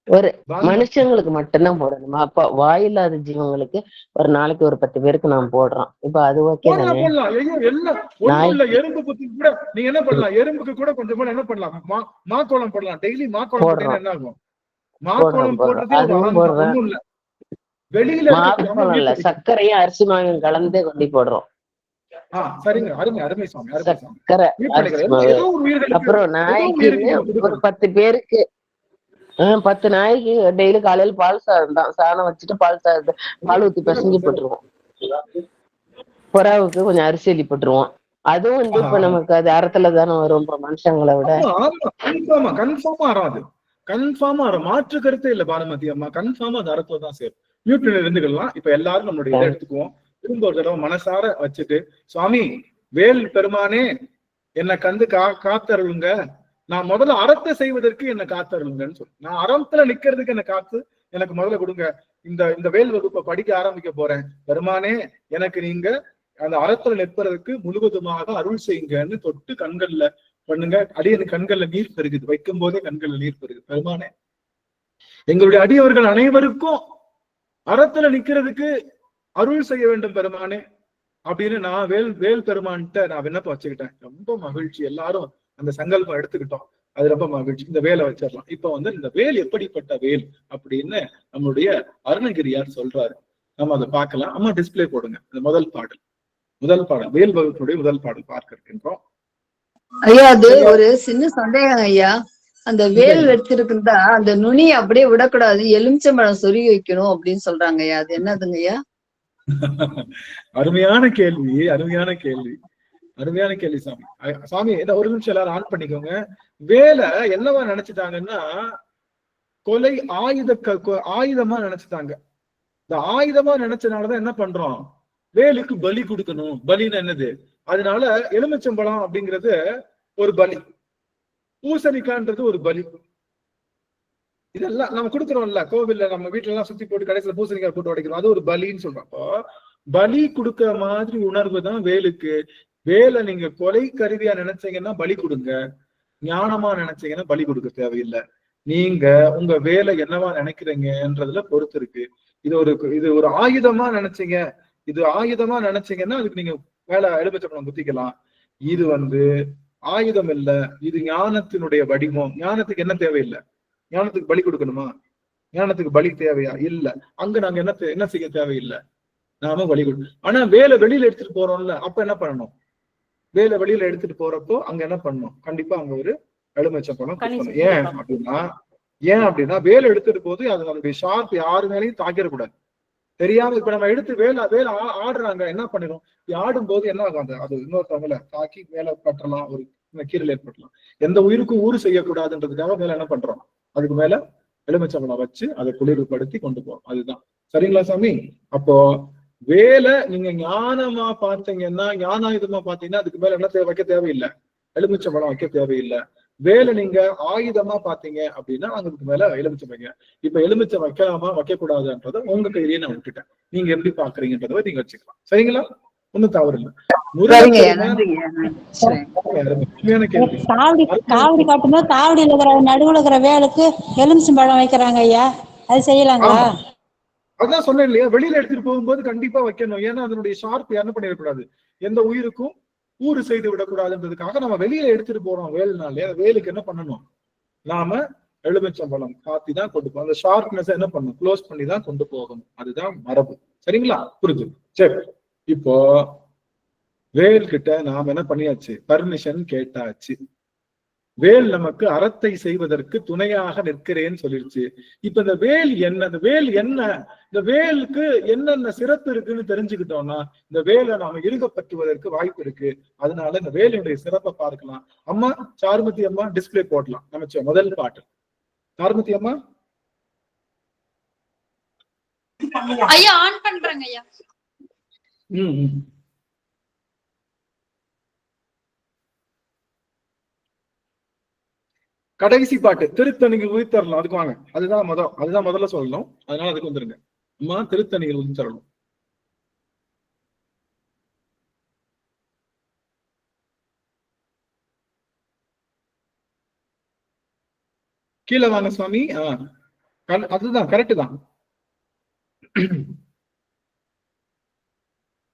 ஒரு பானுமதி மனுஷங்களுக்கு மட்டும்தான் போடணுமா? அப்ப வாயில்லாத ஜீவங்களுக்கு ஒரு நாளைக்கு ஒரு 10 பேருக்கு நான் போடுறோம். இப்ப அது ஓகே போடலாம் தானே? போடலாம். ஐயோ எல்லாம் ஒண்ணும் இல்ல. நாய்க்கு எறும்பு புத்தி கூட நீங்க என்ன பண்ணலாம், எறும்புக்கு கூட கொஞ்சம் கூட என்ன பண்ணலாம், மாக்கோளம் போடலாம். டெய்லி மாக்கோளம் போட்டீங்கன்னா போடுறோம் என்ன ஆகும்? போடுறோம் மாக்கோளம் போடுறோம் போடுறதே ஒரு அதுவும் அறம் தான், போடுறேன். ஒண்ணும் இல்ல. வெளியில இருக்க அம்மா மாதுளம் இல்ல, மியூட் பண்ணிக்கோங்க. சர்க்கரையும் அரிசி மாவும் கலந்தே கொண்டு போடுறோம். சரிங்க, அருமை அருமை சாமி, அருமை சாமி. சர்க்கரை மியூட் அரிசி பண்ணிக்கிறேன். மாவு. ஏதோ ஒரு உயிர்களுக்கு அப்புறம் ஏதோ ஒரு உயிருக்கு நாய்க்குன்னு நம்ம ஒரு கொடுக்கணும். 10 பேருக்கு 10 நாய்க்கு டெய்லி காலையில பால் சாதம் தான். சாணம் வச்சுட்டு பால் சாதத்தை பால் ஊத்தி பிசைஞ்சு போட்டுருவோம். புறாவுக்கு கொஞ்சம் அரிசி அள்ளி போட்டுருவோம். அதுவும் இப்ப நமக்கு அது அறத்துல தானே வரும் மனுஷங்களை விட. கன்ஃபார்மா கன்ஃபார்மா அறம் அது. கன்ஃபார்மா அறம், மாற்று கருத்தே இல்ல பானுமதி அம்மா. கன்ஃபார்மா அது அறத்துல தான் சேரும். மியூட்ல இருந்துக்கலாம். இப்ப எல்லாரும் நம்மளுடைய இதை எடுத்துக்குவோம். திரும்ப ஒரு தடவை மனசார வச்சுட்டு, சுவாமி வேல் பெருமானே என்னை கந்து காத்தருளுங்க. நான் முதல்ல அறத்தை செய்வதற்கு என்னை காத்தருளுங்கன்னு சொல்லு. நான் அறத்துல நிக்கிறதுக்கு என்னை காத்து எனக்கு முதல்ல கொடுங்க. இந்த வேல் வகுப்பை படிக்க ஆரம்பிக்க போறேன். பெருமானே எனக்கு நீங்க அந்த அறத்துல நிற்பதற்கு முழுவதுமாக அருள் செய்யுங்கன்னு தொட்டு கண்கள்ல பண்ணுங்க. அடியனுக்கு கண்கள்ல நீர் பெருகுது. வைக்கும் போதே கண்கள்ல நீர் பெருகுது. பெருமானே எங்களுடைய அடியவர்கள் அனைவருக்கும் அறத்துல நிக்கிறதுக்கு அருள் செய்ய வேண்டும் பெருமானே அப்படின்னு நான் வேல் பெருமான்கிட்ட நான் விண்ணப்பம் வச்சுக்கிட்டேன். ரொம்ப மகிழ்ச்சி. எல்லாரும் அந்த சங்கல்பம் எடுத்துக்கிட்டோம். அது ரொம்ப மகிழ்ச்சி. இந்த வேலை வச்சிடலாம். இப்ப இந்த வேல் எப்படிப்பட்ட வேல் அப்படின்னு நம்மளுடைய அருணகிரியார் சொல்றாரு. நம்ம அதை பார்க்கலாம். அம்மா டிஸ்பிளே போடுங்க. இந்த முதல் பாடல் வேல் வகுப்புடைய முதல் பாடல் பார்க்க இருக்கின்றோம். ஐயா அது ஒரு சின்ன சந்தேகம் ஐயா. அந்த வேல் வச்சிருக்குதா அந்த நுனி அப்படியே விடக்கூடாது, எலுமிச்சம்பழம் சொருகி வைக்கணும் அப்படின்னு சொல்றாங்க ஐயா. அது என்னதுங்க ஐயா? அருமையான கேள்வி, அருமையான கேள்வி, அருமையான கேள்வி சாமி. சாமி ஒரு நிமிஷம் எல்லாரும் ஆன் பண்ணிக்கோங்க. வேலை என்னவா நினைச்சிட்டாங்கன்னா கொலை ஆயுதமா நினைச்சிட்டாங்க. இந்த ஆயுதமா நினைச்சனாலதான் என்ன பண்றோம், வேலுக்கு பலி கொடுக்கணும். பலின்னு என்னது? அதனால எலுமிச்சம்பழம் அப்படிங்கிறது ஒரு பலி, பூசணிக்கான்றது ஒரு பலி. இதெல்லாம் நம்ம கொடுக்குறோம்ல கோவில்ல, நம்ம வீட்டுல எல்லாம் சுத்தி போட்டு கடைசியில பூசணிக்காய் போட்டு உடைக்கிறோம். அது ஒரு பலின்னு சொல்றோம். அப்போ பலி கொடுக்கிற மாதிரி உணர்வு தான் வேலுக்கு. வேலை நீங்க கொலை கருவியா நினைச்சீங்கன்னா பலி கொடுங்க, ஞானமா நினைச்சீங்கன்னா பலி கொடுக்க தேவையில்லை. நீங்க உங்க வேலை என்னவா நினைக்கிறீங்கன்றதுல பொறுத்து இருக்கு. இது ஒரு ஆயுதமா நினைச்சீங்க, நினைச்சீங்கன்னா அதுக்கு நீங்க வேலை எலுமிச்சம்பழம் குத்திக்கலாம். இது ஆயுதம் இல்ல, இது ஞானத்தினுடைய வடிவம். ஞானத்துக்கு என்ன தேவையில்லை? ஞானத்துக்கு பலி கொடுக்கணுமா? ஞானத்துக்கு பலி தேவையா? இல்ல. அங்க நாங்க என்ன செய்ய தேவையில்லை, நாம பலி கொடுக்கணும். ஆனா வேலை வெளியில எடுத்துட்டு போறோம்ல, அப்ப என்ன பண்ணணும்? வேலை வெளியில எடுத்துட்டு போறப்போ அங்க என்ன பண்ணணும்? கண்டிப்பா அங்க ஒரு எலுமிச்சம்பழம் குத்தணும். ஏன் அப்படின்னா வேலை எடுத்துட்டு போது அதனுடைய ஷார்ப் யாரு மேலேயும் தாக்கிடக்கூடாது. தெரியாம இப்ப நம்ம எடுத்து வேலை ஆடுறாங்க, என்ன பண்ணிடும்? ஆடும் போது என்ன ஆகும்? அது இன்னொருத்தவங்கள தாக்கி மேல பற்றலாம், ஒரு கீரல் ஏற்படலாம். எந்த உயிருக்கும் ஊறு செய்யக்கூடாதுன்றதுக்காக மேல என்ன பண்றோம்? அதுக்கு மேல எலுமிச்சம்பழம் வச்சு அதை குளிர்படுத்தி கொண்டு போறோம். அதுதான் சரிங்களா சாமி? அப்போ வேலை நீங்க ஞானமா பார்த்தீங்கன்னா, ஞானாயுதமா பாத்தீங்கன்னா அதுக்கு மேல என்ன வைக்க தேவையில்லை, எலுமிச்சம்பழம் வைக்க தேவையில்லை. வேலை நீங்க ஆயுதமா பாத்தீங்க அப்படின்னா அதுக்கு மேல எலுமிச்சம் வைங்க. இப்ப எலுமிச்சம் வைக்கலாமா வைக்க கூடாதுன்றத உங்க கையிலேயே நான் விட்டுட்டேன். நீங்க எப்படி பாக்குறீங்கன்றத நீங்க வச்சுக்கலாம். சரிங்களா? ஒண்ணும் தவறு இல்லை. காவடி காட்டும்போது காவடியில இருக்கிற நடுவுல இருக்கிற வேலுக்கு எலுமிச்சம்பழம் வைக்கிறாங்க ஐயா, அது செய்யலாங்களா? அதான் சொன்னேன் இல்லையா, வெளியில எடுத்துட்டு போகும்போது கண்டிப்பா வைக்கணும். ஏன்னா அதனுடைய ஷார்ப் என்ன பண்ணிடக்கூடாது, எந்த உயிருக்கும் ஊறு செய்து விடக்கூடாதுன்றதுக்காக நம்ம வெளியில எடுத்துட்டு போறோம். வேலுனாலே வேலுக்கு என்ன பண்ணணும், நாம எலுமிச்சம்பழம் காத்தி தான் கொண்டு போகணும். அந்த ஷார்ப்னஸ் என்ன பண்ணணும், க்ளோஸ் பண்ணி தான் கொண்டு போகணும். அதுதான் மரபு. சரிங்களா? புரிஞ்சு? சரி, இப்போ வேல் கிட்ட நாம என்ன பண்ணியாச்சு, பர்மிஷன் கேட்டாச்சு. வேல் நமக்கு அறத்தை செய்வதற்கு துணையாக நிற்கிறேன்னு சொல்லிருச்சு. இப்ப இந்த வேல் என்ன, இந்த வேலுக்கு என்னென்ன சிறப்பு இருக்குன்னு தெரிஞ்சுக்கிட்டோம்னா இந்த வேலை நாம இருகப்பற்றுவதற்கு வாய்ப்பு இருக்கு. அதனால இந்த வேலையுடைய சிறப்பை பார்க்கலாம். அம்மா சாருமதி அம்மா டிஸ்பிளே போடலாம். நம்ம முதல் பாட்டு சாருமதி அம்மா. ஐயா ஆன் பண்றேங்க ஐயா. கடைசி பாட்டு திருத்தணிகள் உயிர்த்தரணும். அதுக்கு வாங்க. அதுதான் முதல்ல சொல்லணும். அதனால அதுக்கு வந்துருங்க. அம்மா திருத்தணிகள் உயிர்த்தரணும். கீழே வாங்க சுவாமி. அதுதான் கரெக்ட் தான்.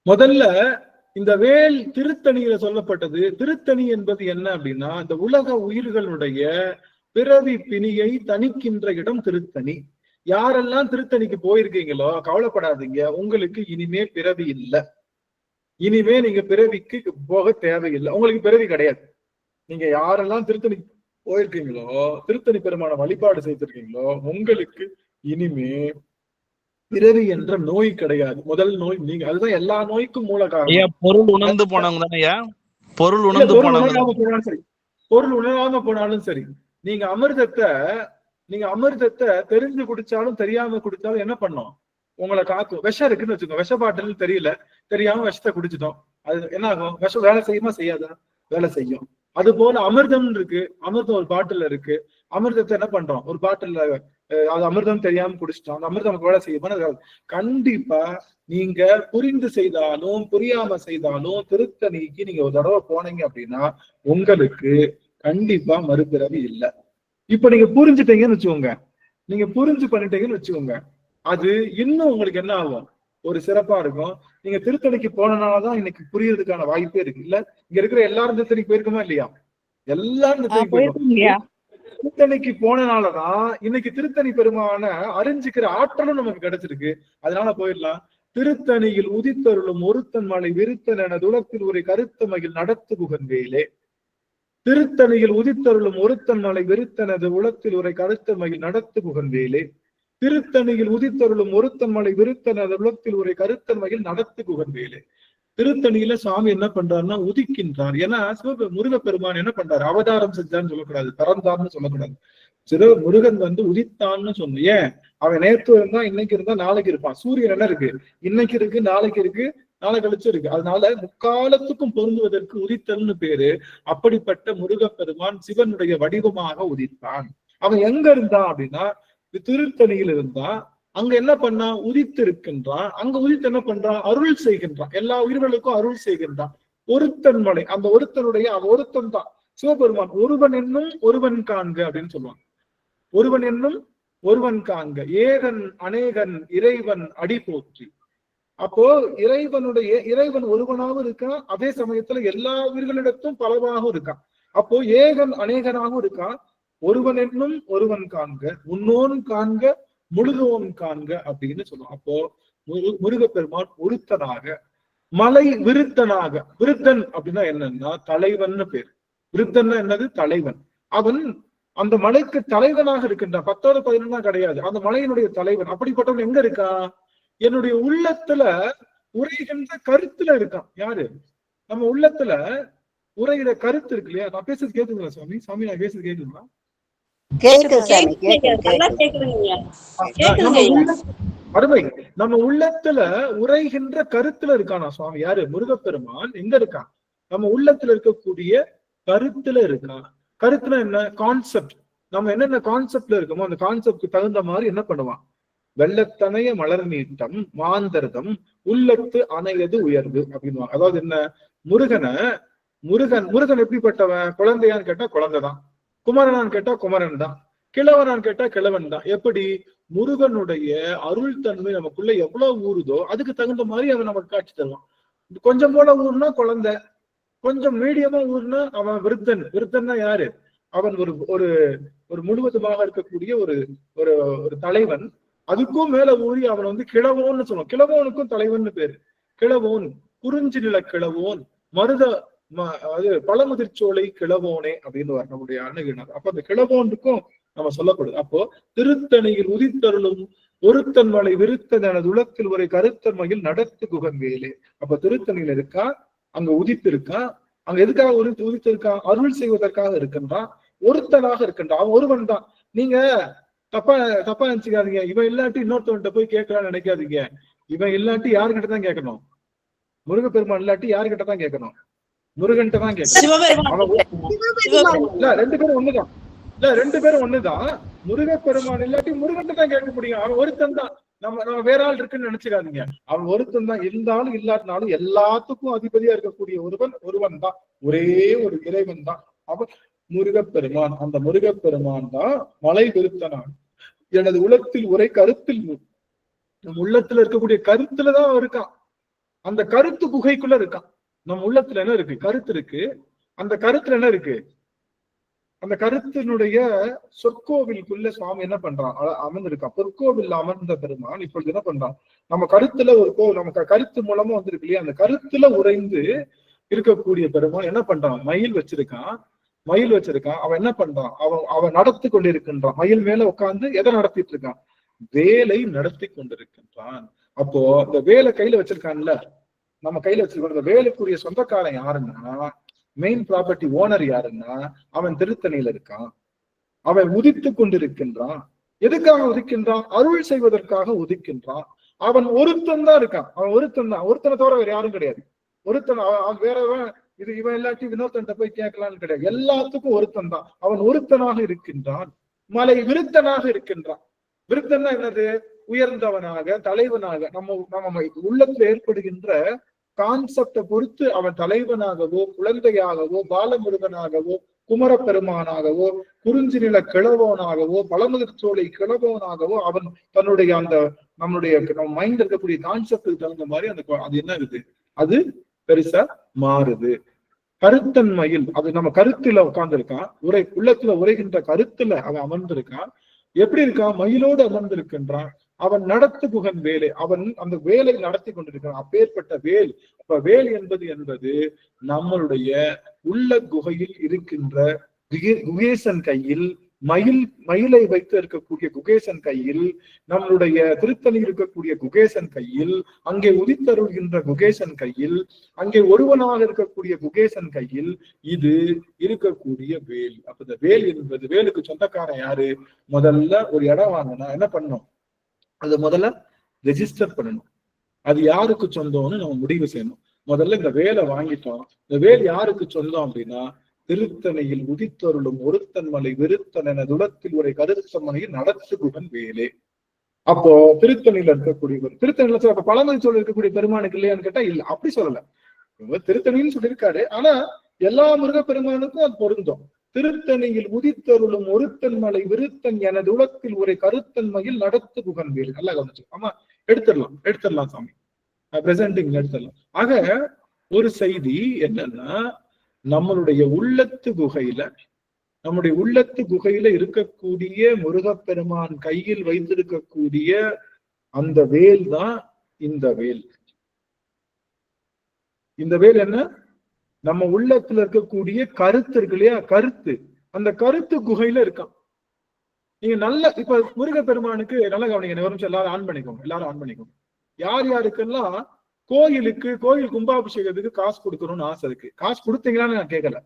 முதல்ல இந்த வேல் திருத்தணியில சொல்லப்பட்டது. திருத்தணி என்பது என்ன அப்படின்னா, இந்த உலக உயிர்களுடைய பிறவி பிணியை தணிக்கின்ற இடம் திருத்தணி. யாரெல்லாம் திருத்தணிக்கு போயிருக்கீங்களோ கவலைப்படாதீங்க, உங்களுக்கு இனிமே பிறவி இல்லை. இனிமே நீங்க பிறவிக்கு போக தேவையில்லை, உங்களுக்கு பிறவி கிடையாது. நீங்க யாரெல்லாம் திருத்தணிக்கு போயிருக்கீங்களோ, திருத்தணி பெருமான வழிபாடு செய்திருக்கீங்களோ, உங்களுக்கு இனிமே பிறவி என்ற நோய் கிடையாது. முதல் நோய் நீங்க, அதுதான் எல்லா நோய்க்கும் மூல காரணம். பொருள் உணர்ந்து போனவங்க தானே, பொருள் உணர்ந்து போனாலும் சரி, பொருள் உணராம போனாலும் சரி, நீங்க அமிர்தத்தை தெரிஞ்சு குடிச்சாலும் தெரியாம குடிச்சாலும் என்ன பண்ணோம், உங்களை காக்கும். விஷம் இருக்குன்னு வச்சுக்கோங்க, விஷ பாட்டில் தெரியல, தெரியாம விஷத்தை குடிச்சிட்டோம், அது என்ன ஆகும்? விஷம் வேலை செய்யுமா செய்யாதா? வேலை செய்யும். அது போல அமிர்தம் இருக்கு, அமிர்தம் ஒரு பாட்டில் இருக்கு, அமிர்தத்தை என்ன பண்றோம், ஒரு பாட்டில் அது அமிர்தம் தெரியாம குடிச்சிட்டோம், அந்த அமிர்தம் நமக்கு வேலை செய்யுமா? கண்டிப்பா நீங்க புரிந்து செய்தாலும் புரியாம செய்தாலும் திருத்தணிக்கு நீங்க ஒரு தடவை போனீங்க அப்படின்னா உங்களுக்கு கண்டிப்பா மறுபிறவி இல்லை. இப்ப நீங்க புரிஞ்சுட்டீங்கன்னு வச்சுக்கோங்க, நீங்க புரிஞ்சு பண்ணிட்டீங்கன்னு வச்சுக்கோங்க, அது இன்னும் உங்களுக்கு என்ன ஆகும், ஒரு சிறப்பா இருக்கும். நீங்க திருத்தணிக்கு போனனாலதான் இன்னைக்கு புரியறதுக்கான வாய்ப்பே இருக்கு. இல்ல இங்க இருக்கிற எல்லாரும் திருத்தணிக்கு போயிருக்குமா இல்லையா? எல்லாரும் திருத்தணிக்கு போயிருக்கோம். திருத்தணிக்கு போனனாலதான் இன்னைக்கு திருத்தணி பெருமான அறிஞ்சுக்கிற ஆற்றலும் நமக்கு கிடைச்சிருக்கு. அதனால போயிடலாம். திருத்தணியில் உதித்தருளும் ஒருத்தன் மலை விருத்தன் என துளத்தில் ஒரு கருத்த மகிழ் நடத்து புகன்வேலே. திருத்தணியில் உதித்தருளும் ஒருத்தன் மலை விருத்தனது உளத்தில் உரை கருத்த மகிழ் நடத்து புகன்வேலே. திருத்தணியில் உதித்தருளும் ஒருத்தன் மலை விருத்தனது உளத்தில் உரை கருத்தன் மகிழ் நடத்து புகன்வேலே. திருத்தணியில சுவாமி என்ன பண்றாருன்னா உதிக்கின்றார். ஏன்னா முருகப்பெருமான் என்ன பண்றாரு, அவதாரம் செஞ்சான்னு சொல்லக்கூடாது, பிறந்தார்னு சொல்லக்கூடாது. முருகன் உதித்தான்னு சொன்ன. ஏன்? அவன் நேற்று இருந்தா, இன்னைக்கு இருந்தா, நாளைக்கு இருப்பான். சூரியன் என்ன இருக்கு, இன்னைக்கு இருக்கு, நாளைக்கு இருக்கு, நாளை கழிச்சு இருக்கு. அதனால முக்காலத்துக்கும் பொருந்துவதற்கு உதித்தல்னு பேரு. அப்படிப்பட்ட முருகப்பெருமான் சிவனுடைய வடிவமாக உதித்தான். அவன் எங்க இருந்தான் அப்படின்னா திருத்தணியில் இருந்தா. அங்க என்ன பண்ணா, உதித்து இருக்கின்றான். அங்க உதித்து என்ன பண்றான், அருள் செய்கின்றான், எல்லா உயிர்களுக்கும் அருள் செய்கின்றான். ஒருத்தன் மலை, அந்த ஒருத்தனுடைய அவன் ஒருத்தன் தான் சிவபெருமான். ஒருவன் என்னும் ஒருவன் காண்க அப்படின்னு சொல்லுவான். ஒருவன் என்னும் ஒருவன் காண்க, ஏகன் அநேகன் இறைவன் அடி போற்றி. அப்போ இறைவன் ஒருவனாகவும் இருக்கான், அதே சமயத்துல எல்லா உயிர்களிடத்தும் பலவாகவும் இருக்கான். அப்போ ஏகன் அநேகனாகவும் இருக்கான். ஒருவன் என்னும் ஒருவன் காண்க, உன்னோன் காண்க, முழுதோன் காண்க அப்படின்னு சொல்லுவோம். அப்போ முருகப்பெருமான் ஒருத்தனாக, மலை விருத்தனாக. விருத்தன் அப்படின்னா என்னன்னா தலைவன் பேர். விருத்தன் என்னது, தலைவன். அவன் அந்த மலைக்கு தலைவனாக இருக்கின்றான். 10 11 கிடையாது, அந்த மலையினுடைய தலைவன். அப்படிப்பட்டவன் எங்க இருக்கா, என்னுடைய உள்ளத்துல உரைகின்ற கருத்துல இருக்கான். யாரு? நம்ம உள்ளத்துல உரைகிற கருத்து இருக்கு இல்லையா? நான் பேசுறது கேக்குதுங்களா சுவாமி? சாமி நான் பேசுறது கேக்குதுங்களா? அருமை. நம்ம உள்ளத்துல உரைகின்ற கருத்துல இருக்கானா சுவாமி? யாரு? முருகப்பெருமான் எங்க இருக்கான்? நம்ம உள்ளத்துல இருக்கக்கூடிய கருத்துல இருக்கான். கருத்துல என்ன கான்செப்ட், நம்ம என்னென்ன கான்செப்ட்ல இருக்கோமோ அந்த கான்செப்டுக்கு தகுந்த மாதிரி என்ன பண்ணுவான், வெள்ளத்தனைய மலர் நீட்டம் மாந்தர்தம் உள்ளத்து அணையது உயர்வு அப்படின்வாங்க. அதாவது என்ன, முருகன் எப்படிப்பட்டவன்? குழந்தையான்னு கேட்டா குழந்தைதான், குமரனான்னு கேட்டா குமரன் தான், கிழவனான்னு கேட்டா கிழவன் தான். எப்படி? முருகனுடைய அருள் தன்மை நமக்குள்ள எவ்வளவு ஊறுதோ அதுக்கு தகுந்த மாதிரி அவன் நமக்கு காட்சி தருவான். கொஞ்சம் போல ஊர்னா குழந்தை, கொஞ்சம் மீடியமா ஊர்னா அவன் விருத்தன். விருத்தன்னா யாரு? அவன் ஒரு முழுவதுமாக இருக்கக்கூடிய ஒரு தலைவன். அதுக்கும் மேல ஊறி அவன் கிழவோன்னு சொல்லுவான். கிழவோனுக்கும் தலைவன் பேரு. கிழவோன், குறிஞ்சி நில கிழவோன், பழமுதிர்ச்சோலை கிழவோனே அப்படின்னு நம்முடைய அணுகினார். அப்ப அந்த கிழவோனுக்கும் நம்ம சொல்லப்படுது. அப்போ திருத்தணியில் உதித்தருளும் ஒருத்தன் மலை விருத்தன் எனது உலகத்தில் ஒரு கருத்தன் மகிழ் நடத்து குகன் வேலே. அப்ப திருத்தணியில இருக்கா, அங்க உதித்து இருக்கா. அங்க எதுக்காக உதித்து இருக்கா? அருள் செய்வதற்காக இருக்கின்றான், ஒருத்தனாக இருக்கின்றான். அவன் ஒருவன் தான். நீங்க தப்பா நினைச்சுக்காதீங்க. இவன் இல்லாட்டி இன்னொருத்தவன்கிட்ட போய் கேட்கலாம்னு நினைக்காதீங்க. இவன் இல்லாட்டி யாருக்கிட்ட தான் கேட்கணும்? முருகப்பெருமான் இல்லாட்டி யாருக்கிட்ட தான் கேட்கணும்? முருகன்கிட்ட தான் கேட்கணும். இல்ல ரெண்டு பேரும் ஒண்ணுதான். முருகப்பெருமான் இல்லாட்டி முருகன்கிட்ட தான் கேட்க முடியும். அவன் ஒருத்தன் தான். நம்ம வேற ஆள் இருக்குன்னு நினைச்சுக்காதீங்க. அவன் ஒருத்தன் தான். இருந்தாலும் இல்லாட்டினாலும் எல்லாத்துக்கும் அதிபதியா இருக்கக்கூடிய ஒருவன் தான், ஒரே ஒரு இறைவன் தான் அவன் முருகப்பெருமான். அந்த முருகப்பெருமான் தான் மலை விருத்தனான். எனது உலகத்தில் உரை கருத்தில் நம் உள்ளத்துல இருக்கக்கூடிய கருத்துலதான் இருக்கான். அந்த கருத்து குகைக்குள்ள இருக்கான். நம்ம உள்ளத்துல என்ன இருக்கு? கருத்து இருக்கு. அந்த கருத்துல என்ன இருக்கு? அந்த கருத்தினுடைய சொற்கோவிலுக்குள்ள சுவாமி என்ன பண்றான்? அமர்ந்திருக்கான். பொற்கோவில் அமர்ந்த பெருமான் இப்பொழுது என்ன பண்றான்? நம்ம கருத்துல ஒரு நம்ம கருத்து மூலமா வந்திருக்கு இல்லையா? அந்த கருத்துல உறைந்து இருக்கக்கூடிய பெருமான் என்ன பண்றான்? மயில் வச்சிருக்கான். அவன் என்ன பண்றான்? அவன் நடத்தி கொண்டிருக்கின்றான். மயில் மேல உட்கார்ந்து எதை நடத்திட்டு இருக்கான்? வேலை நடத்தி கொண்டிருக்கின்றான். அப்போ இந்த வேலை கையில வச்சிருக்கான்ல, நம்ம கையில வச்சிருக்கோம். இந்த வேலைக்குரிய சொந்தக்காரன் யாருன்னா, மெயின் ப்ராப்பர்ட்டி ஓனர் யாருன்னா, அவன் திருத்தணியில இருக்கான். அவன் உதித்து கொண்டிருக்கின்றான். எதுக்காக உதிக்கின்றான்? அருள் செய்வதற்காக உதிக்கின்றான். அவன் ஒருத்தன் தான் இருக்கான். ஒருத்தனை தவிர வேற யாரும் கிடையாது. ஒருத்தன் வேறவன் இது இவன் எல்லாத்தையும் வினோத்தன்ட்ட போய் கேட்கலான்னு கிடையாது. எல்லாத்துக்கும் ஒருத்தன் தான். அவன் ஒருத்தனாக இருக்கின்றான். மலை விருத்தனாக இருக்கின்றான். விருத்தன்னா என்னது? உயர்ந்தவனாக, தலைவனாக. நம்ம உள்ளத்துல ஏற்படுகின்ற கான்செப்டை பொறுத்து அவன் தலைவனாகவோ, குழந்தையாகவோ, பாலமுருகனாகவோ, குமரப்பெருமானாகவோ, குறிஞ்சி நில கிழவனாகவோ, பழமுதிர் சோலை கிழவனாகவோ அவன் தன்னுடைய அந்த நம்மளுடைய நம்ம மைண்ட் இருக்கக்கூடிய கான்செப்டுக்கு தகுந்த மாதிரி அது என்ன இருக்குது? அது பெருசா மாறுது. கருத்தன்மையில் அது நம்ம கருத்துல உட்கார்ந்துருக்கான். உள்ளத்துல உரைகின்ற கருத்துல அவன் அமர்ந்திருக்கான். எப்படி இருக்கான்? மயிலோடு அமர்ந்திருக்கின்றான். அவன் நடத்து புகன் வேலை. அவன் அந்த வேலை நடத்தி கொண்டிருக்கிறான். அப்பேற்பட்ட வேல். அப்ப வேல் என்பது நம்மளுடைய உள்ள குகையில் இருக்கின்ற குகேசன் கையில், மயிலை வைத்து இருக்கக்கூடிய குகேசன் கையில், நம்மளுடைய திருத்தணி இருக்கக்கூடிய குகேசன் கையில், அங்கே உதித்தருள்கின்ற குகேசன் கையில், அங்கே ஒருவனாக இருக்கக்கூடிய குகேசன் கையில் இது இருக்கக்கூடிய வேல். அப்ப இந்த வேல் என்பது, வேலுக்கு சொந்தக்காரன் யாரு? முதல்ல ஒரு இடம் வாங்கினா என்ன பண்ணணும்? அது முதல்ல ரெஜிஸ்டர் பண்ணணும். அது யாருக்கு சொந்தம்னு நம்ம முடிவு செய்யணும். முதல்ல இந்த வேலை வாங்கிட்டோம். இந்த வேல் யாருக்கு சொந்தம் அப்படின்னா, திருத்தணையில் உதித்தருளும் ஒருத்தன் மலை விருத்தன் என துளத்தில் ஒரு கருத்தமனையில் நடத்து குகன் வேலே. அப்போ திருத்தணியில இருக்கக்கூடியவர், திருத்தணியில அப்ப பழமொழி சொல்ல இருக்கக்கூடிய பெருமானுக்கு இல்லையான்னு கேட்டா இல்ல, அப்படி சொல்லல. திருத்தணின்னு சொல்லியிருக்காரு. ஆனா எல்லா முருக பெருமானுக்கும் அது பொருந்தும். திருத்தணியில் உதித்தருளும் ஒருத்தன் மலை விருத்தன் எனது உலகத்தில் ஒரு கருத்தன்மையில் நடத்து புகன் வேல். நல்லா கவனிச்சு. ஆமா, எடுத்துடலாம் சாமி, பிரசன்டிங் எடுத்துடலாம். ஆக ஒரு செய்தி என்னன்னா, நம்மளுடைய உள்ளத்து குகையில இருக்கக்கூடிய முருகப்பெருமான் கையில் வைத்திருக்கக்கூடிய அந்த வேல் தான் இந்த வேல். இந்த வேல் என்ன? நம்ம உள்ளத்துல இருக்கக்கூடிய கருத்து இருக்கு இல்லையா? கருத்து. அந்த கருத்து குகையில இருக்கான். நீங்க நல்ல இப்ப முருகப்பெருமானுக்கு நல்ல கவனிங்க. ஒரு நிமிஷம் எல்லாரும் ஆன் பண்ணிக்கோங்க. யார் யாருக்கெல்லாம் கோயில் கும்பாபிஷேகத்துக்கு காசு கொடுக்கணும்னு ஆசை இருக்கு? காசு கொடுத்தீங்களான்னு நான் கேட்கல.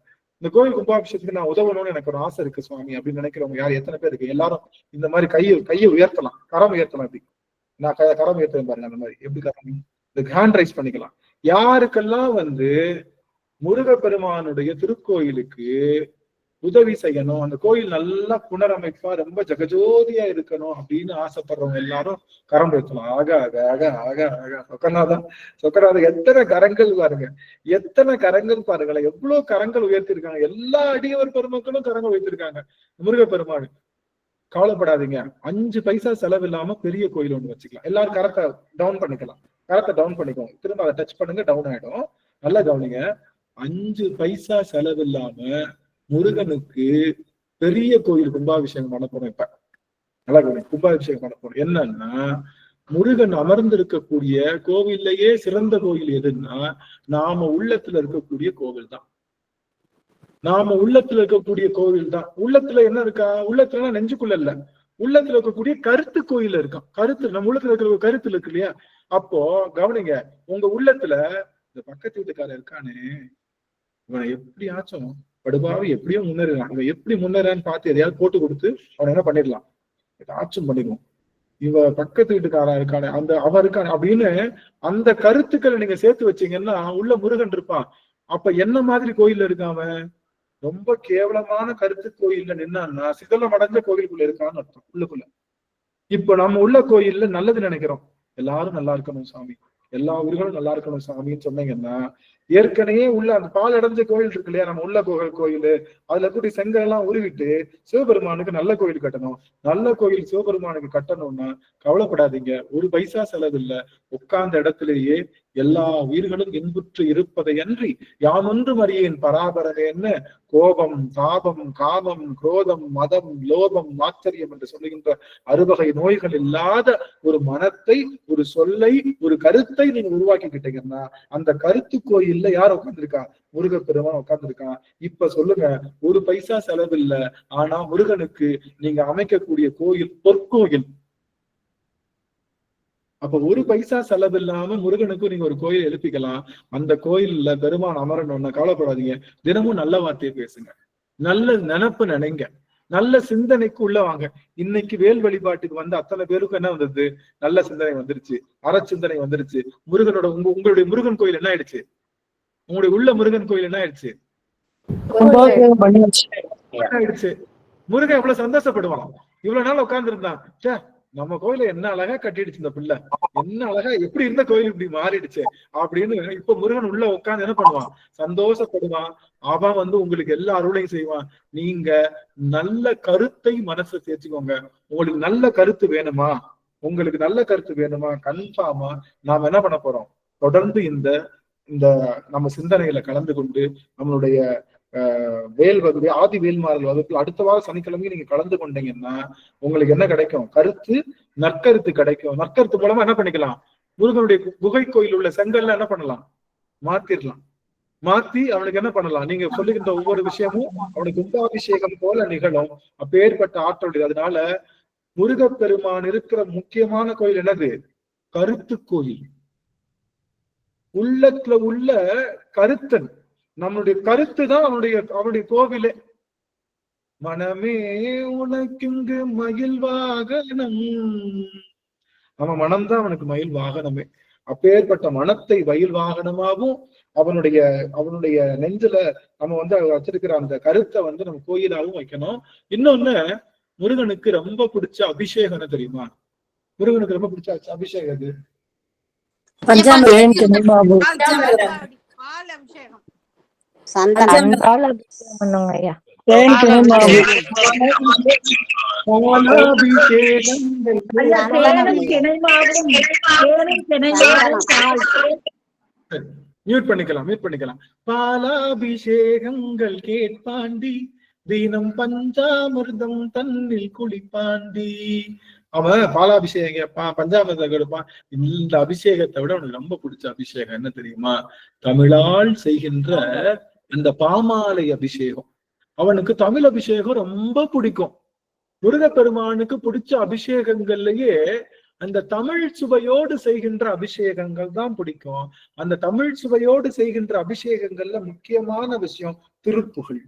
இந்த கோயில் கும்பாபிஷேகத்துக்கு நான் உதவணும்னு எனக்கு ஒரு ஆசை இருக்கு சுவாமி அப்படின்னு நினைக்கிறவங்க யார், எத்தனை பேர் இருக்கு? எல்லாரும் இந்த மாதிரி கையை உயர்த்தலாம், கரம் உயர்த்தலாம். எப்படி நான் கரம் உயர்த்தேன் பாருங்க. அந்த மாதிரி எப்படி கரம் இந்த ஹேண்ட் ரைஸ் பண்ணிக்கலாம். யாருக்கெல்லாம் முருகப்பெருமானுடைய திருக்கோயிலுக்கு உதவி செய்யணும், அந்த கோயில் நல்லா புனரமைப்பா ரொம்ப ஜெகஜோதியா இருக்கணும் அப்படின்னு ஆசைப்படுறவங்க எல்லாரும் கரம் உயர்த்தலாம். ஆக ஆக ஆக ஆக ஆக சொக்கநாதன் எத்தனை கரங்கள் பாருங்களேன். எவ்வளவு கரங்கள் உயர்த்திருக்காங்க. எல்லா அடியவர் பெருமக்களும் கரங்கள் உயர்த்திருக்காங்க. முருகப்பெருமான் கவலைப்படாதீங்க, 5 பைசா செலவு இல்லாம பெரிய கோயில் ஒண்ணு வச்சுக்கலாம். எல்லாரும் கரத்தை டவுன் பண்ணிக்கோங்க. திரும்ப அதை டச் பண்ணுங்க, டவுன் ஆயிடும். நல்லா கவனிங்க. 5 பைசா செலவு இல்லாம முருகனுக்கு பெரிய கோயில் கும்பாபிஷேகம் பண்ண போறோம். இப்ப நல்லா கவனிங்க, கும்பாபிஷேகம் பண்ண போறோம். என்னன்னா, முருகன் அமர்ந்திருக்கக்கூடிய கோவில்லையே சிறந்த கோயில் எதுன்னா நாம உள்ளத்துல இருக்கக்கூடிய கோவில் தான். உள்ளத்துல என்ன இருக்கா? உள்ளத்துல நெஞ்சுக்குள்ள இல்ல, உள்ளத்துல இருக்கக்கூடிய கருத்து கோயில் இருக்கான். கருத்து நம்ம உள்ளத்துல இருக்கிற கருத்து இருக்கு இல்லையா? அப்போ கவனிங்க, உங்க உள்ளத்துல இந்த பக்கத்து வீட்டுக்காரர் இருக்கானே, இவனை எப்படியாச்சும் படுபாவி எப்படியோ முன்னேறான், இவன் எப்படி முன்னேறான்னு பார்த்து எதையாவது போட்டு கொடுத்து அவனை என்ன பண்ணிடலாம், ஏதாச்சும் பண்ணிடுவோம். இவ பக்கத்து வீட்டுக்காரன் இருக்கானே, அவன் இருக்கானே அப்படின்னு அந்த கருத்துக்களை நீங்க சேர்த்து வச்சீங்கன்னா உள்ள முருகன் இருப்பான். அப்ப என்ன மாதிரி கோயில்ல இருக்கான் அவன்? ரொம்ப கேவலமான கருத்து கோயில்ல நின்னான்னா சிதலம் அடைஞ்ச கோயிலுக்குள்ள இருக்கான்னு அர்த்தம், உள்ளுக்குள்ள. இப்ப நம்ம உள்ள கோயில்ல நல்லது நினைக்கிறோம், எல்லாரும் நல்லா இருக்கணும் சாமி, எல்லா உயிர்களும் நல்லா இருக்கணும் சாமின்னு சொன்னீங்கன்னா ஏற்கனவே உள்ள அந்த பால் அடைஞ்ச கோயில் இருக்கு இல்லையா, நம்ம உள்ள கோயில், அதுல கூடிய செங்கல் எல்லாம் உருவிட்டு சிவபெருமானுக்கு நல்ல கோயில் கட்டணும். நல்ல கோயில் சிவபெருமானுக்கு கட்டணும்னா கவலைப்படாதீங்க, ஒரு பைசா செலவு இல்ல. உட்கார்ந்த இடத்திலேயே எல்லா உயிர்களும் இன்புற்று இருப்பதை அன்றி யானொன்று அறியேன் பராபரனேன்னு கோபம், தாபம், காமம், குரோதம், மதம், லோபம், ஆச்சரியம் என்று சொல்லுகின்ற 6 நோய்கள் இல்லாத ஒரு மனத்தை, ஒரு சொல்லை, ஒரு கருத்தை நீங்க உருவாக்கிக்கிட்டீங்கன்னா அந்த கருத்து கோயில்ல யார் உட்கார்ந்துருக்கா? முருகப்பெருமான் உட்கார்ந்துருக்கான். இப்ப சொல்லுங்க, ஒரு பைசா செலவில்லை, ஆனா முருகனுக்கு நீங்க அமைக்கக்கூடிய கோயில் பொற்கோயில். அப்ப ஒரு பைசா செலவு இல்லாம முருகனுக்கும் நீங்க ஒரு கோயில் எழுப்பிக்கலாம். அந்த கோயில்ல பெருமான் அமரணும்னா கவலைப்படாதீங்க, தினமும் நல்ல வார்த்தையை பேசுங்க, நல்ல நினைப்பு நினைங்க, நல்ல சிந்தனைக்கு உள்ள வாங்க. இன்னைக்கு வேல் வழிபாட்டுக்கு வந்து அத்தனை பேருக்கும் என்ன வந்தது? நல்ல சிந்தனை வந்துருச்சு, அறச்சிந்தனை வந்துருச்சு. முருகனோட உங்களுடைய முருகன் கோயில் என்ன ஆயிடுச்சு? உங்களுடைய உள்ள முருகன் கோயில் என்ன ஆயிடுச்சு? முருகன் எவ்வளவு சந்தோஷப்படுவான். இவ்வளவு நாள் உட்கார்ந்து இருந்தான், நம்ம கோயில என்ன அழகா கட்டிடுச்சு இந்த பிள்ளை, என்ன அழகா, எப்படி இருந்த கோயில் இப்படி மாறிடுச்சு அப்படின்னு. இப்ப முருகன் உள்ள உட்கார்ந்து என்ன பண்ணுவான்? சந்தோஷப்படுவான். அவன் வந்து உங்களுக்கு எல்லா அருளையும் செய்வான். நீங்க நல்ல கருத்தை மனசை சேர்த்துக்கோங்க. உங்களுக்கு நல்ல கருத்து வேணுமா? உங்களுக்கு நல்ல கருத்து வேணுமா? கன்ஃபார்மா நாம என்ன பண்ண போறோம்? தொடர்ந்து இந்த நம்ம சிந்தனைகளை கலந்து கொண்டு நம்மளுடைய வேல் வகுப்பு, ஆதி வேல்மாறல் வகுப்பு அடுத்த வாரம் சனிக்கிழமை நீங்க கலந்து கொண்டீங்கன்னா உங்களுக்கு என்ன கிடைக்கும்? கருத்து, நற்கருத்து கிடைக்கும். நற்கருத்து மூலமா என்ன பண்ணிக்கலாம்? முருகனுடைய குகை கோயில் உள்ள செங்கல்ல என்ன பண்ணலாம்? மாத்திரலாம். மாத்தி அவனுக்கு என்ன பண்ணலாம்? நீங்க சொல்லுகின்ற ஒவ்வொரு விஷயமும் அவனுக்கு கும்பாபிஷேகம் போல நிகழும். அப்பேற்பட்ட ஆற்றல். அதனால முருகப்பெருமான் இருக்கிற முக்கியமான கோயில் என்னது? கருத்து கோயில். உள்ளத்துல உள்ள கருத்தன், நம்மளுடைய கருத்து தான் அவனுடைய கோவிலே. மனமே உனக்குங்கு மயில் வாகனம், அவன் மனம்தான் அவனுக்கு மயில் வாகனமே. அப்பேற்பட்ட மனத்தை மயில் வாகனமாகவும் அவனுடைய நெஞ்சில நம்ம வந்து வச்சிருக்கிற அந்த கருத்தை வந்து நம்ம கோயிலாகவும் வைக்கணும். இன்னொன்னு, முருகனுக்கு ரொம்ப பிடிச்ச அபிஷேகம் தெரியுமா? முருகனுக்கு ரொம்ப பிடிச்ச அபிஷேகம் எது? மியூட் பண்ணிக்கலாம். பாலாபிஷேகங்கள் கேட்பாண்டி, தினம் பஞ்சாமிர்தம் தன்னில் குளிப்பாண்டி. அவன் பாலாபிஷேகம் பஞ்சாமிர்தம் கொடுப்பான். இந்த அபிஷேகத்தை விட அவனுக்கு ரொம்ப பிடிச்ச அபிஷேகம் என்ன தெரியுமா? தமிழால் செய்கின்ற இந்த பாமாலை அபிஷேகம். அவனுக்கு தமிழ் அபிஷேகம் ரொம்ப பிடிக்கும். முருகப்பெருமானுக்கு பிடிச்ச அபிஷேகங்கள்லயே அந்த தமிழ் சுவையோடு செய்கின்ற அபிஷேகங்கள் தான் பிடிக்கும். அந்த தமிழ் சுவையோடு செய்கின்ற அபிஷேகங்கள்ல முக்கியமான விஷயம் திருப்புகழ்.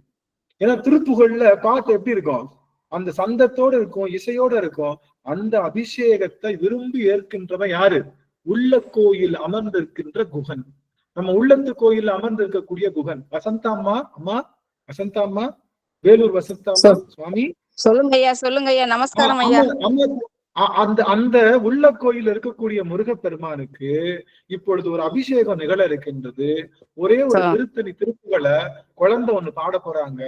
ஏன்னா திருப்புகழ்ல பாட்டு எப்படி இருக்கும்? அந்த சந்தத்தோடு இருக்கும், இசையோடு இருக்கும். அந்த அபிஷேகத்தை விரும்பி ஏற்கின்றவன் யாரு? உள்ள கோயில் அமர்ந்திருக்கின்ற குகன். நம்ம உள்ளத்து கோயில் அமர்ந்திருக்கக்கூடிய குகன். வசந்தாம்மா, அம்மா வசந்தாம்மா, வேலூர் வசந்தாம்மா சுவாமி சொல்லுங்க ஐயா. நமஸ்காரம் ஐயா. அந்த உள்ள கோயில் இருக்கக்கூடிய முருகப்பெருமானுக்கு இப்பொழுது ஒரு அபிஷேகம் நிகழ இருக்கின்றது. ஒரே ஒரு திருப்புகளை குழந்தை ஒண்ணு பாட போறாங்க.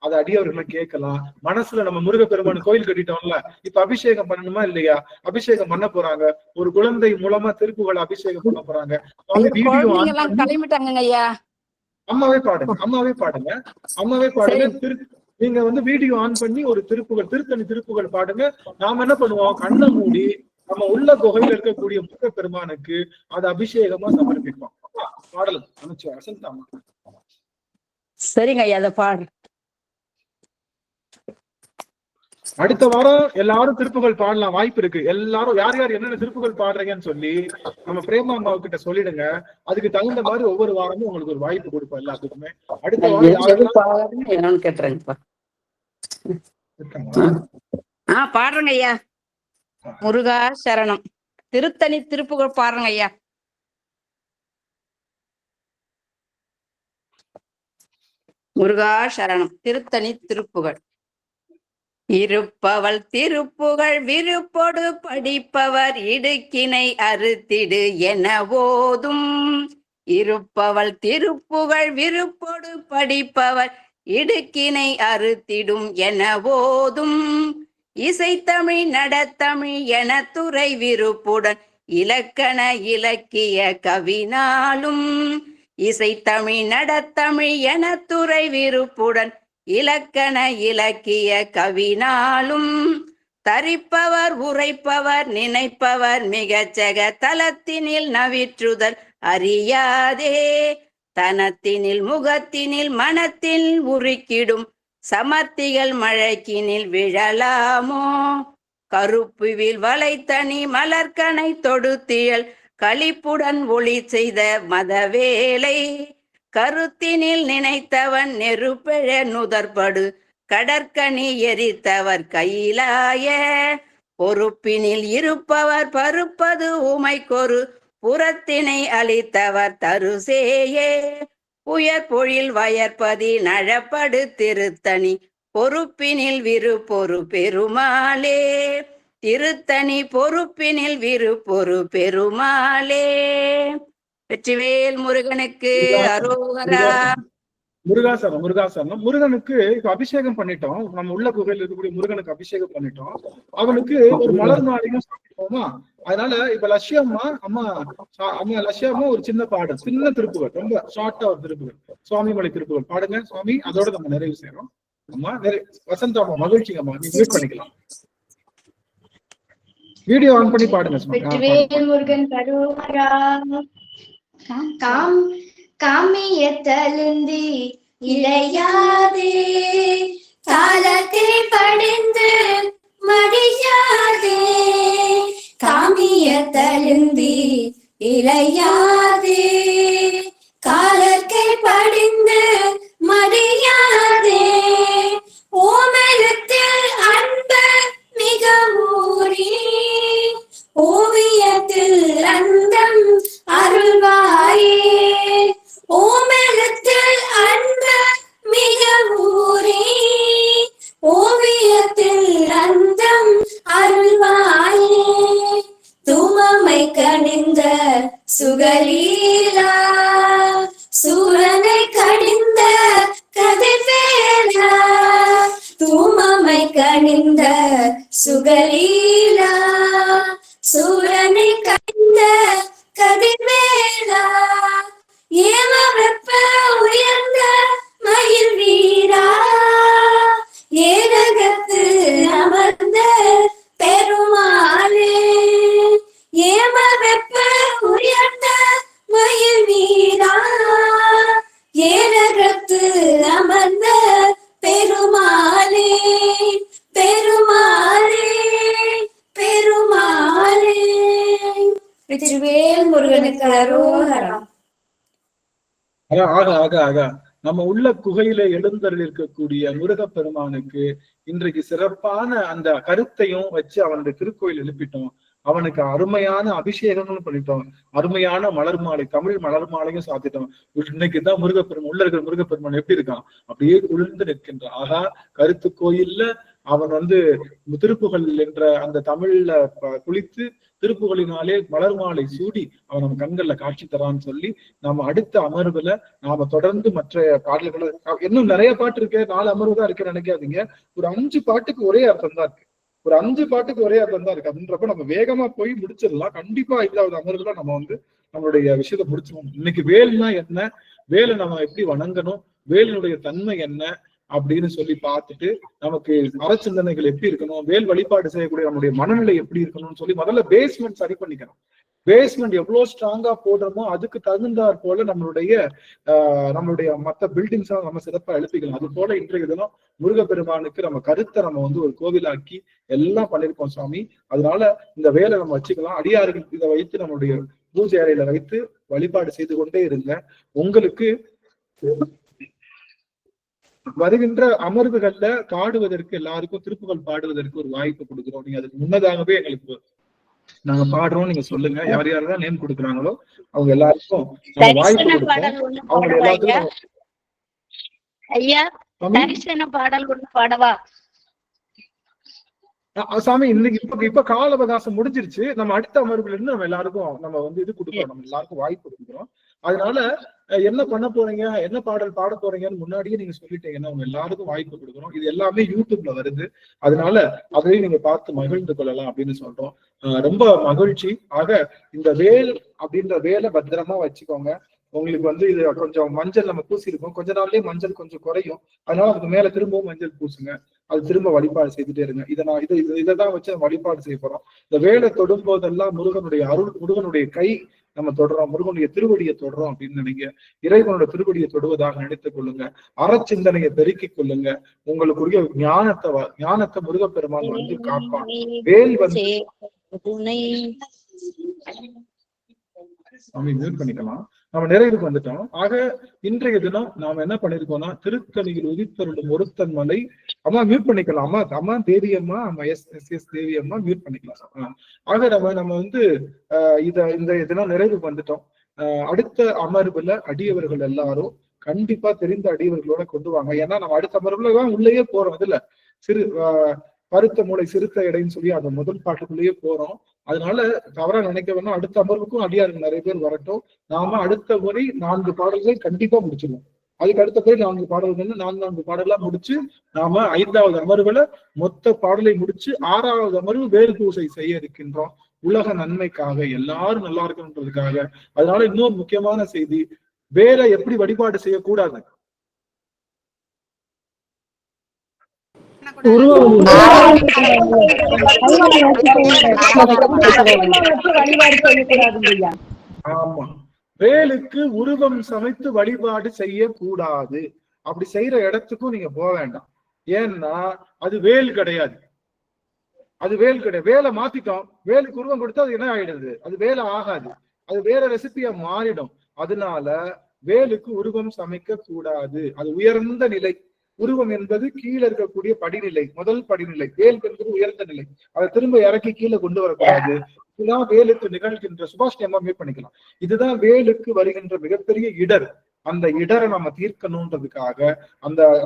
அதை அடியவர்களை கேட்கலாம். மனசுல நம்ம முருகப்பெருமான் கோயில் கட்டிட்டோம்ல, இப்ப அபிஷேகம் பண்ணணுமா இல்லையா? அபிஷேகம் பண்ண போறாங்க. ஒரு குழந்தை மூலமா திருப்புகளை அபிஷேகம் பண்ண போறாங்க. அம்மாவே பாடுங்க. நீங்க வந்து வீடியோ ஆன் பண்ணி ஒரு திருத்தணி திருப்புகள் பாடுங்க. நாம என்ன பண்ணுவோம்? கண்ணை மூடி நம்ம உள்ள குகையில இருக்கக்கூடிய முருகப்பெருமானுக்கு அது அபிஷேகமா சமர்ப்பிப்போம். பாடலாம் அமைச்சு வசந்தாமா. சரிங்க ஐயா, அதை பாடு. அடுத்த வாரம் எல்லாரும் திருப்புகள் பாடலாம், வாய்ப்பு இருக்கு. எல்லாரும் யார் யார் என்னென்ன திருப்புகள் பாடுறீங்கன்னு சொல்லி நம்ம பிரேமா அம்மாவு கிட்ட சொல்லிடுங்க. அதுக்கு தகுந்த மாதிரி ஒவ்வொரு வாரமும் உங்களுக்கு ஒரு வாய்ப்பு கொடுப்போம் எல்லாத்துக்குமே. அடுத்த வாரம் என்னன்னு கேட்டுறேங்கப்பா. பாடுறேங்க ஐயா. முருகா சரணம். திருத்தணி திருப்புகள் பாடுறேங்க ஐயா. முருகா சரணம். திருத்தணி திருப்புகள். இருப்பவள் திருப்புகழ் விருப்பொடு படிப்பவர் இடுக்கினை அறுத்திடு என ஓதும் இருப்பவள் திருப்புகழ் விருப்பொடு படிப்பவர் இடுக்கினை அறுத்திடும் என போதும் இசைத்தமிழ் நடத்தமிழ் என துறை விருப்புடன் இலக்கண இலக்கிய கவினாலும் இசைத்தமிழ் நடத்தமிழ் என துறை விருப்புடன் இலக்கண இலக்கிய கவினாலும் தரிப்பவர் உரைப்பவர் நினைப்பவர் மிகச்சக தலத்தினில் நவிற்றுதல் அறியாதே தனத்தினில் முகத்தினில் மனத்தில் உருக்கிடும் சமர்த்திகள் மழைக்கினில் விழலாமோ கருப்புவில் வளைத்தனி மலர்கனை தொடுத்தியல் களிப்புடன் ஒளி செய்த மதவேலை கருத்தினில் நினைத்தவன் நெருப்பெழ நுதற்படு கடற்கனி எரித்தவர் கையிலாய பொறுப்பினில் இருப்பவர் பருப்பது உமைக்கொரு புறத்தினை அளித்தவர் தருசேயே உயர் பொழில் வயற்பதி நழப்படு திருத்தணி பொறுப்பினில் விருப்பொரு பெருமாளே திருத்தணி பொறுப்பினில் விருப்பொரு பெருமாளே. வெற்றிவேல் முருகனுக்கு அரோகரா. முருகாசரணம் முருகாசரணம். முருகனுக்கு இப்ப அபிஷேகம் பண்ணிட்டோம், நம்ம உள்ள குகையில் இருக்கக்கூடிய முருகனுக்கு அபிஷேகம் பண்ணிட்டோம். அவனுக்கு ஒரு மலர் மாலையும் சாப்பிட்டோமா. அதனால இப்ப லட்சியம்மா அம்மா லட்சியம்மா ஒரு சின்ன பாடல், சின்ன திருப்புகள், ரொம்ப ஷார்ட்டா ஒரு திருப்புகள், சுவாமிமலை திருப்புகள் பாடுங்க சுவாமி. அதோட நம்ம நிறைவு செய்யறோம். அம்மா வசந்தா அம்மா மகிழ்ச்சிங்க அம்மா, நீங்க மியூட் பண்ணிக்கலாம், வீடியோ ஆன் பண்ணி பாடுங்க சுவாமி. முருகன் கருவரா காமியத்தழுந்தி இளையாதே காலத்தை படிந்து மடியாதே காமியத்தழுந்தி இளையாதே காலத்தை படிந்து மடியாதே ஓமனத்தில் அன்பு மிக ஊறி ஓவியத்தில் அந்தம் அருள்வாயே ஓமனத்தில் அன்பு மிக ஊறி ஓவியத்தில் அந்தம் அருள்வாயே தூமமை கணிந்த சுகலீலா சூரனை கடிந்த கதிர்வேலா தூமமை கணிந்த சுகலீலா சூரனை கடிந்த கதிர்வேலா ஏம வெப்ப உயர்ந்த மயில் வீரா ஏரகத்து அமர்ந்த பெருமாளே ஏம வெப்ப உயர்ந்த மயில் வீரா ஏரகத்து அமர்ந்த பெருமாளே பெருமாளே பெருமாளே. வெற்றிவேல் முருகனுக்கு அரோகரா. ஆக ஆக ஆக நம்ம உள்ள குகையில எழுந்தருள் இருக்கக்கூடிய முருகப்பெருமானுக்கு இன்றைக்கு சிறப்பான அந்த கருத்தையும் வச்சு அவனுடைய திருக்கோயில் எழுப்பிட்டோம். அவனுக்கு அருமையான அபிஷேகங்களும் பண்ணிட்டோம், அருமையான மலர் மாலை, தமிழ் மலர் மாலையும் சாத்திட்டோம். இன்னைக்குதான் முருகப்பெருமான் உள்ள இருக்கிற முருகப்பெருமான் எப்படி இருக்கான், அப்படியே குளிர்ந்து நிற்கின்றான். ஆகா, கருத்து கோயில்ல அவன் திருப்புகள் என்ற அந்த தமிழ்ல குளித்து திருப்புகளினாலே மலர் மாலை சூடி அவன் நம்ம கண்கள்ல காட்சி தரான்னு சொல்லி நாம அடுத்த அமர்வுல நாம தொடர்ந்து மற்ற பாடல்களை, இன்னும் நிறைய பாட்டு இருக்கு, 4 அமர்வு தான் இருக்கு நினைக்காதீங்க. ஒரு 5 பாட்டுக்கு ஒரே அர்த்தம் தான் இருக்கு, ஒரு 5 பாட்டுக்கு ஒரே அர்த்தம் தான் இருக்கு. அப்படின்றப்ப நம்ம வேகமா போய் முடிச்சிடலாம். கண்டிப்பா 5வது அமர்வுல நம்ம நம்மளுடைய விஷயத்த முடிச்சிருவோம். இன்னைக்கு வேல்னா என்ன, வேலை நம்ம எப்படி வணங்கணும், வேலினுடைய தன்மை என்ன அப்படின்னு சொல்லி பார்த்துட்டு நமக்கு அறச்சிந்தனைகள் எப்படி இருக்கணும், வேல் வழிபாடு செய்யக்கூடிய நம்முடைய மனநிலை எப்படி இருக்கணும்னு சொல்லி முதல்ல பேஸ்மெண்ட் சரி பண்ணிக்கணும். பேஸ்மெண்ட் எவ்வளவு ஸ்ட்ராங்கா போடுறோமோ அதுக்கு தகுந்தாற் போல நம்மளுடைய மற்ற பில்டிங்ஸ் நம்ம சிறப்பா எழுப்பிக்கலாம். அது போல இன்றைய தினம் முருகப்பெருமானுக்கு நம்ம கருத்தை நம்ம ஒரு கோவிலாக்கி எல்லாம் பண்ணிருக்கோம் சுவாமி. அதனால இந்த வேலை நம்ம வச்சுக்கலாம். அடியார்கள் இதை வைத்து நம்மளுடைய பூஜை அறையில வைத்து வழிபாடு செய்து கொண்டே இருங்க. உங்களுக்கு வருகின்ற அமர்வுகள்ல பாடுவதற்கு எல்லாருக்கும் திருப்புகள் பாடுவதற்கு ஒரு வாய்ப்பு கொடுக்குறோம். நீங்க அதுக்கு முன்னதாகவே எங்களுக்கு நாங்க பாடுறோம் நீங்க சொல்லுங்க. யார் யாரெல்லாம் நேம் கொடுக்குறாங்களோ அவங்க எல்லாருக்கும் வாய்ப்பு கொடுப்போம். அவங்க எல்லாத்துக்கும் சாமி இன்னைக்கு இப்ப கால அவகாசம் முடிஞ்சிருச்சு. நம்ம அடுத்த அமர்வுல இருந்து நம்ம எல்லாருக்கும் நம்ம இது கொடுக்குறோம், நம்ம எல்லாருக்கும் வாய்ப்பு கொடுக்குறோம். அதனால என்ன பண்ண போறீங்க, என்ன பாடல் பாட போறீங்கன்னு முன்னாடியே நீங்க சொல்லிட்டீங்கன்னா உங்க எல்லாருக்கும் வாய்ப்பு கொடுக்குறோம். இது எல்லாமே யூடியூப்ல வருது. அதனால அதையும் நீங்க பார்த்து மகிழ்ந்து கொள்ளலாம் அப்படின்னு சொல்றோம். ரொம்ப மகிழ்ச்சி. ஆக இந்த வேல் அப்படின்ற வேலை பத்திரமா வச்சுக்கோங்க. உங்களுக்கு வந்து இது கொஞ்சம் மஞ்சள் நம்ம பூசிருக்கோம், கொஞ்ச நாள்லயே மஞ்சள் கொஞ்சம் குறையும். அதனால அதுக்கு மேல திரும்பவும் மஞ்சள் பூசுங்க. அது திரும்ப வழிபாடு செய்துட்டே இருங்க. இதைதான் வச்சு வழிபாடு செய்ய போறோம். இந்த வேலை தொடும் போதெல்லாம் முருகனுடைய அருள், முருகனுடைய கை நம்ம தொடுறோம், முருகனுடைய திருவடியை தொடுறோம் அப்படின்னு நினைங்க. இறைவனோட திருவடியை தொடுவதாக நினைத்துக் கொள்ளுங்க. அறச்சிந்தனையை பெருக்கிக் கொள்ளுங்க. உங்களுக்குரிய ஞானத்தை முருகப்பெருமான் வந்து காப்பான். வேல் வந்து மியூட் பண்ணிக்கலாம். நம்ம நிறைவுக்கு வந்துட்டோம். ஆக இன்றைய தினம் நாம என்ன பண்ணிருக்கோம்னா, திருத்தணியில் உதித்தருளும் ஒருத்தன் மலை. அம்மா மியூட் பண்ணிக்கலாம். அம்மா தேவி அம்மா, எஸ் தேவி அம்மா மியூட் பண்ணிக்கலாம். ஆக நம்ம வந்து இந்த தினம் நிறைவுக்கு வந்துட்டோம். அடுத்த அமர்வுல அடியவர்கள் எல்லாரும் கண்டிப்பா தெரிந்த அடியவர்களோட கொண்டு வாங்க. ஏன்னா நம்ம அடுத்த அமர்வுல தான் உள்ளேயே போறோம். அதுல பருத்த மூளை சிறுத்த இடைன்னு சொல்லி அந்த முதல் பாட்டுக்குள்ளேயே போறோம். அதனால தவறா நினைக்க வேணா, அடுத்த அமர்வுக்கும் அடியார்கள் நிறைய பேர் வரட்டும். நாம அடுத்த முறை 4 பாடல்கள் கண்டிப்பா முடிச்சிருவோம். அதுக்கு அடுத்த முறை 4 பாடல்கள் 4 பாடலா முடிச்சு நாம 5வது அமர்வுல மொத்த பாடலை முடிச்சு 6வது அமர்வு வேறு பூசை செய்ய இருக்கின்றோம். உலக நன்மைக்காக, எல்லாரும் நல்லா இருக்கணுன்றதுக்காக. அதனால இன்னொரு முக்கியமான செய்தி, வேற எப்படி வழிபாடு செய்யக்கூடாது. ஆமா, வேலுக்கு உருவம் சமைத்து வழிபாடு செய்யக்கூடாது. அப்படி செய்யற இடத்துக்கும் நீங்க போக வேண்டாம். ஏன்னா அது வேல் கிடையாது. வேலை மாத்திட்டோம். வேலுக்கு உருவம் கொடுத்தா அது என்ன ஆயிடுது? அது வேலை ஆகாது. அது வேற ரெசிபியா மாறிடும். அதனால வேலுக்கு உருவம் சமைக்க கூடாது. அது உயர்ந்த நிலை. உருவம் என்பது கீழே இருக்கக்கூடிய படிநிலை, முதல் படிநிலை. வேல் என்பது உயர்ந்த நிலை. அதை திரும்ப இறக்கி கீழே கொண்டு வரக்கூடாது. இதுதான் வேலுக்கு நிகழ்கின்ற, சுபாஷ் எம்மா பண்ணிக்கலாம், இதுதான் வேலுக்கு வருகின்ற மிகப்பெரிய இடர். அந்த இடரை நம்ம தீர்க்கணுன்றதுக்காக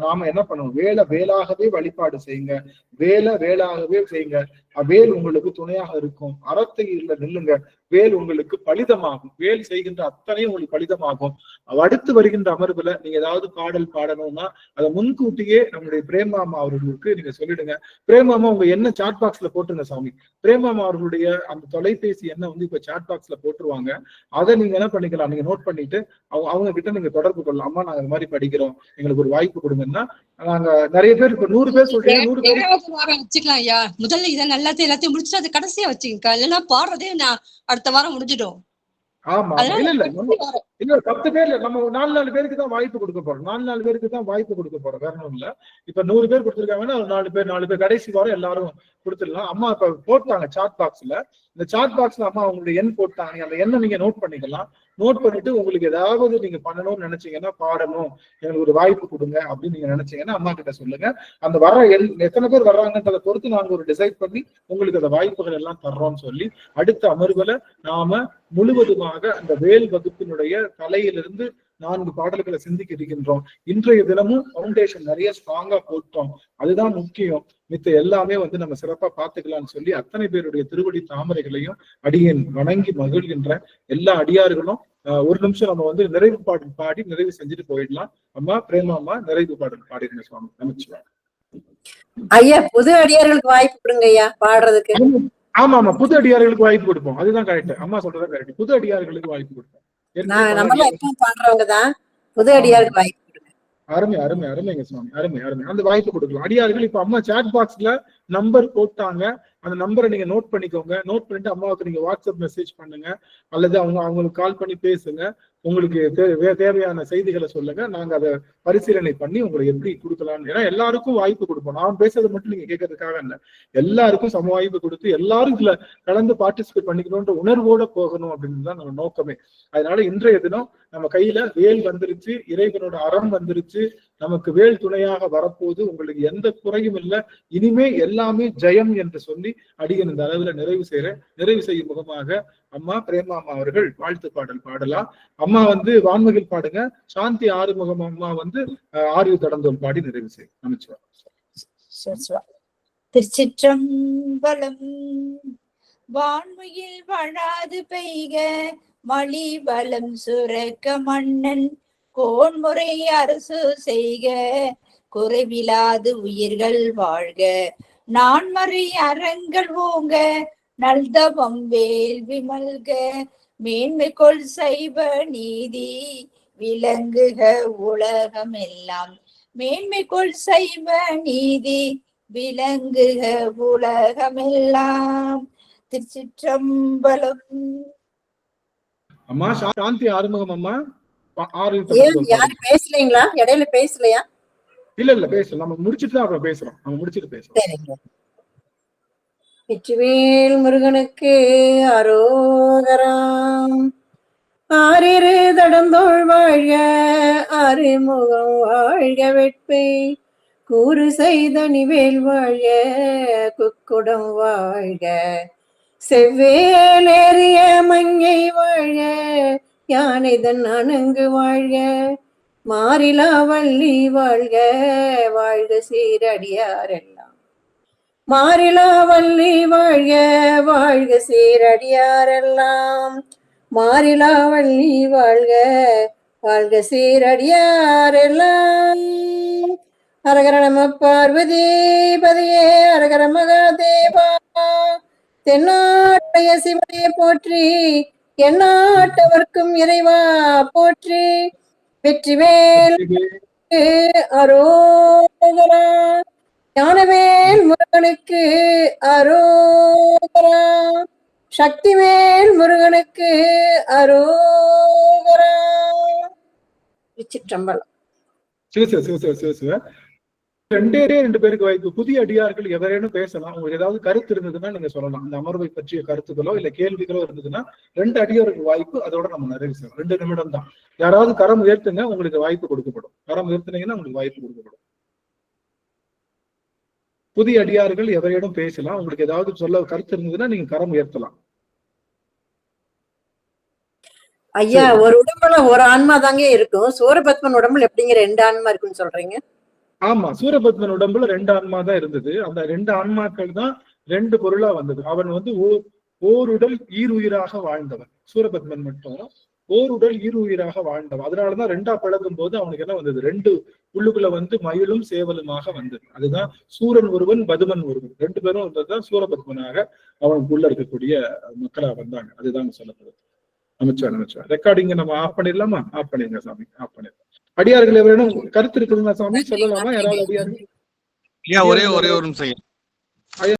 நாம என்ன பண்ணணும், வேலாகவே வழிபாடு செய்யுங்க. வேலாகவே செய்யுங்க. வேல் உங்களுக்கு துணையாக இருக்கும். அறத்தையில நில்லுங்க. வேல் உங்களுக்கு பலிதமாகும். வேல் செய்கின்ற அத்தனையும் உங்களுக்கு பலிதமாகும். அடுத்து வருகின்ற அமர்வுல நீங்க ஏதாவது பாடல் பாடணும்னா அதை முன்கூட்டியே நம்முடைய பிரேமாமா அவர்களுக்கு நீங்க சொல்லிடுங்க. பிரேமாமா உங்க என்ன சாட் பாக்ஸ்ல போட்டுருங்க சாமி. பிரேமாமா அவர்களுடைய அந்த தொலைபேசி என்ன வந்து இப்ப சாட் பாக்ஸ்ல போட்டுருவாங்க. அதை நீங்க என்ன பண்ணிக்கலாம், நீங்க நோட் பண்ணிட்டு அவங்க கிட்ட நீங்க தொடர்பு கொள்ளலாம். அம்மா நாங்க இந்த மாதிரி படிக்கிறோம், எங்களுக்கு ஒரு வாய்ப்பு கொடுங்கன்னா. நாங்க நிறைய பேர் இப்ப 100 பேர் சொல்றீங்க. 100 பேர் வச்சுக்கலாம் ஐயா. முதல்ல இதை எல்லாத்தையும் முடிச்சுட்டு அது கடைசியா வச்சுக்கோங்க. இல்லைன்னா பாடுறதே நான் அடுத்த வாரம் முடிஞ்சிடும். ஆமா, இல்ல 10 பேர்ல நம்ம 4 பேருக்கு தான் வாய்ப்பு கொடுக்க போறோம். 4 பேருக்கு தான் வாய்ப்பு கொடுக்க போறோம். வேற ஒண்ணும் இல்ல. இப்ப 100 பேர் கொடுத்துருக்காங்கன்னா 4 பேர் கடைசி வாரம் எல்லாரும் கொடுத்துடலாம். அம்மா இப்ப போட்டாங்க சாட் பாக்ஸ்ல. இந்த சாட் பாக்ஸ்ல அம்மா அவங்களுடைய எண் போட்டாங்க. அந்த எண்ணை நீங்க நோட் பண்ணிக்கலாம். நோட் பண்ணிட்டு உங்களுக்கு ஏதாவது நீங்க பண்ணணும்னு நினைச்சீங்கன்னா, பாடணும், எனக்கு ஒரு வாய்ப்பு கொடுங்க அப்படின்னு நீங்க நினைச்சீங்கன்னா அம்மா கிட்ட சொல்லுங்க. அந்த வர எத்தனை பேர் வர்றாங்கன்றதை பொறுத்து நாங்க ஒரு டிசைட் பண்ணி உங்களுக்கு அந்த வாய்ப்புகள் எல்லாம் தர்றோம்னு சொல்லி அடுத்த அமர்வுல நாம முழுவதுமாக அந்த வேல் வகுப்பினுடைய தலையிலிருந்து 4 பாடல்களை சிந்திக்க இருக்கின்றோம். இன்றைய தினமும் பவுண்டேஷன் நிறைய ஸ்ட்ராங்கா போட்டோம். அதுதான் முக்கியம். மித்த எல்லாமே வந்து நம்ம சிறப்பா பார்த்துக்கலாம்னு சொல்லி அத்தனை பேருடைய திருவடி தாமரைகளையும் அடியேன் வணங்கி மகிழ்கின்ற எல்லா அடியார்களும் ஒரு நிமிஷம் நம்ம வந்து நிறைவு பாடல் பாடி நிறைவு செஞ்சுட்டு போயிடலாம். அம்மா பிரேமா அம்மா நிறைவு பாடல் பாடிடுங்க சுவாமி. நமச்சிவாய். ஐயா, புது அடியார்களுக்கு வாய்ப்பு கொடுங்க ஐயா பாடுறதுக்கு. ஆமா ஆமா, புது அடியார்களுக்கு வாய்ப்பு கொடுப்போம். அதுதான் கரெக்ட். அம்மா சொல்றதா கரெக்ட். புது அடியார்களுக்கு வாய்ப்பு கொடுப்போம். பாடுறவங்கதான் புது அடியாருக்கு வாய்ப்பு. அருமை அருமை அருமைங்க சுவாமி. அருமை அருமை. அந்த வாய்ப்பு கொடுக்கலாம் அடியார்கள். இப்ப அம்மா சாட் பாக்ஸ்ல நம்பர் போட்டாங்க. அந்த நம்பரை நீங்க நோட் பண்ணிக்கோங்க. நோட் பண்ணிட்டு அம்மாவுக்கு நீங்க வாட்ஸ்அப் மெசேஜ் பண்ணுங்க, அல்லது அவங்களுக்கு கால் பண்ணி பேசுங்க. உங்களுக்கு தேவையான செய்திகளை சொல்லுங்க. நாங்க அதை பரிசீலனை பண்ணி உங்களுக்கு எப்படி கொடுக்கலாம்னு. ஏன்னா எல்லாருக்கும் வாய்ப்பு கொடுப்போம். நான் பேசுறது மட்டும் நீங்க கேட்கறதுக்காக இல்ல, எல்லாருக்கும் சம வாய்ப்பு கொடுத்து எல்லாரும் இதுல கலந்து பார்ட்டிசிபேட் பண்ணிக்கணும்ன்ற உணர்வோட போகணும் அப்படின்னு தான் நம்ம நோக்கமே. அதனால இன்றைய தினம் நம்ம கையில வேல் வந்துருச்சு, இறைவனோட அறம் வந்துருச்சு, நமக்கு வேல் துணையாக வரப்போது. உங்களுக்கு எந்த குறையும் இல்லை. இனிமே எல்லாமே ஜெயம் என்று சொல்லி அடியன் இந்த அளவுல நிறைவு செய்யும் முகமாக அம்மா பிரேமாமா அவர்கள் வாழ்த்து பாடல் பாடலாம். அம்மா வந்து வான்மகிழ் பாடுங்க. சாந்தி ஆறுமுகம் அம்மா வந்து ஆரியு தடந்தோல் பாடி நிறைவு செய்யும். நமச்சிவாய். திருச்சிற்றம்பலம். வான்மையில் வழாது பெய்க மலி வளம் சுரக்க மன்னன் கோன்முறை அரசு செய்க, குறைவிலாது உயிர்கள் வாழ்க, நான்மறை அறங்கள் ஓங்க, நல்தவம் வேள்வி மல்க, மேன்மைக்குள் சைவ நீதி விளங்குக உலகமெல்லாம், மேன்மைக்குள் சைவ நீதி விளங்குக உலகமெல்லாம். திருச்சிற்றம்பலம். அம்மா சாந்தி ஆறுமுகம் அம்மா. யாரும் பேசலீங்களா? இடையில பேசலையா? இல்ல பேசலாம். நம்ம முடிச்சிட்டு தான் அப்புறம் பேசுறோம். நம்ம முடிச்சிட்டு பேசுறோம். சரிங்க. வெற்றிவேல் முருகனுக்கு அரோகராம். ஆறிரு தடந்தோள் வாழ்க, ஆறுமுகம் வாழ்க, வெட்பை கூறு செய்தனிவேல் வாழ்க, குக்குடம் வாழ்க, செவ்வேலேறிய மங்கை வாழ்க, யானைதன் அணங்கு வாழ்க, மாறிலா வள்ளி வாழ்க, வாழ்க சீரடியாரெல்லாம், மாறிலா வள்ளி வாழ்க, வாழ்க சீரடியாரெல்லாம், மாறிலா வள்ளி வாழ்க, வாழ்க சீரடியாரெல்லாம். அரகர நம பார்வதி பதியே, அரகர மகாதேவா. தென்னாட்டைய சிவனையை போற்றி, எந்நாட்டவர்க்கும் இறைவா போற்றி. வெற்றிவேல் அரோகரா, ஞானவேல் முருகனுக்கு அரோகரா, சக்திவேல் முருகனுக்கு அரோகரா. திருச்சிற்றம்பலம். சிவசிவ ரெண்டு பேருக்கு வாய்ப்பு. புதிய அடியார்கள் எவரேனும் பேசலாம். உங்களுக்கு ஏதாவது கருத்து இருந்ததுன்னா நீங்க சொல்லலாம். இந்த அமர்வை பற்றிய கருத்துக்களோ இல்ல கேள்விகளோ இருந்ததுன்னா 2 அடியாருக்கு வாய்ப்பு. அதோட நம்ம நிறைவு செய்யலாம். 2 நிமிடம் தான். யாராவது கரம் உயர்த்துங்க, உங்களுக்கு வாய்ப்பு கொடுக்கப்படும். கரம் உயர்த்தினீங்கன்னா உங்களுக்கு வாய்ப்பு கொடுக்கப்படும். புதிய அடியார்கள் எவரேனும் பேசலாம். உங்களுக்கு ஏதாவது சொல்ல கருத்து இருந்ததுன்னா நீங்க கரம் உயர்த்தலாம். ஐயா, ஒரு உடம்புல ஒரு ஆன்மா தாங்க இருக்கும். சூரபத்மன் உடம்புல எப்படிங்க 2 ஆன்மா இருக்குன்னு சொல்றீங்க? ஆமா, சூரபத்மன் உடம்புல 2 ஆன்மா தான் இருந்தது. அந்த 2 ஆன்மாக்கள் தான் 2 பொருளா வந்தது. அவன் வந்து ஓருடல் ஈருயிராக வாழ்ந்தவன். சூரபத்மன் மட்டும் ஓருடல் ஈருயிராக வாழ்ந்தவன். அதனாலதான் 2ஆ பழகும் போது அவனுக்கு என்ன வந்தது? 2 உள்ளுக்குள்ள வந்து மயிலும் சேவலுமாக வந்தது. அதுதான் சூரன் ஒருவன் பதுமன் ஒருவன் 2 பேரும் வந்ததுதான் சூரபத்மனாக அவனுக்குள்ள இருக்கக்கூடிய மக்களா வந்தாங்க. அதுதான் சொல்லப்படுது. அமைச்சா ரெக்கார்டிங்க நம்ம ஆஃப் பண்ணிடலாமா? ஆஃப் பண்ணிருங்க சாமி, ஆஃப் பண்ணிடலாம். அடியார்கள் எவரேனும் கருத்து இருக்குதுங்களா சாமி? சொல்லலாமா? யாராவது அடியார்கள்? ஒரே ஒரு நிமிஷம்.